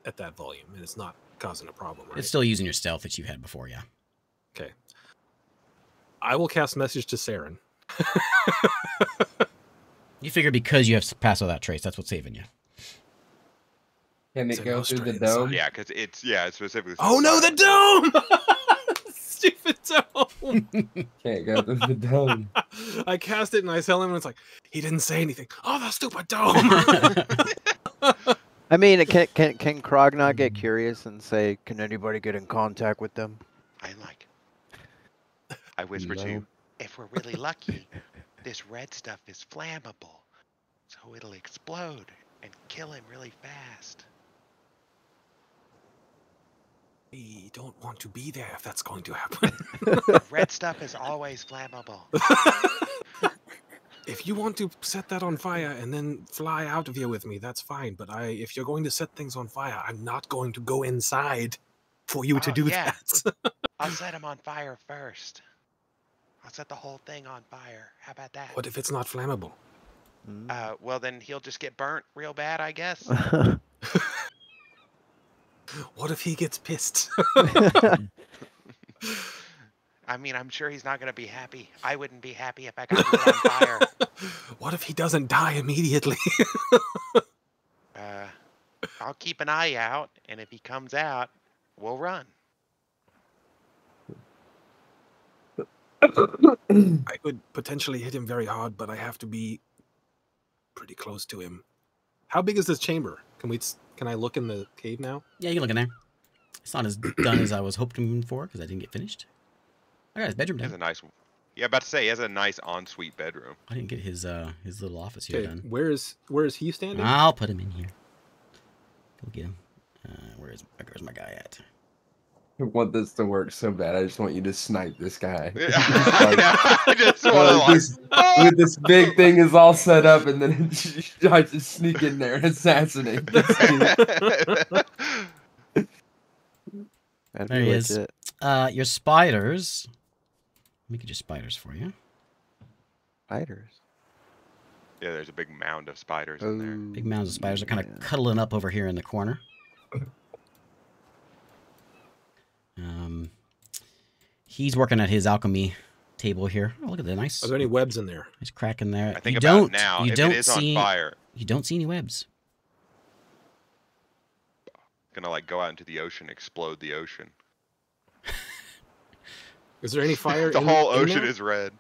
at that volume, and it's not causing a problem, right? It's still using your stealth that you had before, yeah. Okay. I will cast message to Saren. You figure because you have Pass Without Trace, that's what's saving you. Can It's it an go through the Austrian dome? Yeah, because it's specifically. Oh no, the dome! Stupid dome! Can't go through the dome. I cast it and I tell him, and it's like, he didn't say anything. Oh, the stupid dome! I mean, can Krog not get curious and say, "Can anybody get in contact with them?" I whisper to you, No. if we're really lucky, this red stuff is flammable, so it'll explode and kill him really fast. We don't want to be there if that's going to happen. Red stuff is always flammable. If you want to set that on fire and then fly out of here with me, that's fine. But if you're going to set things on fire, I'm not going to go inside for you to Oh, do yeah. that. I'll set him on fire first. I'll set the whole thing on fire. How about that? What if it's not flammable? Well, then he'll just get burnt real bad, I guess. What if he gets pissed? I mean, I'm sure he's not going to be happy. I wouldn't be happy if I got lit on fire. What if he doesn't die immediately? I'll keep an eye out, and if he comes out, we'll run. I could potentially hit him very hard, but I have to be pretty close to him. How big is this chamber? Can I look in the cave now? Yeah, you can look in there. It's not as done as I was hoping for because I didn't get finished. I got his bedroom He has done. a nice one. Yeah, about to say, he has a nice ensuite bedroom. I didn't get his little office here Okay, done. where is he standing? I'll put him in here. Go get him. Where's my guy at? I want this to work so bad. I just want you to snipe this guy. I just want to With this big thing is all set up, and then I just sneak in there and assassinate this dude. That'd There be he is. legit. Your spiders. Let me get your spiders for you. Spiders. Yeah, there's a big mound of spiders in there. Big mounds of spiders are kind of yeah. cuddling up over here in the corner. He's working at his alchemy table here. Oh, look at that nice, Are there any webs in there? nice crack in there. I think you about don't, it now, you if don't it is see, on fire, you don't see any webs. gonna like go out into the ocean, explode the ocean. Is there any fire? The in, whole in ocean there? is red.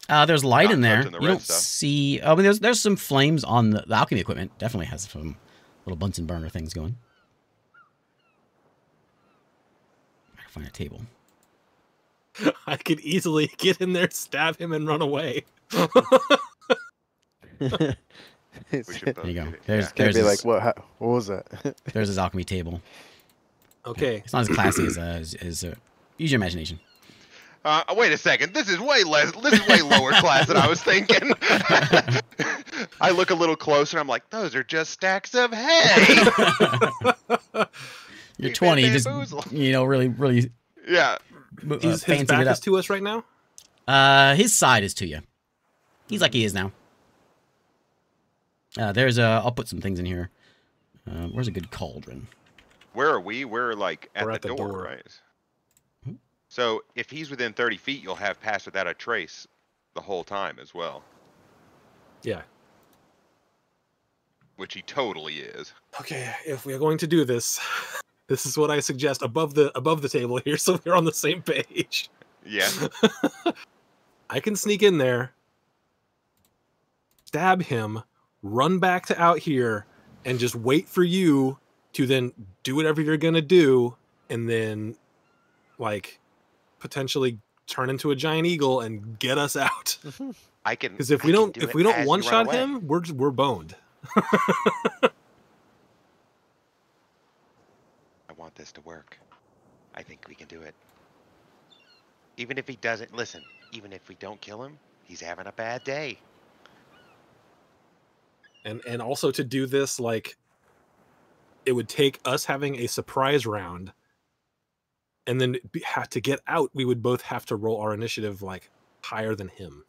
There's light Not in there. touching the You red don't stuff. see. I mean, there's some flames on the alchemy equipment. Definitely has some little Bunsen burner things going. I gotta find a table. I could easily get in there, stab him, and run away. We It's should both There you go. get it. There's Yeah. gonna there's be his, like, what was that? there's his alchemy table. Okay. It's not as classy as use your imagination. Wait a second. This is way less. This is way lower class than I was thinking. I look a little closer. I'm like, those are just stacks of hay. You're You've 20, been just bamboozled. really Yeah. His fancying back it up. is to us right now? His side is to you. He's like he is now. I'll put some things in here. Where's a good cauldron? Where are we? We're like at, We're the, at the door, door. right? Hmm. So if he's within 30 feet, you'll have passed without a trace the whole time as well, Yeah. which he totally is. Okay, if we're going to do this, this is what I suggest above the table here, so we're on the same page. Yeah. I can sneak in there, stab him, run back to out here, and just wait for you to then do whatever you're gonna do, and then like potentially turn into a giant eagle and get us out. I can. Because if I we can don't do if it we don't as you one run shot away. him, we're boned. I want this to work. I think we can do it. Even if he doesn't listen, even if we don't kill him, he's having a bad day. And also to do this, like, it would take us having a surprise round, and then to get out, we would both have to roll our initiative like higher than him.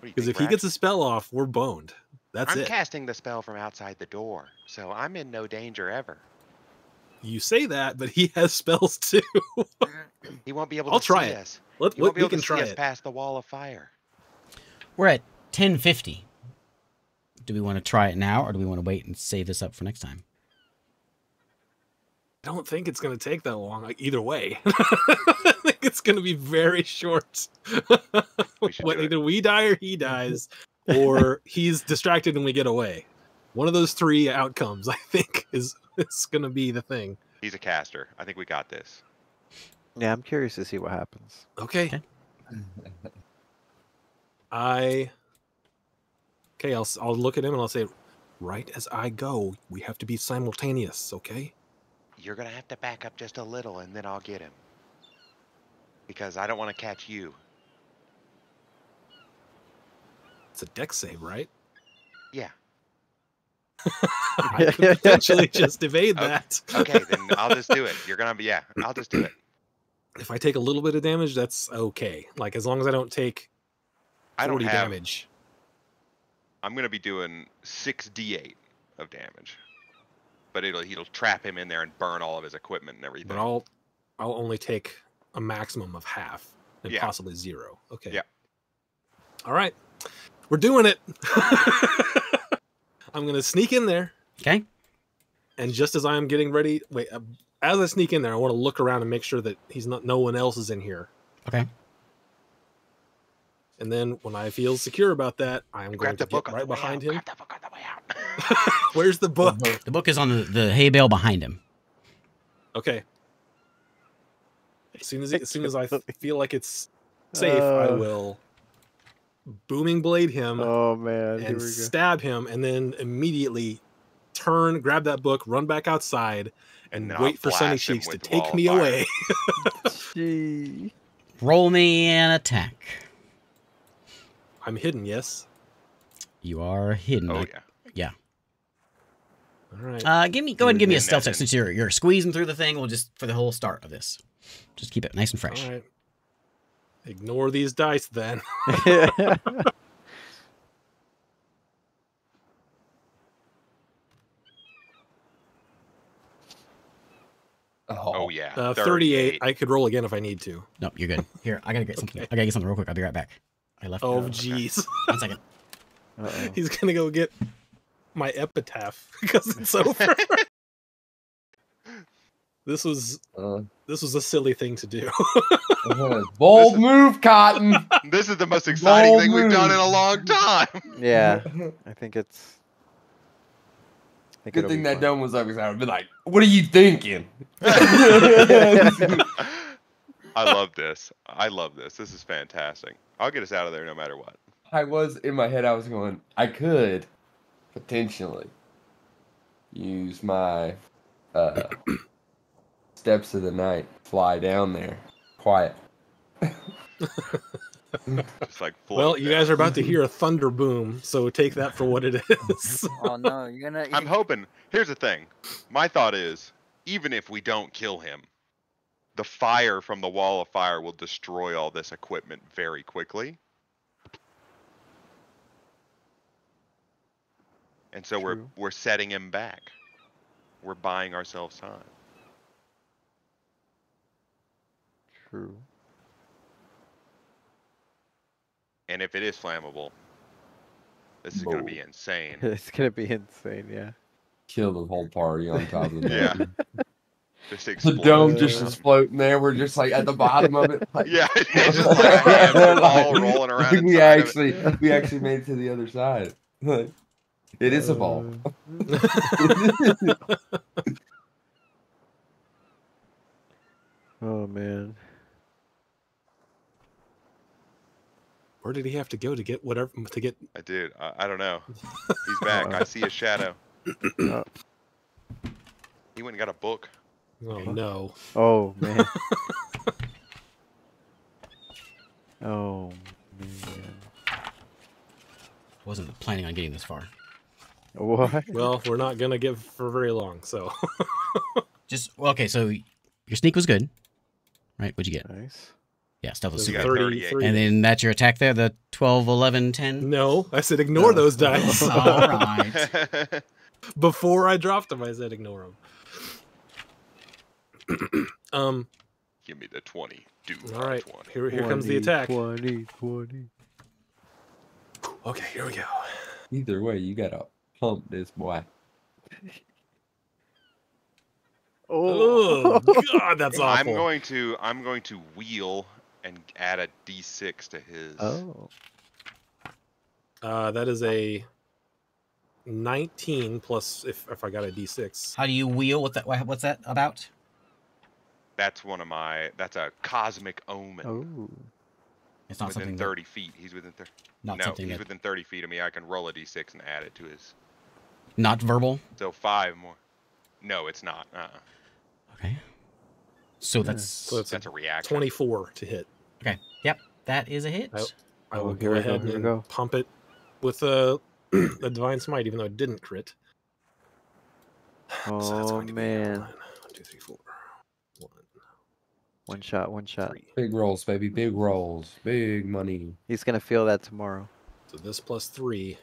Because if he gets a spell off, we're boned. That's I'm it. casting the spell from outside the door, so I'm in no danger ever. You say that, but he has spells too. He won't be able I'll to try see it. us. He won't be We able can to see try us it. past the wall of fire. We're at 1050. Do we want to try it now, or do we want to wait and save this up for next time? I don't think it's going to take that long. Like, either way, I think it's going to be very short. We should do it. Either we die or he dies, or he's distracted and we get away. One of those three outcomes, I think, is going to be the thing. He's a caster. I think we got this. Yeah, I'm curious to see what happens. Okay. I'll look at him and I'll say, right as I go, we have to be simultaneous, okay? You're going to have to back up just a little, and then I'll get him. Because I don't want to catch you. It's a dex save, right? Yeah. I could potentially just evade that. Okay, then I'll just do it. You're going to be, yeah, I'll just do it. If I take a little bit of damage, that's okay. Like, as long as I don't take 40 damage. I'm going to be doing 6d8 of damage. But he'll trap him in there and burn all of his equipment and everything. But I'll only take a maximum of half and possibly 0. Okay. Yeah. All right. We're doing it. I'm going to sneak in there. Okay. And just as I'm getting ready, as I sneak in there, I want to look around and make sure that no one else is in here. Okay. And then when I feel secure about that, I'm going to get right behind him. Grab the book on the way out. Where's the book? The book is on the hay bale behind him. Okay. As soon as I feel like it's safe, I will booming blade him. Oh man! And stab him, and then immediately turn, grab that book, run back outside, and wait for Sunny Cheeks to take me away. Gee. Roll me an attack. I'm hidden, yes. You are hidden. Oh yeah. Yeah. All right. Go ahead and give me a stealth check since you're squeezing through the thing. We'll just for the whole start of this, just keep it nice and fresh. All right. Ignore these dice then. Oh yeah. 38. I could roll again if I need to. No, you're good. Here, I gotta get something. I gotta get something real quick. I'll be right back. I left. Oh jeez. Okay. 1 second. He's gonna go get my epitaph because it's over. This was a silly thing to do. Bold move, Cotton. This is the most exciting thing we've done in a long time. Yeah, I think it's. Good thing that dome was up because I would be like, "What are you thinking?" I love this. I love this. This is fantastic. I'll get us out of there no matter what. I was in my head. I was going. I could potentially use my steps of the night. Fly down there, quiet. Just like well, you guys are about to hear a thunder boom, so take that for what it is. Oh no, you're gonna. I'm hoping. Here's the thing. My thought is, even if we don't kill him, the fire from the wall of fire will destroy all this equipment very quickly. And so we're setting him back. We're buying ourselves time. True. And if it is flammable, this is going to be insane. It's gonna be insane, yeah. Kill the whole party on top of the Yeah. dome. Just The explode. dome just is floating there. We're just like at the bottom of it. Like, Yeah, it's just like a hamster ball rolling around we inside of it. we actually made it to the other side. Like, it is a ball. Oh man. Where did he have to go to get whatever to get? Dude, I don't know. He's back. I see a shadow. He went and got a book. Oh no! Oh man. Oh man. Wasn't planning on getting this far. What? Well, we're not gonna give for very long, so. Okay. So your sneak was good, right? What'd you get? Nice. Yeah, stealth was You super. got 33. 38. And then that's your attack there, the 12, 11, 10? No, I said ignore those dice. All right. Before I dropped them, I said ignore them. Give me the 20. Do All right, 20. here comes the attack. 20. Okay, here we go. Either way, you gotta pump this boy. Oh God, that's I'm awful. going to wheel and add a D6 to his. Oh. That is a 19 plus if I got a D6. How do you wheel? What's that about? That's that's a cosmic omen. Oh. It's not Within something 30 feet. He's within 30. not No, something he's that within 30 feet of me. I can roll a D6 and add it to his. not verbal. So 5 more. No, it's not. Okay. So Yeah. that's So it's That's a reaction. 24 to hit. okay. Yep, that is a hit. I Oh, will here go we go, ahead here we and go. pump it with a divine smite, even though it didn't crit. So that's Oh going to be man. 1, 2, 3, 4. 1, One shot, one shot. 3. Big rolls, baby. Big rolls. Big money. He's gonna feel that tomorrow. So this plus 3.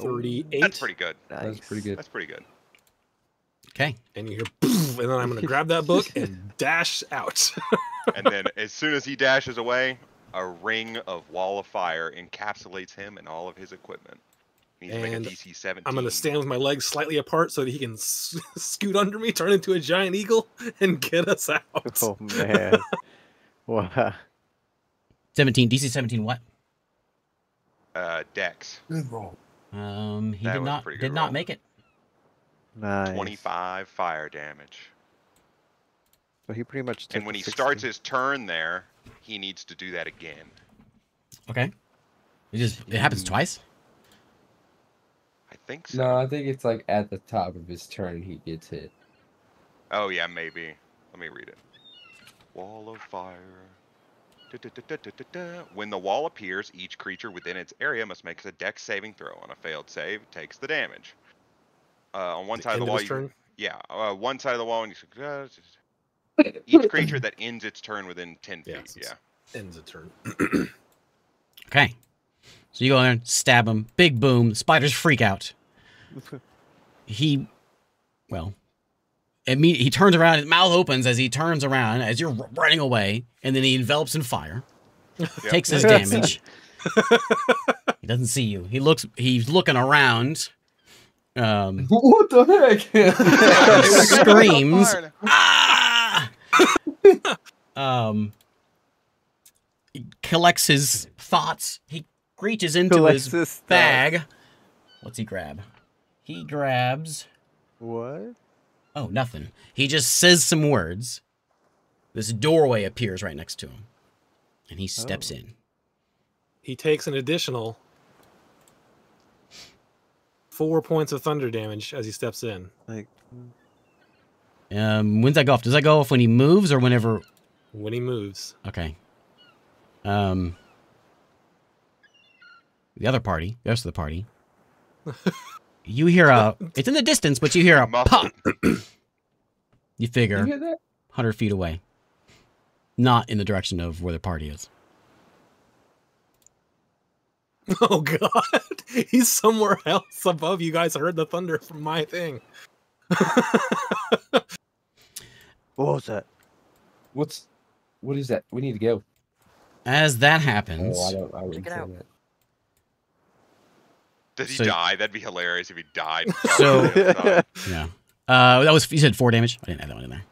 Oh. 38. That's pretty good. Nice. That's pretty good. That's pretty good. Okay. And you hear poof, and then I'm going to grab that book and dash out. And then as soon as he dashes away, a ring of wall of fire encapsulates him and all of his equipment. He needs to make a And DC 17. I'm going to stand with my legs slightly apart so that he can scoot under me, turn into a giant eagle, and get us out. Oh man. Wow. 17. DC 17. What? Dex. Good roll. He That did was a not pretty good did not roll. make it. Nice. 25 fire damage. So he pretty much took And when the he 60. starts his turn there, he needs to do that again. Okay. It happens twice. I think so. No, I think it's like at the top of his turn he gets hit. Oh, yeah, maybe. Let me read it. Wall of fire. When the wall appears, each creature within its area must make a dex saving throw. On a failed save, it takes the damage. On one side of the End wall, his turn? one side of the wall, and each creature that ends its turn within 10 feet. Yeah, so it's- Ends a turn. Okay. So you go in there, stab him, big boom, spiders freak out. He turns around, his mouth opens as he turns around, as you're running away, and then he envelops in fire, takes his damage. He doesn't see you. He's looking around, What the heck? screams, ah! He collects his thoughts. He reaches into Collects his his thoughts. bag. What's he grab? He grabs... What? Oh, nothing. He just says some words. This doorway appears right next to him. And he steps in. He takes an additional 4 points of thunder damage as he steps in. Like, When's that go off? Does that go off when he moves or whenever... When he moves. Okay. The rest of the party. You hear it's in the distance, but you hear a pop. You figure You hear that? 100 feet away. Not in the direction of where the party is. Oh God, he's somewhere else above. You guys heard the thunder from my thing. what was that? What is that? We need to go. As that happens, I wouldn't Check it say out. that. Did he So- die? That'd be hilarious if he died. So- yeah. That was, you said 4 damage? I didn't add that one in there.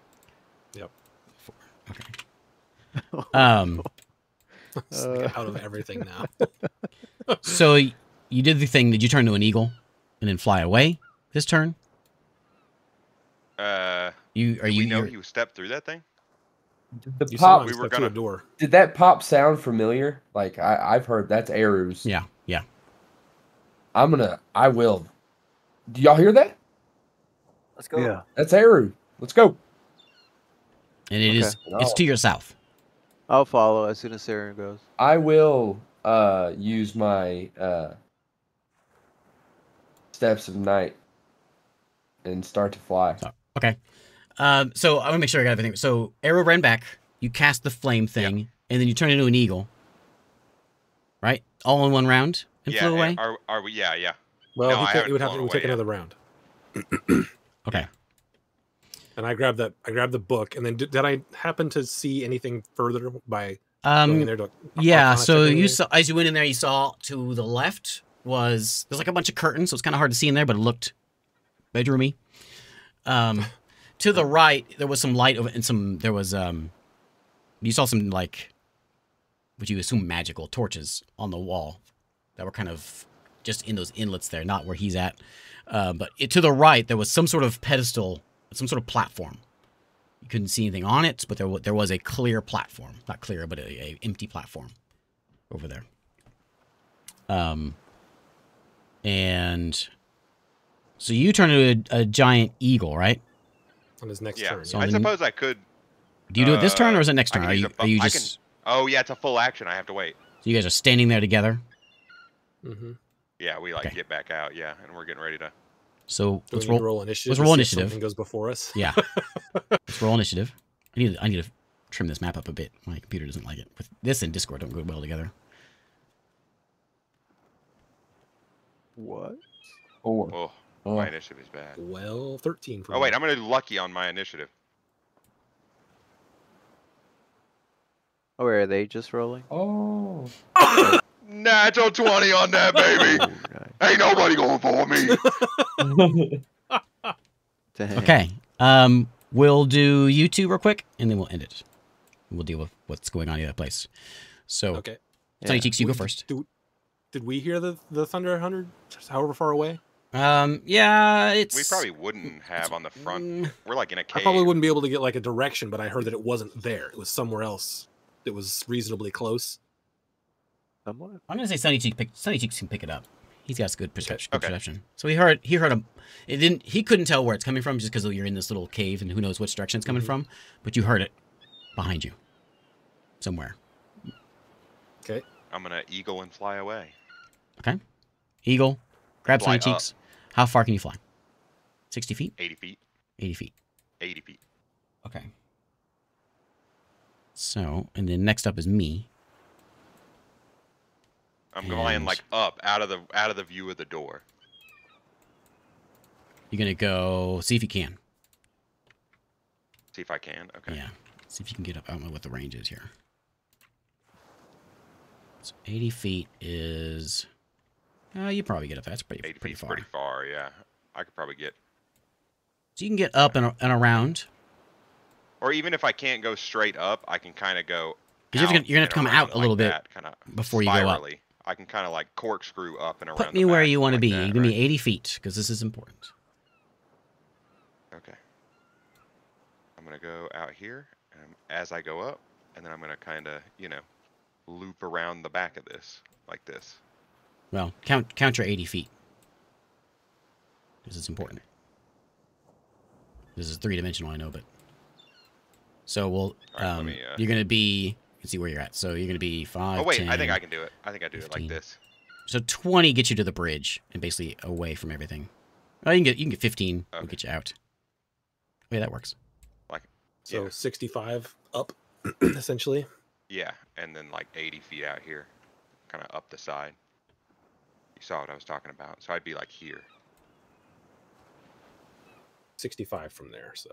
Yep. 4. Okay. It's like out of everything now. So you did the thing. Did you turn into an eagle and then fly away this turn? We know you're- you stepped through that thing? Did the You pop? saw him we were step through a gonna- door. Did that pop sound familiar? Like I've heard that's arrows. Yeah. I will. Do y'all hear that? Let's go. Yeah. That's arrow. Let's go. And it is. Okay. It's to your south. I'll follow as soon as Sarah goes. I will use my steps of night and start to fly. So, okay. So I want to make sure I got everything. So arrow ran back. You cast the flame thing, and then you turn into an eagle. Right? All in one round and Yeah. flew away. Are we? Yeah. Well, No, I he haven't would have flown to away take yet. another round. Okay. And I grabbed the book, and then did I happen to see anything further by Going in there to Yeah, Arcana so check you anything? saw, as you went in there, you saw to the left there's like a bunch of curtains, so it's kind of hard to see in there, but it looked bedroomy. To the right, there was some light over, and you saw some, like, what you assume magical torches on the wall that were kind of just in those inlets there, not where he's at. But to the right, there was some sort of pedestal, some sort of platform. You couldn't see anything on it, but there was a clear platform. Not clear, but a empty platform over there. And so you turn into a giant eagle, right? On his next Yeah, turn. So I then- suppose I could. Do you do it this turn or is it next I turn? can Are use you a are you I just Oh yeah, it's a full action. I have to wait. so you guys are standing there together? Mm-hmm. Yeah, we like Okay. get back out. Yeah, and we're getting ready to. So Do we let's need to roll. roll initiative? let's to roll see if initiative. Something goes before us. Yeah, let's roll initiative. I need to trim this map up a bit. My computer doesn't like it. With this and Discord don't go well together. What? 4. Oh, Oh. my initiative is bad. Well, 13 for Oh wait, me. I'm gonna do lucky on my initiative. Oh, wait, are they just rolling? Oh. Natural 20 on that baby. Oh, nice. Ain't nobody going for me. Dang. Okay. We'll do you two real quick, and then we'll end it. We'll deal with what's going on in that place. So, Okay. Sunny Yeah. Cheeks, you go first. Did we hear the Thunder 100 however far away? Yeah, it's We probably wouldn't have on the front. Mm, We're like in a I cave. probably wouldn't be able to get like a direction, but I heard that it wasn't there. It was somewhere else. It was reasonably close. Somewhat. I'm gonna say Sunny Cheeks can pick it up. He's got good perception. Good Okay. perception. So he heard him. It didn't. He couldn't tell where it's coming from just because you're in this little cave and who knows which direction it's coming from. But you heard it behind you, somewhere. Okay. I'm gonna eagle and fly away. Okay. Eagle, grab Fly Sunny Cheeks. How far can you fly? 60 feet? 80 feet. 80 feet. 80 feet. Okay. So, and then next up is me. I'm flying And- like up out of the view of the door. You're gonna go see if you can. See if I can. Okay. Yeah. See if you can get up. I don't know what the range is here. So 80 feet is. You probably get up there. That's 80 pretty feet's far. pretty far. Yeah. I could probably get. So you can get up and around. Or even if I can't go straight up, I can kind of go. 'Cause you're gonna out have to come and out around a little bit kind of before you go up. spirally. I can kind of like corkscrew up and around. Put the me where back you want to like be. that, Give me right? 80 feet because this is important. Okay. I'm gonna go out here as I go up, and then I'm gonna kind of, loop around the back of this like this. Well, count your 80 feet. This is important. This is 3-dimensional, I know, but. So we'll. All right, let me, You're gonna be. You can see where you're at. So you're gonna be 5. Oh wait, 10, I think I can do it. I think I do it 15. like this. So 20 gets you to the bridge and basically away from everything. Oh, you can get 15. We'll Okay. get you out. Yeah, that works. So Yeah. 65 up, essentially. Yeah, and then like 80 feet out here, kind of up the side. You saw what I was talking about. So I'd be like here. 65 from there. So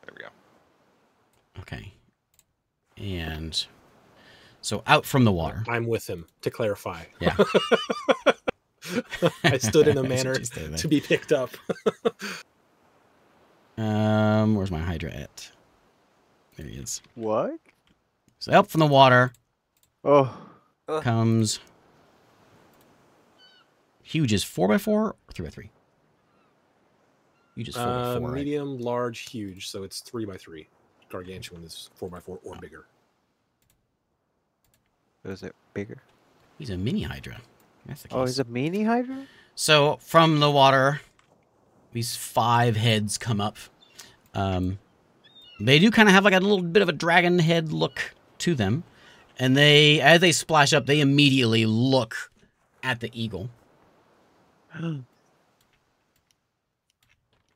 There we go. Okay. And so out from the water. I'm with him to clarify. Yeah. I stood in a I should manner just stay there. to be picked up. Where's my Hydra at? There he is. What? So out from the water Oh. comes huge is 4x4 or 3x3? Huge is 4x4. Right? Medium, large, huge. So it's 3x3. Gargantuan is 4x4 or bigger. Is it bigger? He's a mini Hydra. That's the case. Oh, he's a mini Hydra? So from the water, these 5 heads come up. They do kind of have like a little bit of a dragon head look to them. And as they splash up, they immediately look at the eagle.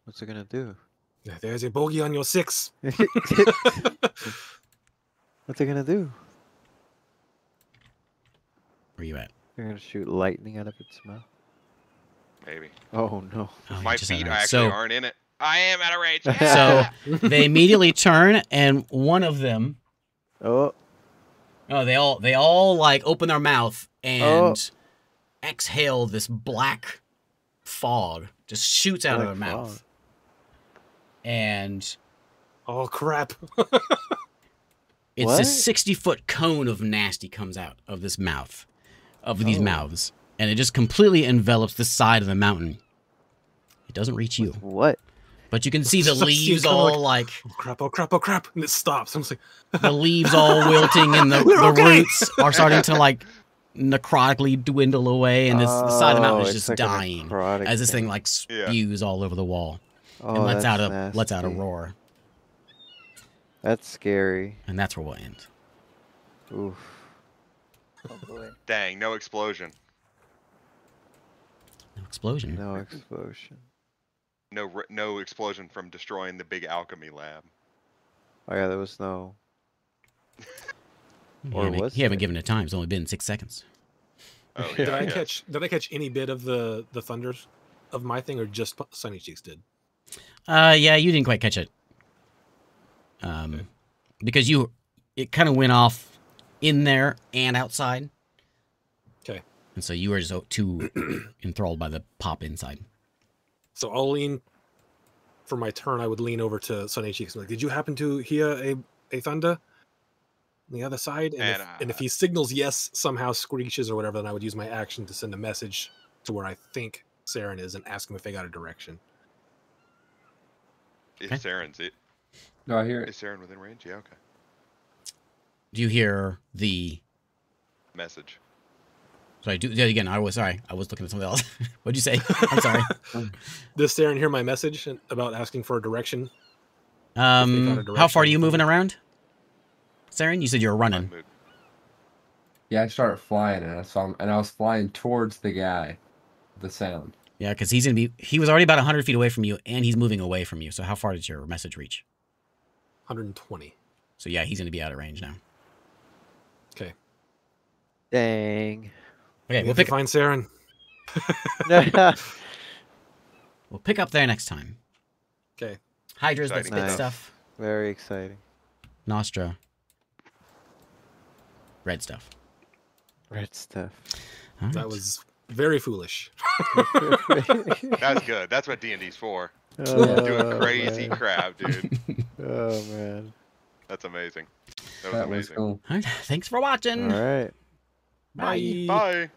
What's it gonna do? There's a bogey on your 6. What's it gonna do? Where you at? You're gonna shoot lightning out of its mouth? Maybe. Oh no. Oh, My you just had feet it. actually So- aren't in it. I am out of range. So they immediately turn, and one of them Oh. Oh, they all like open their mouth and exhale this black fog. Just shoots out of their Black mouth. And Oh crap! it's What? a 60-foot cone of nasty comes out of this mouth, of these mouths, and it just completely envelops the side of the mountain. It doesn't reach you, What? but you can see the I see it leaves kinda all like- like Oh crap! Oh crap! Oh crap! And it stops. I'm just like, the leaves all wilting, and the Okay. roots are starting to like necrotically dwindle away, and the side of the mountain is it's just like a dying necrotic as this thing thing. like spews all over the wall Oh, and lets that's out a nasty. roar, That's scary. and that's where we'll end. Oof. Oh boy. Dang, no explosion. No explosion. No explosion. No explosion from destroying the big alchemy lab. Oh yeah, there was no. You Or haven't- was you haven't there? given it time. It's only been 6 seconds. Oh did yeah. I yes. catch any bit of the thunders of my thing, or just Sunny Cheeks did? Yeah, you didn't quite catch it. Because it kind of went off in there and outside. Okay. And so you were just too enthralled by the pop inside. So I'll lean for my turn. I would lean over to Sunny Cheeks and be like, "Did you happen to hear a thunder on the other side?" And if he signals yes, somehow screeches or whatever, then I would use my action to send a message to where I think Saren is and ask him if they got a direction. If Okay. Saren's it. Do I hear Is it? Saren within range? Yeah, okay. Do you hear the... Message. Sorry, do that again. I was looking at something else. What'd you say? I'm sorry. Does Saren hear my message about asking for a direction? If they got a How direction far are you from moving me. around? Saren, you said you were running. Mood. Yeah, I started flying and I saw him, and I was flying towards the guy. The sound. Yeah, because he was already about 100 feet away from you, and he's moving away from you. So how far does your message reach? 120. So yeah, he's going to be out of range now. Okay. Dang. Okay, We we'll have to pick, find Saren. we'll pick up there next time. Okay. Hydra's that Exciting spit Nice. stuff. Very exciting. Nostra. Red stuff. Red stuff. All right. That was very foolish. That's good. That's what D&D's for. Oh, Doing crazy man. crap, dude. Oh man. That's amazing. That was That was amazing. cool. All right. Thanks for watching. All right. Bye. Bye.